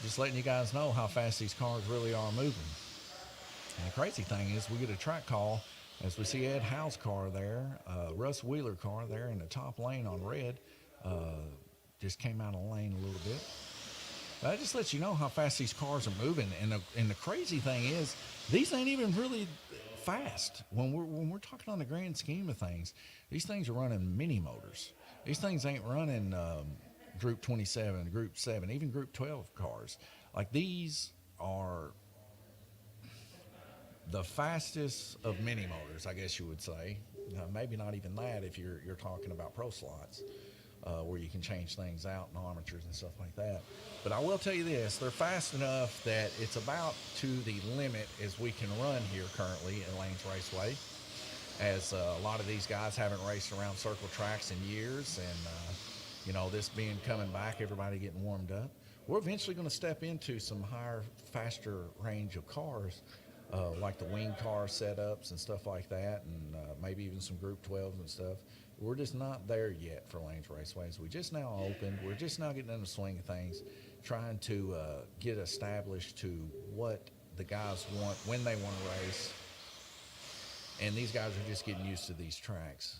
just letting you guys know how fast these cars really are moving. And the crazy thing is we get a track call as we see Ed Howe's car there, Russ Wheeler car there in the top lane on red, just came out of lane a little bit. That just lets you know how fast these cars are moving. And the crazy thing is, these ain't even really fast. When we're talking on the grand scheme of things, these things are running mini motors. These things ain't running Group 27, Group 7, even Group 12 cars. Like, these are the fastest of mini motors, I guess you would say. Maybe not even that if you're talking about pro slots, where you can change things out and armatures and stuff like that. But I will tell you this, they're fast enough that it's about to the limit as we can run here currently at Lanes Raceway, as a lot of these guys haven't raced around circle tracks in years, and this being coming back, everybody getting warmed up. We're eventually going to step into some higher, faster range of cars, like the wing car setups and stuff like that, and maybe even some Group 12s and stuff. We're just not there yet for Lanes Raceways. We just now opened. We're just now getting in the swing of things, trying to get established to what the guys want, when they want to race. And these guys are just getting used to these tracks.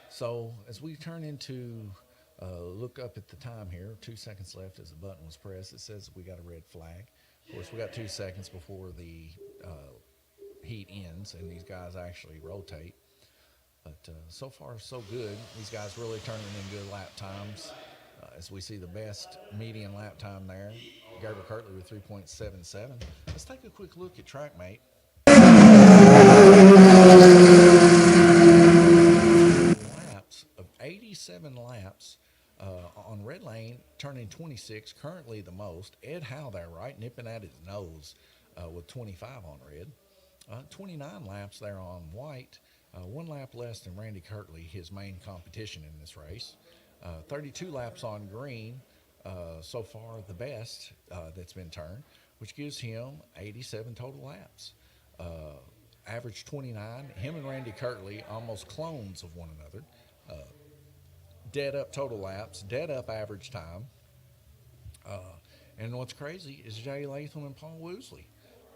So as we turn into, look up at the time here, 2 seconds left as the button was pressed. It says we got a red flag. Of course, we got 2 seconds before the heat ends and these guys actually rotate. But so far, so good. These guys really turning in good lap times. As we see the best median lap time there, Gabriel Kirtley with 3.77. Let's take a quick look at TrackMate. Laps of 87 laps on red lane, turning 26, currently the most. Ed Howe there, right, nipping at his nose with 25 on red. 29 laps there on white. 1 lap less than Randy Kirtley, his main competition in this race. 32 laps on green, so far the best that's been turned, which gives him 87 total laps. Average 29. Him and Randy Kirtley, almost clones of one another. Dead up total laps, dead up average time. And what's crazy is Jay Latham and Paul Woosley,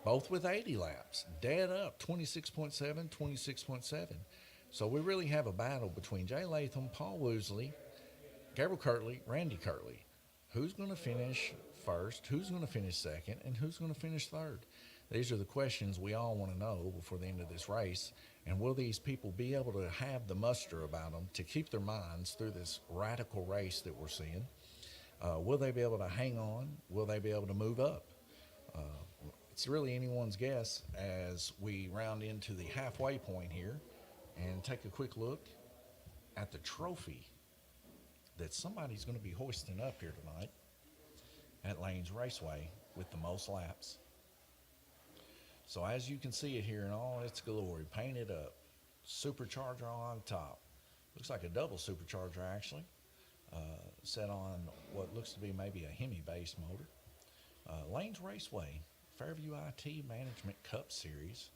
both with 80 laps, dead up 26.7, 26.7. So we really have a battle between Jay Latham, Paul Woosley, Gabriel Kirtley, Randy Kirtley. Who's going to finish first, who's going to finish second, and who's going to finish third? These are the questions we all want to know before the end of this race. And will these people be able to have the muster about them to keep their minds through this radical race that we're seeing? Will they be able to hang on? Will they be able to move up? It's really anyone's guess as we round into the halfway point here and take a quick look at the trophy that somebody's going to be hoisting up here tonight at Lanes Raceway with the most laps. So as you can see it here in all its glory, painted up, supercharger on top. Looks like a double supercharger actually, set on what looks to be maybe a Hemi-based motor. Lanes Raceway, Fairview IT Management Cup Series,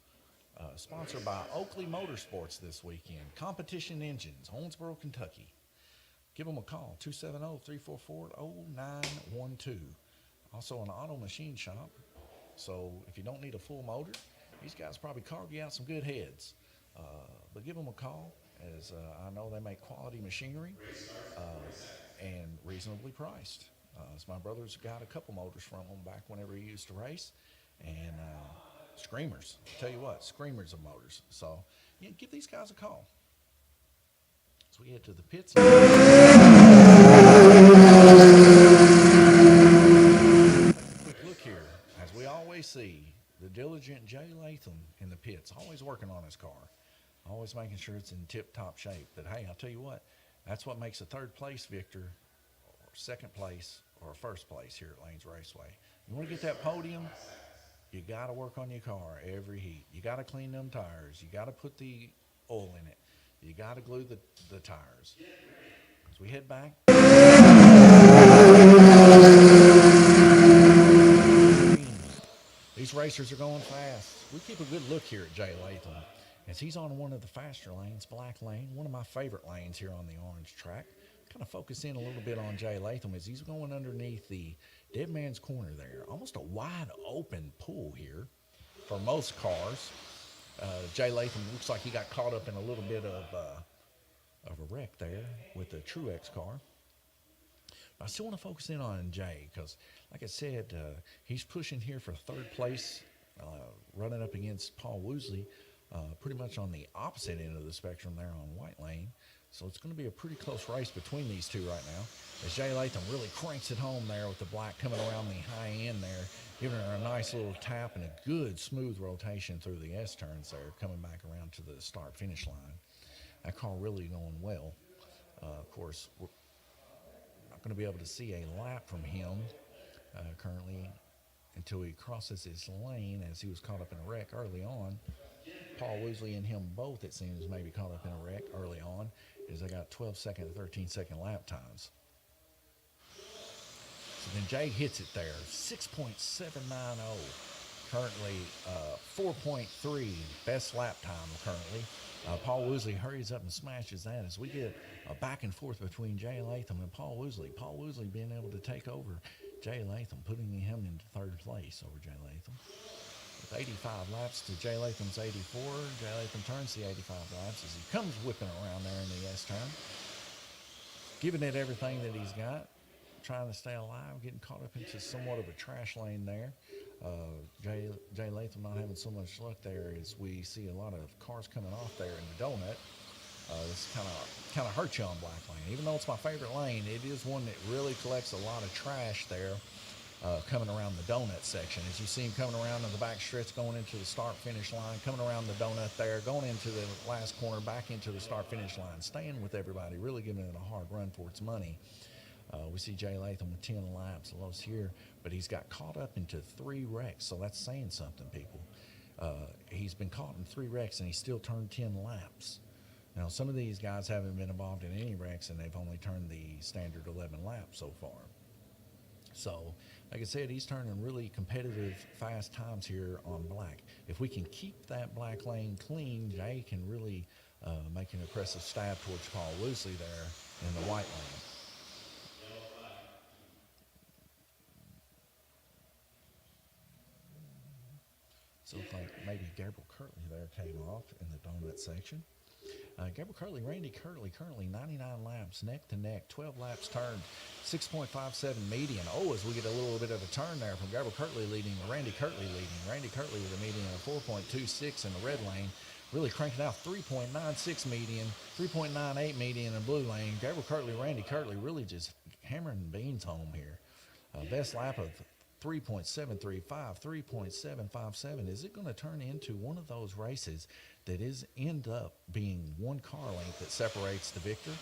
sponsored by Oakley Motorsports this weekend. Competition Engines, Owensboro, Kentucky. give them a call, 270-344-0912. Also an auto machine shop. So if you don't need a full motor, these guys probably carve you out some good heads. But give them a call, as I know they make quality machinery and reasonably priced. As my brother's got a couple motors from them back whenever he used to race. And screamers. Tell you what, screamers of motors. So yeah, give these guys a call. As we head to the pits. Quick look here. As we always see, the diligent Jay Latham in the pits, always working on his car, always making sure it's in tip-top shape. But hey, I'll tell you what, that's what makes a third place victor, or second place, or first place here at Lanes Raceway. You want to get that podium, you got to work on your car every heat. You got to clean them tires. You got to put the oil in it. You got to glue the tires. As we head back. These racers are going fast. We keep a good look here at Jay Latham, as he's on one of the faster lanes, black lane, one of my favorite lanes here on the orange track. Kind of focus in a little bit on Jay Latham as he's going underneath the dead man's corner there. Almost a wide open pool here for most cars. Jay Latham looks like he got caught up in a little bit of a wreck there with the Truex car. I still want to focus in on Jay because, like I said, he's pushing here for third place, running up against Paul Woosley, pretty much on the opposite end of the spectrum there on white lane. So it's going to be a pretty close race between these two right now, as Jay Latham really cranks it home there with the black coming around the high end there, giving her a nice little tap and a good smooth rotation through the S-turns there, coming back around to the start-finish line. That car really going well. Of course, we're not going to be able to see a lap from him currently until he crosses his lane, as he was caught up in a wreck early on. Paul Woosley and him both, it seems, maybe caught up in a wreck early on, as they got 12-second and 13-second lap times. So then Jay hits it there, 6.790, currently 4.3 best lap time currently. Paul Woosley hurries up and smashes that as we get a back and forth between Jay Latham and Paul Woosley. Paul Woosley being able to take over Jay Latham, putting him into third place over Jay Latham. With 85 laps to Jay Latham's 84, Jay Latham turns the 85 laps as he comes whipping around there in the S-turn, giving it everything that he's got, trying to stay alive, getting caught up into somewhat of a trash lane there. Jay Latham not having so much luck there, as we see a lot of cars coming off there in the donut. This kind of hurts you on black lane. Even though it's my favorite lane, it is one that really collects a lot of trash there. Coming around the donut section, as you see him coming around in the back stretch, going into the start-finish line, coming around the donut there, going into the last corner, back into the start-finish line, staying with everybody, really giving it a hard run for its money. We see Jay Latham with 10 laps, Lowe's here, but he's got caught up into 3 wrecks, so that's saying something, people. He's been caught in 3 wrecks, and he still turned 10 laps. Now, some of these guys haven't been involved in any wrecks, and they've only turned the standard 11 laps so far. So, like I said, he's turning really competitive, fast times here on black. If we can keep that black lane clean, Jay can really make an impressive stab towards Paul Woosley there in the white lane. So, like maybe Gabriel Kirtley there came off in the donut section. Gabriel Kirtley, Randy Kirtley, currently 99 laps, neck to neck, 12 laps turned, 6.57 median. Oh, as we get a little bit of a turn there from Gabriel Kirtley leading to Randy Kirtley leading. Randy Kirtley with a median of 4.26 in the red lane, really cranking out 3.96 median, 3.98 median in blue lane. Gabriel Kirtley, Randy Kirtley really just hammering beans home here. Best lap of 3.735, 3.757. Is it going to turn into one of those races that end up being one car length that separates the victor?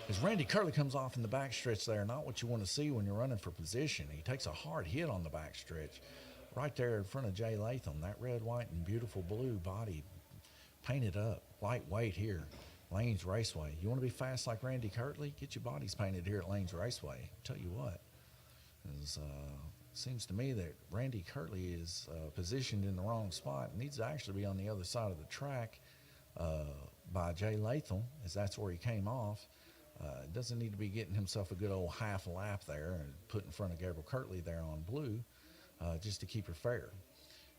As Randy Kirtley comes off in the backstretch there, not what you want to see when you're running for position. He takes a hard hit on the backstretch right there in front of Jay Latham. That red, white, and beautiful blue body painted up, lightweight here. Lanes Raceway. You want to be fast like Randy Kirtley? Get your bodies painted here at Lanes Raceway. Tell you what. Seems to me that Randy Kirtley is positioned in the wrong spot. Needs to actually be on the other side of the track by Jay Latham, as that's where he came off. Doesn't need to be getting himself a good old half lap there and put in front of Gabriel Kirtley there on blue, just to keep her fair.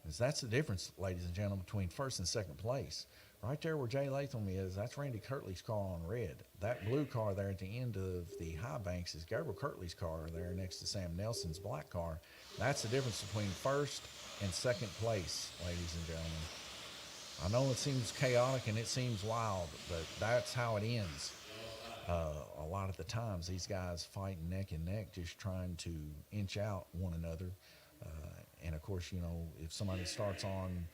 Because that's the difference, ladies and gentlemen, between first and second place. Right there where Jay Latham is, that's Randy Kirtley's car on red. That blue car there at the end of the high banks is Gabriel Kirtley's car there next to Sam Nelson's black car. That's the difference between first and second place, ladies and gentlemen. I know it seems chaotic and it seems wild, but that's how it ends. A lot of the times, these guys fighting neck and neck, just trying to inch out one another. And of course, you know, if somebody starts on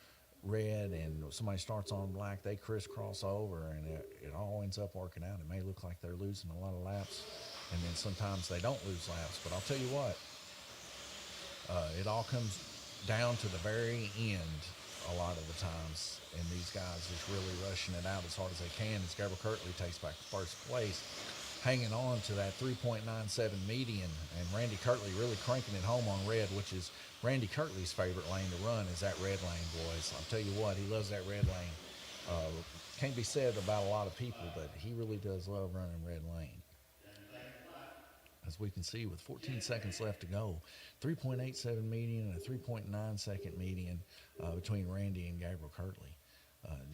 red and somebody starts on black, they crisscross over, and it all ends up working out. It may look like they're losing a lot of laps, and then sometimes they don't lose laps. But I'll tell you what, it all comes down to the very end a lot of the times, and these guys just really rushing it out as hard as they can as Gabriel Kirtley takes back first place, hanging on to that 3.97 median, and Randy Kirtley really cranking it home on red, which is Randy Kirtley's favorite lane to run, is that red lane, boys. I'll tell you what, he loves that red lane. Can't be said about a lot of people, but he really does love running red lane. As we can see, with 14 seconds left to go, 3.87 median and a 3.9 second median between Randy and Gabriel Kirtley.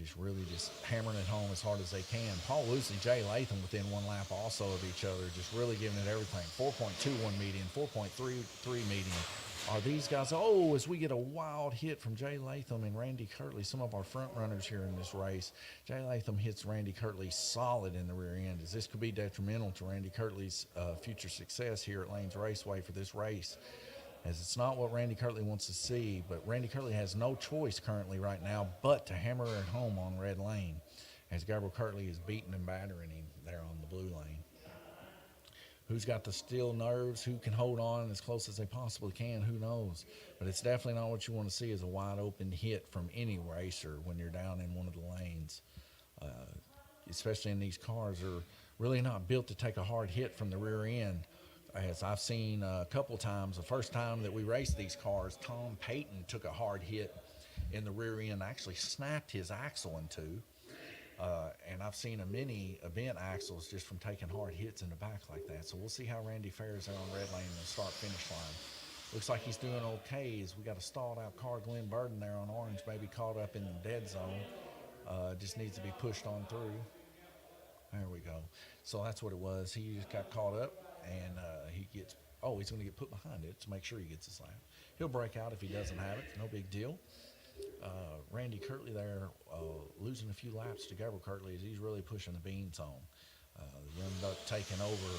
Just really just hammering it home as hard as they can. Paul Lucy, Jay Latham within one lap also of each other, just really giving it everything. 4.21 median, 4.33 median. Are these guys, as we get a wild hit from Jay Latham and Randy Kirtley, some of our front runners here in this race. Jay Latham hits Randy Kirtley solid in the rear end, as this could be detrimental to Randy Kirtley's future success here at Lanes Raceway for this race, as it's not what Randy Kirtley wants to see. But Randy Kirtley has no choice currently right now but to hammer it home on red lane, as Gabriel Kirtley is beating and battering him there on the blue lane. Who's got the steel nerves? Who can hold on as close as they possibly can? Who knows? But it's definitely not what you want to see, is a wide open hit from any racer when you're down in one of the lanes. Especially in these cars are really not built to take a hard hit from the rear end. As I've seen a couple times, the first time that we raced these cars, Tom Payton took a hard hit in the rear end, actually snapped his axle in two. And I've seen many event axles just from taking hard hits in the back like that. So we'll see how Randy fares there on red lane in the start-finish line. Looks like he's doing okay, as we got a stalled-out car, Glenn Burden there on orange, maybe caught up in the dead zone. Just needs to be pushed on through. There we go. So that's what it was. He just got caught up, and he's going to get put behind it to make sure he gets his lap. He'll break out if he doesn't have it. No big deal. Randy Kirtley there losing a few laps to Gabriel Kirtley, as he's really pushing the beans on. The Young Buck taking over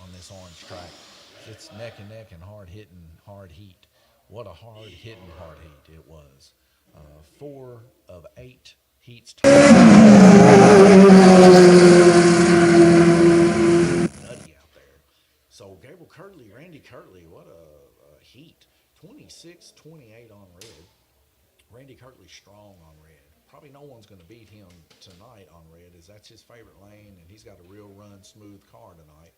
on this orange track. It's neck and neck and hard hitting, hard heat. What a hard hitting, hard heat it was. 4 of 8 heats. Nutty out there. So Gabriel Kirtley, Randy Kirtley, what a heat. 26-28 on red. Randy Kirtley's strong on red. Probably no one's going to beat him tonight on red, as that's his favorite lane, and he's got a real run, smooth car tonight.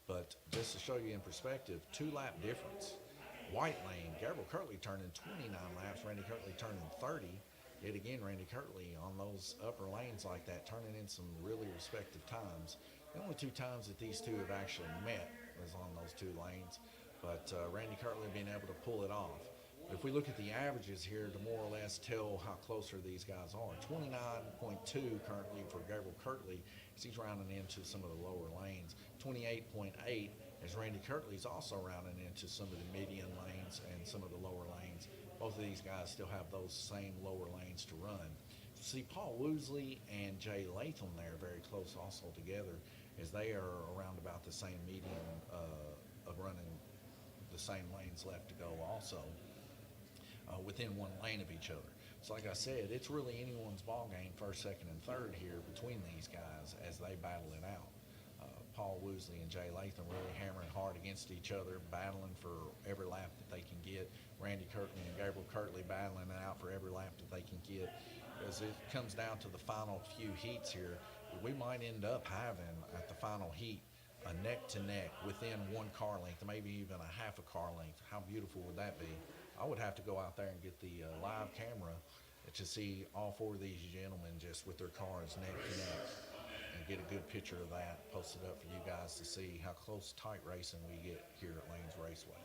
But just to show you in perspective, 2-lap difference. White lane, Gabriel Kirtley turning 29 laps, Randy Kirtley turning 30. Yet again, Randy Kirtley on those upper lanes like that, turning in some really respective times. The only 2 times that these two have actually met was on those 2 lanes, but Randy Kirtley being able to pull it off. If we look at the averages here to more or less tell how closer these guys are, 29.2 currently for Gabriel Kirtley, as he's rounding into some of the lower lanes. 28.8 as Randy Kirtley's also rounding into some of the median lanes and some of the lower lanes. Both of these guys still have those same lower lanes to run. See Paul Woosley and Jay Latham there very close also together, as they are around about the same median of running the same lanes left to go also. Within one lane of each other. So like I said, it's really anyone's ball game, first, second, and third here between these guys as they battle it out. Paul Woosley and Jay Latham really hammering hard against each other, battling for every lap that they can get. Randy Kirtley and Gabriel Kirtley battling it out for every lap that they can get. As it comes down to the final few heats here, we might end up having at the final heat a neck-to-neck within 1 car length, maybe even a half a car length. How beautiful would that be? I would have to go out there and get the live camera to see all 4 of these gentlemen just with their cars neck to neck. And get a good picture of that, post it up for you guys to see how close tight racing we get here at Lanes Raceway.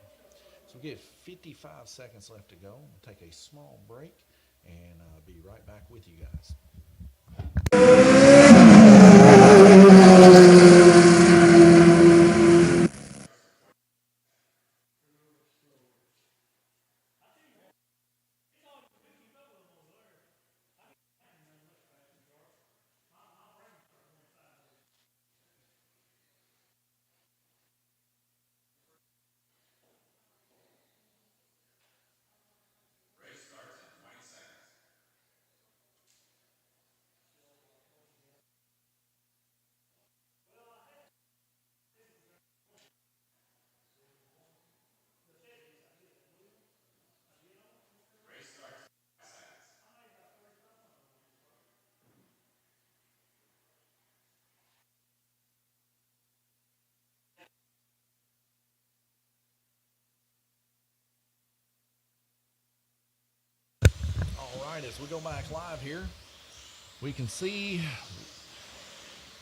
So we get 55 seconds left to go. We'll take a small break and be right back with you guys. All right, as we go back live here, we can see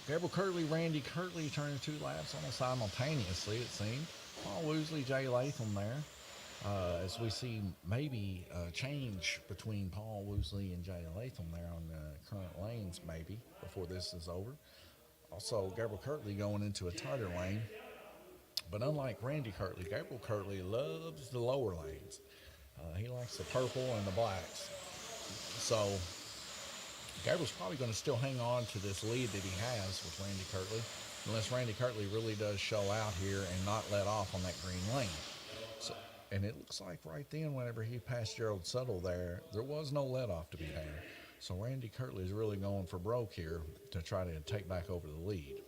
Gabriel Kirtley, Randy Kirtley turning 2 laps almost simultaneously, it seemed. Paul Woosley, Jay Latham there. As we see maybe a change between Paul Woosley and Jay Latham there on the current lanes maybe before this is over. Also, Gabriel Kirtley going into a tighter lane. But unlike Randy Kirtley, Gabriel Kirtley loves the lower lanes. He likes the purple and the blacks. So Gabriel's probably going to still hang on to this lead that he has with Randy Kirtley, unless Randy Kirtley really does show out here and not let off on that green lane. So, and it looks like right then, whenever he passed Gerald Suttle there was no let off to be had. So Randy Kirtley is really going for broke here to try to take back over the lead.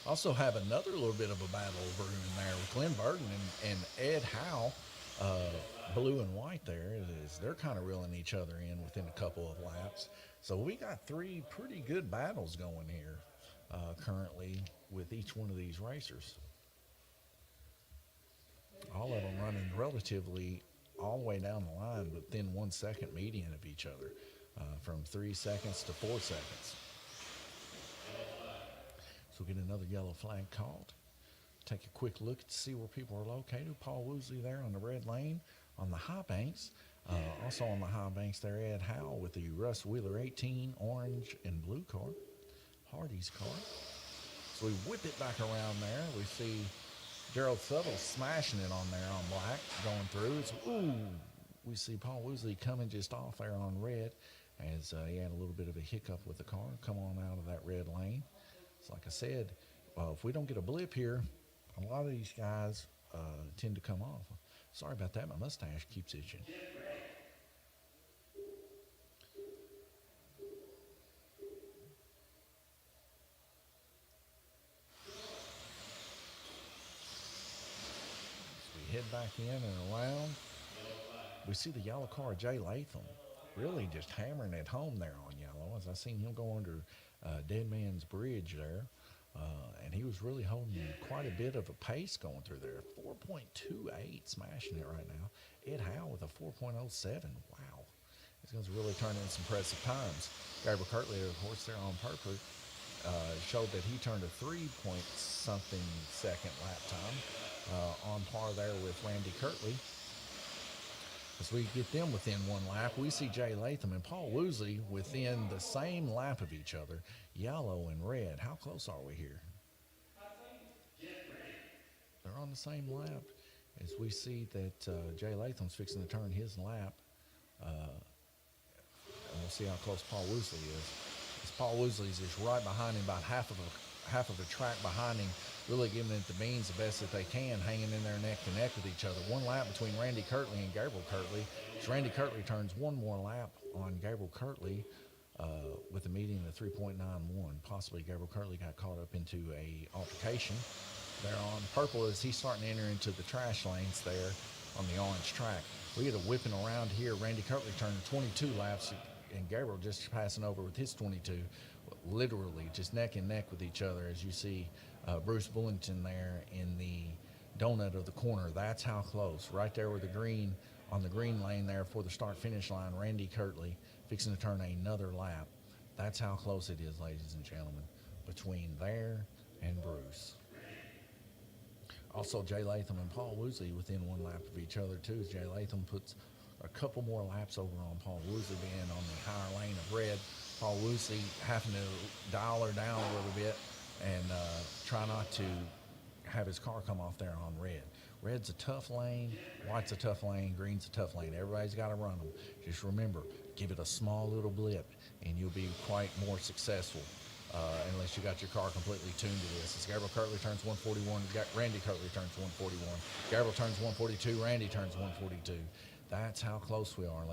Also have another little bit of a battle over in there with Glenn Burton and Ed Howe, blue and white there. They're kind of reeling each other in within a couple of laps. So we got 3 pretty good battles going here currently with each one of these racers. All of them running relatively all the way down the line within 1 second median of each other, from 3 seconds to 4 seconds. So we'll get another yellow flag called. Take a quick look to see where people are located. Paul Woosley there on the red lane on the high banks. Also on the high banks there, Ed Howell with the Russ Wheeler 18 orange and blue car, Hardy's car. So we whip it back around there. We see Gerald Suttle smashing it on there on black, going through. We see Paul Woosley coming just off there on red as he had a little bit of a hiccup with the car. Come on out of that red lane. So like I said, if we don't get a blip here, a lot of these guys tend to come off. Sorry about that. My mustache keeps itching. So we head back in and around. We see the yellow car, Jay Latham, really just hammering it home there on yellow. As I seen him go under Dead Man's Bridge there. And he was really holding quite a bit of a pace going through there. 4.28, smashing it right now. Ed Howe with a 4.07. Wow. He's going to really turn in some impressive times. Gabriel Kirtley, of course, there on purpose, showed that he turned a 3-point-something second lap time on par there with Randy Kirtley. As we get them within 1 lap, we see Jay Latham and Paul Woosley within the same lap of each other, yellow and red. How close are we here? They're on the same lap. As we see that Jay Latham's fixing to turn his lap. And we'll see how close Paul Woosley is. As Paul Woosley's just right behind him, about half of the track behind him, really giving it the beans the best that they can, hanging in there neck to neck with each other. 1 lap between Randy Kirtley and Gabriel Kirtley. As Randy Kirtley turns 1 more lap on Gabriel Kirtley with a median of 3.91. Possibly Gabriel Kirtley got caught up into a altercation there on purple as he's starting to enter into the trash lanes there on the orange track. We get a whipping around here. Randy Kirtley turning 22 laps and Gabriel just passing over with his 22, literally just neck and neck with each other as you see Bruce Bullington there in the donut of the corner. That's how close, right there with the green on the green lane there for the start-finish line, Randy Kirtley fixing to turn another lap. That's how close it is, ladies and gentlemen, between there and Bruce. Also, Jay Latham and Paul Woosley within 1 lap of each other, too, as Jay Latham puts a couple more laps over on Paul Woosley, being on the higher lane of red. Paul Woosley having to dial her down a little bit and try not to have his car come off there on red. Red's a tough lane, white's a tough lane, green's a tough lane. Everybody's got to run them. Just remember, give it a small little blip, and you'll be quite more successful. Unless you got your car completely tuned to this. As Gabriel Kirtley turns 141, Randy Kirtley turns 141. Gabriel turns 142, Randy turns 142. That's how close we are, ladies.